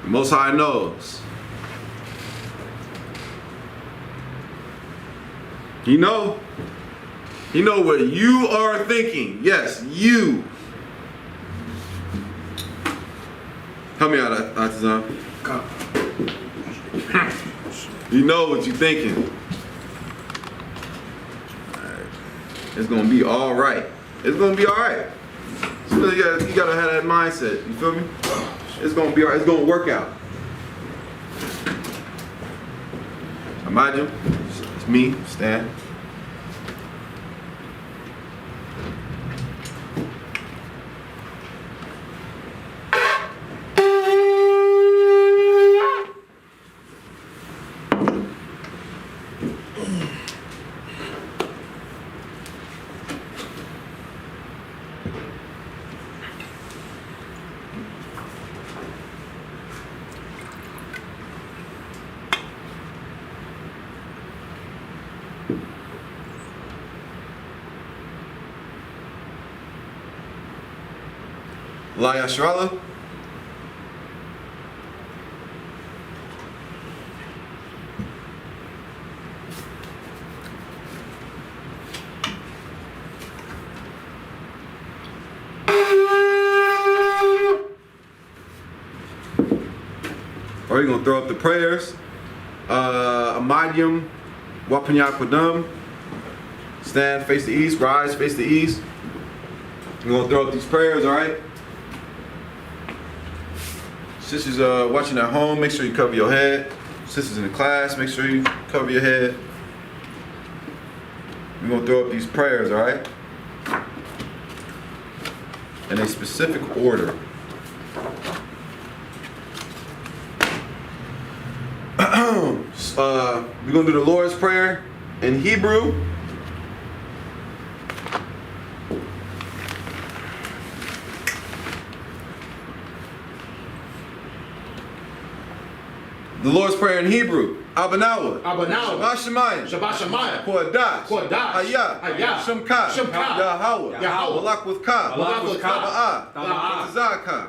The Most High knows. He know what you are thinking. Yes, you. Help me out, Atazan. You know what you're thinking. Right. It's gonna be all right. It's gonna be all right. So you gotta have that mindset. You feel me? It's gonna be all right. It's gonna work out. Imagine it's me, Stan. La Yashrala. Are you gonna throw up the prayers? Amadium, Wapanya Kodum. Stand, face the east, rise, face the east. You're gonna throw up these prayers, all right? Sisters watching at home, make sure you cover your head. Sisters in the class, make sure you cover your head. We're gonna throw up these prayers, all right? In a specific order. We're gonna do the Lord's Prayer in Hebrew. The Lord's Prayer in Hebrew. Abanawa. Shabbat Shemayim. Kodash. Hayah. Shemka. Yahweh. Malak with Ka. Taba'ah.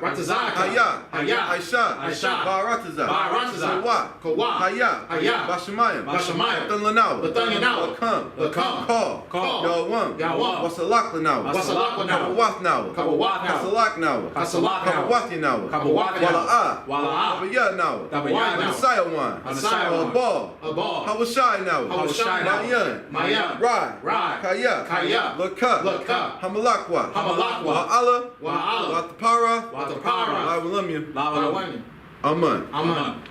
Ratazaka. Hayah. Aisha. Barataza. Kawah. Hayah. Bashemayim. Batan Lanawa. Lakam. Call. Yawam. Wasalak Lanawa. Kabawath Nawa. Kasalak Nawa. Kabawathi Nawa. Wala'ah. Kabaya Nawa. Messiah one. Abal. Abal. Hawashai now. Hawashai now. Mayan. Mayan. Rai. Rai. Kaya. Kaya. Laka. Laka. Hamalakwa. Hamalakwa. Wa'ala. Wa'ala. Watapara. Watapara. Lawalamya. Lawalamya. Aman. Aman.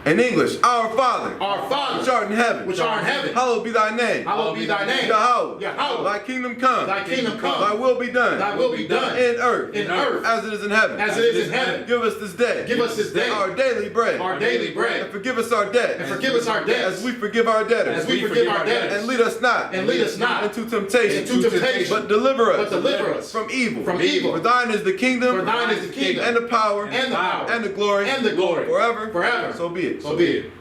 In English, our Father, Our Father, which art in heaven, hallowed be thy name. Hallowed be thy name. Yahweh, Yahweh. thy kingdom come. Thy kingdom come. Thy will be done. Thy will be done. In earth. In earth. As it is in heaven. As it is in heaven. Give us this day. Give us this day. Our daily bread. Our daily bread. And forgive us our debts. And forgive us our debts. As we forgive our debtors. As we forgive our debtors. And lead us not. And lead us not. Into temptation. Into temptation. But deliver us. But deliver us. From evil. From evil. For thine is the kingdom. For thine is the kingdom. And the power. And the power. And the glory. And the glory. Forever. Forever. So be it. So be it.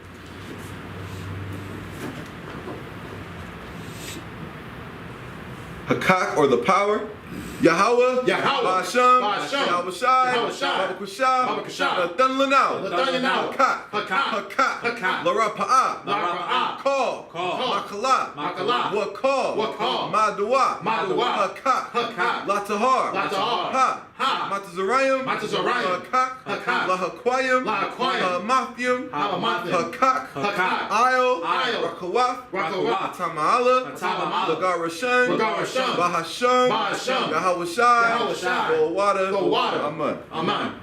Hakak, or the power. Yahweh, Yahweh, Ba'asham, Ba'asham, Yahushai, Yahushai, Babakushah, Babakushah, Lathan Lanau, Lathan Lanau, Hakak, Hakak, Hakak, Larapa'ah, Larapa'ah, Call, Call, Makala, Makala, Wakal, Wakal, Madua, Madua, Hakak, Hakak, Latahar, Latahar, Ha, Matazarayim, Matazarayim, Hakak, Hakak, Lahaquayim, Lahaquayim, Mathium, Hamamathium, Hakak, Hakak, Isle, Isle, Rakawath, Rakawath, Tama'ala, Tama'ala, Lagarashan, Lagarashan, Bahasham, Bahasham, Yahushai, Yahushai, for water, Aman. Aman.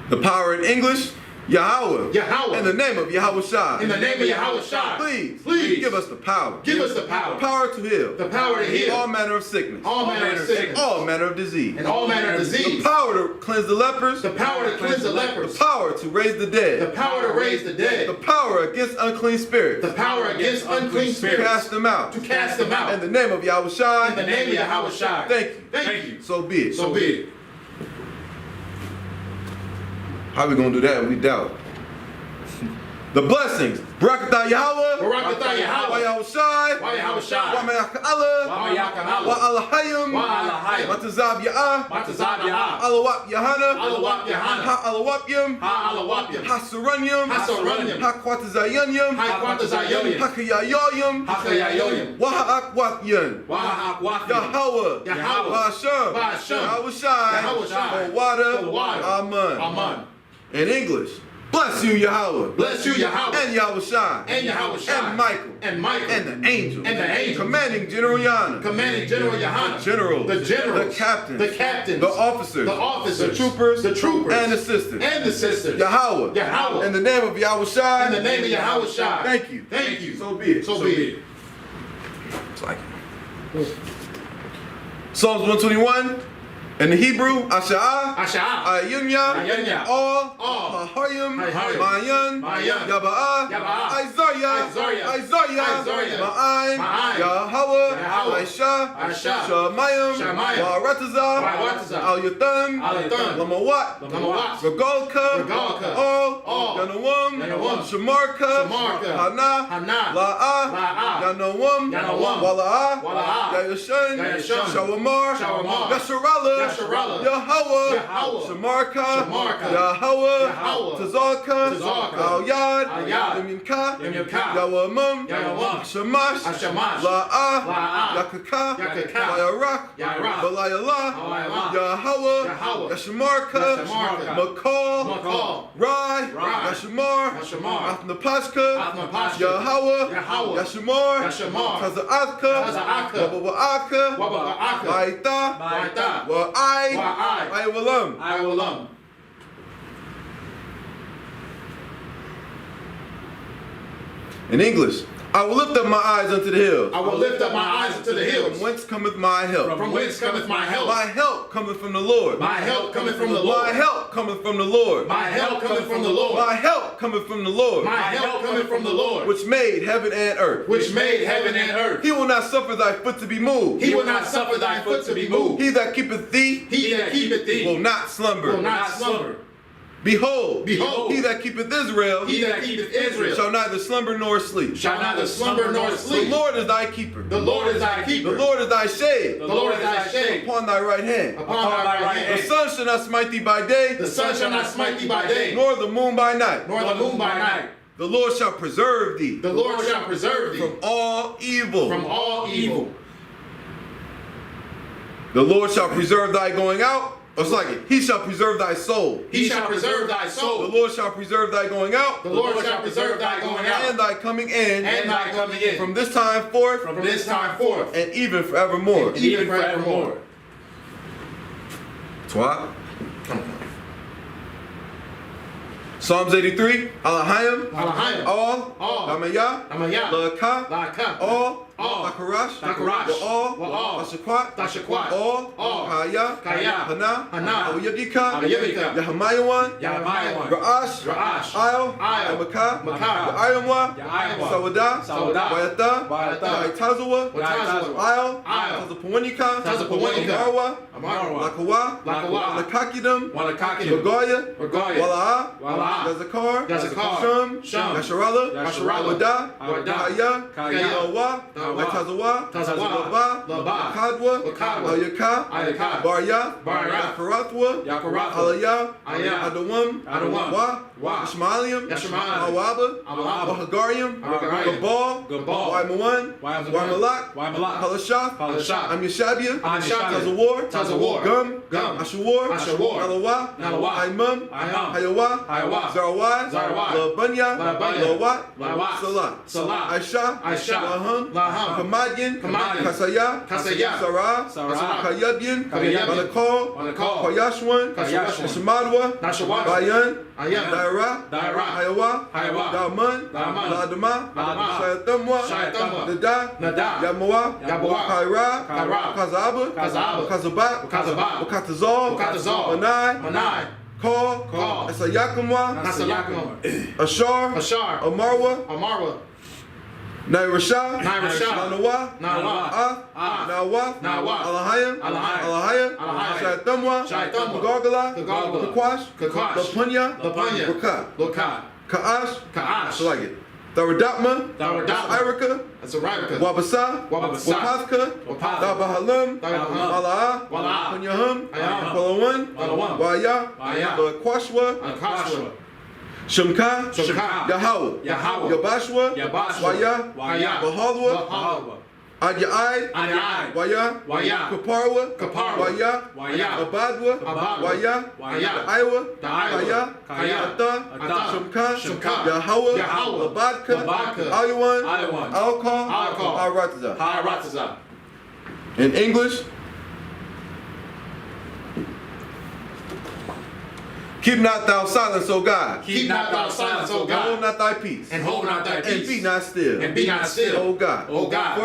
The power in English, Yahweh. Yahweh. In the name of Yahushai. In the name of Yahushai. Please give us the power. Give us the power. The power to heal. The power to heal. All manner of sickness. All manner of sickness. All manner of disease. And all manner of disease. The power to cleanse the lepers. The power to cleanse the lepers. The power to raise the dead. The power to raise the dead. The power against unclean spirits. The power against unclean To spirits. cast them out. To cast them out. In the name of Yahushai. In the name of Yahushai. Thank you. Thank you. So be it. So be it. How we gonna do that? We doubt. The blessings. Barakatah Yahweh. Barakatah Yahweh. Wa Yahushai. Wa Yahushai. Wa Ma'aka'Allah. Wa Ma'aka'Allah. Wa Alahayim. Wa Alahayim. Matazab Ya'ah. Matazab Ya'ah. Alawap Yahana. Alawap Yahana. Ha Alawapyim. Ha Alawapyim. Ha Suranyim. Ha Suranyim. Ha Kwatazayanyim. Ha Kwatazayanyim. Ha Kayayoyim. Ha Kayayoyim. Wa Ha'akwatyan. Wa Ha'akwatyan. Yahweh. Yahweh. Ba'asham. Ba'asham. Yahushai. Yahushai. For water. For water. Amen. Amen. In English. Bless you, Yahweh. Bless you, Yahweh. And Yahushai. And Yahushai. And Michael. And Michael. And the angels. And the angels. Commanding General Yana. Commanding General Yahana. Generals. The generals. The captains. The captains. The officers. The officers. The troopers. The troopers. And the sisters. And the sisters. Yahweh. Yahweh. In the name of Yahushai. In the name of Yahushai. Thank you. Thank you. So be it. So be it. It's like Psalms 121. In the Hebrew, Asha'ah, Asha'ah, Ayunya, Ayunya, All, All, Hahoyim, Hahoyim, Mayan, Mayan, Yaba'ah, Yaba'ah, Isaiah, Isaiah, Isaiah, Isaiah, Ma'ayin, Ma'ayin, Yahweh, Yahweh, Aisha, Aisha, Shamayim, Shamayim, Wa'aratazah, Wa'aratazah, Al-Yathan, Al-Yathan, Lamawat, Lamawat, Regalka, Regalka, All, Yanawam, Yanawam, Shamarka, Shamarka, Hana, Hana, La'ah, La'ah, Yanawam, Yanawam, Wala'ah, Wala'ah, Yayashan, Yayashan, Shawamar, Shawamar, Yasharallah, Yasharallah, Yahweh, Yahweh, Shamarka, Shamarka, Yahweh, Yahweh, Tazalka, Tazalka, Al-Yad, Al-Yad, Yamyamka, Yamyamka, Yawamam, Yawamam, Shamash, Shamash, La'ah, La'ah, Yakaka, Yakaka, Yarak, Yarak, Balayallah, Balayallah, Yahweh, Yahweh, Yashamarka, Yashamarka, Makal, Makal, Rai, Rai, Yashamar, Yashamar, Athnapashka, Athnapashka, Yahweh, Yahweh, Yashamar, Yashamar, Taza'atka, Taza'atka, Wabawa'aka, Waba'aka, Wa'ita, Wa'ita, Wa'ai, Wa'ai, Ayawalam. I will love. In English, I will lift up my eyes unto the hills. I will lift up my eyes unto the hills. From whence cometh my help? From whence cometh my help? My help cometh from the Lord. My help cometh from the Lord. My help cometh from the Lord. My help cometh from the Lord. My help cometh from the Lord. My help cometh from the Lord. Which made heaven and earth. Which made heaven and earth. He will not suffer thy foot to be moved. He will not suffer thy foot to be moved. He that keepeth thee. He that keepeth thee. Will not slumber. Will not slumber. Behold, Behold, he that keepeth Israel. He that keepeth Israel. Shall neither slumber nor sleep. Shall neither slumber nor sleep. The Lord is thy keeper. The Lord is thy keeper. The Lord is thy shade. The Lord is thy shade. Upon thy right hand. Upon thy right hand. The sun shall not smite thee by day. The sun shall not smite thee by day. Nor the moon by night. Nor the moon by night. The Lord shall preserve thee. The Lord shall preserve thee. From all evil. From all evil. The Lord shall preserve thy going out It's like it. He shall preserve thy soul. He shall preserve thy The soul. Lord shall preserve thy going out. The Lord shall preserve thy going out. And thy coming in. And thy coming in. From this time forth. From this time forth. And even forevermore. And even forevermore. Twat. Psalms 83. Alahayim. Alahayim. All. All. Lamaya. Lamaya. Laka. Laka. All. All. Lakarash. Lakarash. All. Wa'al. Tashakwat. Tashakwat. All. All. Kaya. Kaya. Hana. Hana. Awiyagika. Awiyagika. Yahamayawan. Yahamayawan. Ra'ash. Ra'ash. Isle. Isle. Maka. Maka. Ayamwa. Ya'ayamwa. Sawada. Sawada. Wayata. Wayata. Tazawa. Watazawa. Isle. Isle. Tazapawanika. Tazapawanika. Amarwa. Amarwa. Lakawa. Lakawa. Lakakidam. Wanakakim. Bagoya. Bagoya. Wala'a. Wala'a. Yazakar. Yazakar. Shum. Shum. Yasharala. Yasharala. Wada. Wada. Kaya. Kaya. Lawa. Lawa. Tazawa. Tazawa. Laba. Laba. Kadwa. Wakadwa. Ayaka. Ayaka. Barya. Barya. Yakarathwa. Yakarathwa. Alaya. Aya. Adawam. Adawam. Wa. Ishmaelium. Ishmaelium. Awaba. Awaba. Hagarium. Hagarium. Gabal. Gabal. Waimawan. Waimalak. Waimalak. Halashath. Halashath. Amyashabia. Amyashabia. Tazawar. Tazawar. Gum. Gum. Ashawar. Ashawar. Nalawa. Nalawa. Aimam. Aimam. Hayawa. Hayawa. Zarawai. Zarawai. Labanya. Labanya. Lawat. Lawat. Salah. Salah. Aisha. Aisha. Laham. Laham. Kamadyan. Kamadyan. Kasaya. Kasaya. Sarah. Sarah. Kayabyan. Kayabyan. Malakal. Malakal. Kayashwan. Kayashwan. Nashamadwa. Nashamadwa. Bayan. Ayan. Daira. Daira. Hayawa. Hayawa. Daman. Daman. Ladama. Ladama. Shayatamwa. Shayatamwa. Nada. Nada. Yamawa. Yabawa. Kaira. Kaira. Kazaba. Kazaba. Kazabat. Kazabat. Wakatazal. Wakatazal. Manai. Manai. Call. Call. Esayakamwa. Nasayakum. Ashar. Ashar. Amarwa. Amarwa. Nairashah. Nairashah. Nanawa. Nawa. Ah. Nawa. Nawa. Alahayim. Alahayim. Alahayim. Alahayim. Shayatamwa. Shayatamwa. Gargala. Gargala. Kakwash. Kakwash. Lapunya. Lapanya. Raka. Loka. Ka'ash. Ka'ash. I like it. Tharadapma. Tharadapma. Irika. That's a Raka. Wabasa. Wabasa. Wapathka. Wapathka. Dabahalim. Dabahalim. Mala'a. Mala'a. Punyahum. Ayam. Palawan. Palawan. Waya. Waya. Kwashwa. Akashwa. Shemka. Shemka. Yahweh. Yahweh. Yabashwa. Yabashwa. Waya. Waya. Bahalwa. Bahalwa. Adyai. Adai. Waya. Waya. Kaparwa. Kaparwa. Waya. Waya. Abadwa. Abadwa. Waya. Waya. Iowa. Iowa. Kaya. Kaya. Ata. Ata. Shemka. Shemka. Yahweh. Yahweh. Labadka. Labadka. Ayawan. Ayawan. Alcohol. Alcohol. Arataza. Harataza. In English, keep not thou silence, O God. Keep not thou silence, O And hold God, not thy peace. and hold not thy And peace. be not still. And be not still. O God. O God.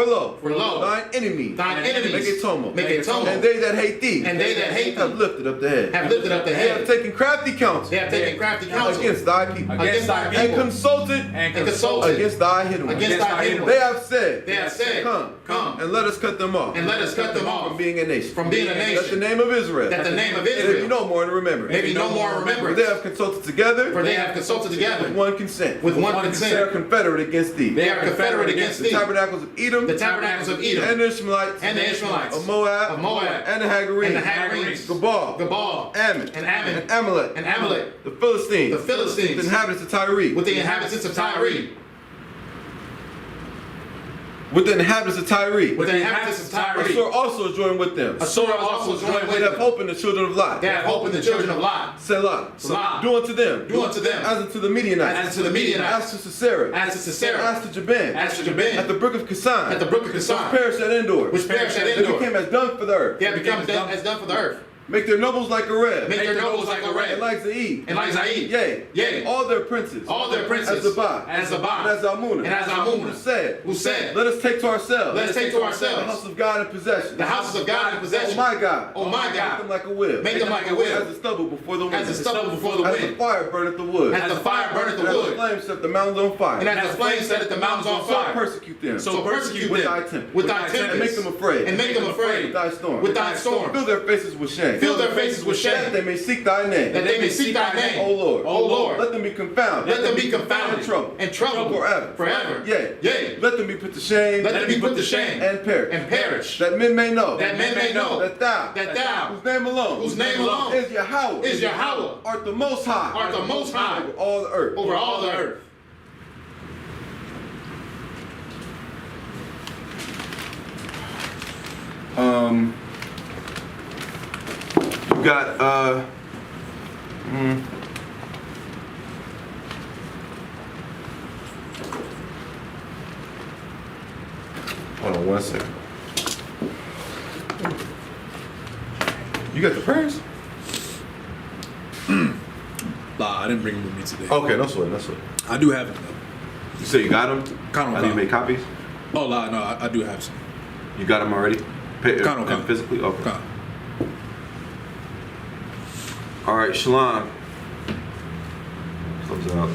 For lo, thine enemies, enemies make a tumult. make a tumult. And they that hate thee, And they that hate have thee lifted up the head. have lifted up the They have head. taken crafty counsel They have taken crafty counsel against thy people. Against thy And people. consulted And consulted against thy hidden ones. against thy hidden They ones. have said, They have said, Come, and let us cut them off. and let us cut them off From being a nation. from being a That the nation. name of Israel. That the name of There be Israel no more in remembrance. may be no more For remembrance. they have consulted together For they have consulted together with one consent. with one They are consent. confederate against thee. They are confederate against The thee. tabernacles of Edom, The tabernacles of and Edom the Ishmaelites, and the Ishmaelites of Moab, of Moab and the Hagarenes, and the Hagarenes, Gabal, Gabal, Ammon, and Ammon, and Amalek, and Amalek, the Philistines, the Philistines, the inhabitants of Tyre, with the inhabitants of Tyre, with the inhabitants of Tyre. with the inhabitants of Tyre. Assur also joined with them. Assur also joined with They have them. hope in the children of Lot. They have hope in the children of Lot. Selah. Selah. Do unto them. Do unto them. As unto the Midianites. As to the Midianites. As to Sisera. As to Sisera. As to Jabin. As to Jabin. At the brook of Kisan. At the brook of Kisan. Which perished at Endor. Which perished at They Endor. became as dung for the earth. They have become as done for the earth. Make their nobles like a red. Make their nobles like a And red. like Zaid. And like Zaid. Yea. Yea. All their princes. All their princes. As Zabah. As Zabah. And as Almunah. And as Almunah. Who Who said, let us take to ourselves. let us take to the house ourselves of God in possession. the houses of God in Oh possession. my God. Oh my Make God. them like a whip. Make them like a whip. As the stubble before the wind. As the stubble before the As the wind. fire burneth the wood. As the fire burneth the And as the wood. flames set the mountains on fire. And as the flames set the mountains on So fire. persecute them. So persecute with them thy tempest. with thy And tempest. make them afraid. And make them afraid With thy storm. with thy storm. Fill their faces with shame. Fill their faces with That shame. they may seek thy name. That they may seek thy name. O Lord. O Lord. Let them be confounded. Let them be confounded In trouble. and troubled Forever. forever. Yea. Yea. Let them be put to shame. Let them be put to shame And perish. and perish. That men may know. That men may know That thou. that thou, Whose name alone. whose name alone Is Yahweh. is Yahweh, Art the most high. art the most high Over all the earth. over all the earth. got hold on one second. You got the prayers? Nah, I didn't bring them with me today. Okay, no sweat, no sweat. I do have them though. You say you got them? Kind of. How do you make copies? Oh, nah, no, I do have some. You got them already? Kind Physically? Okay. Kind All right, Shalon. Close it out.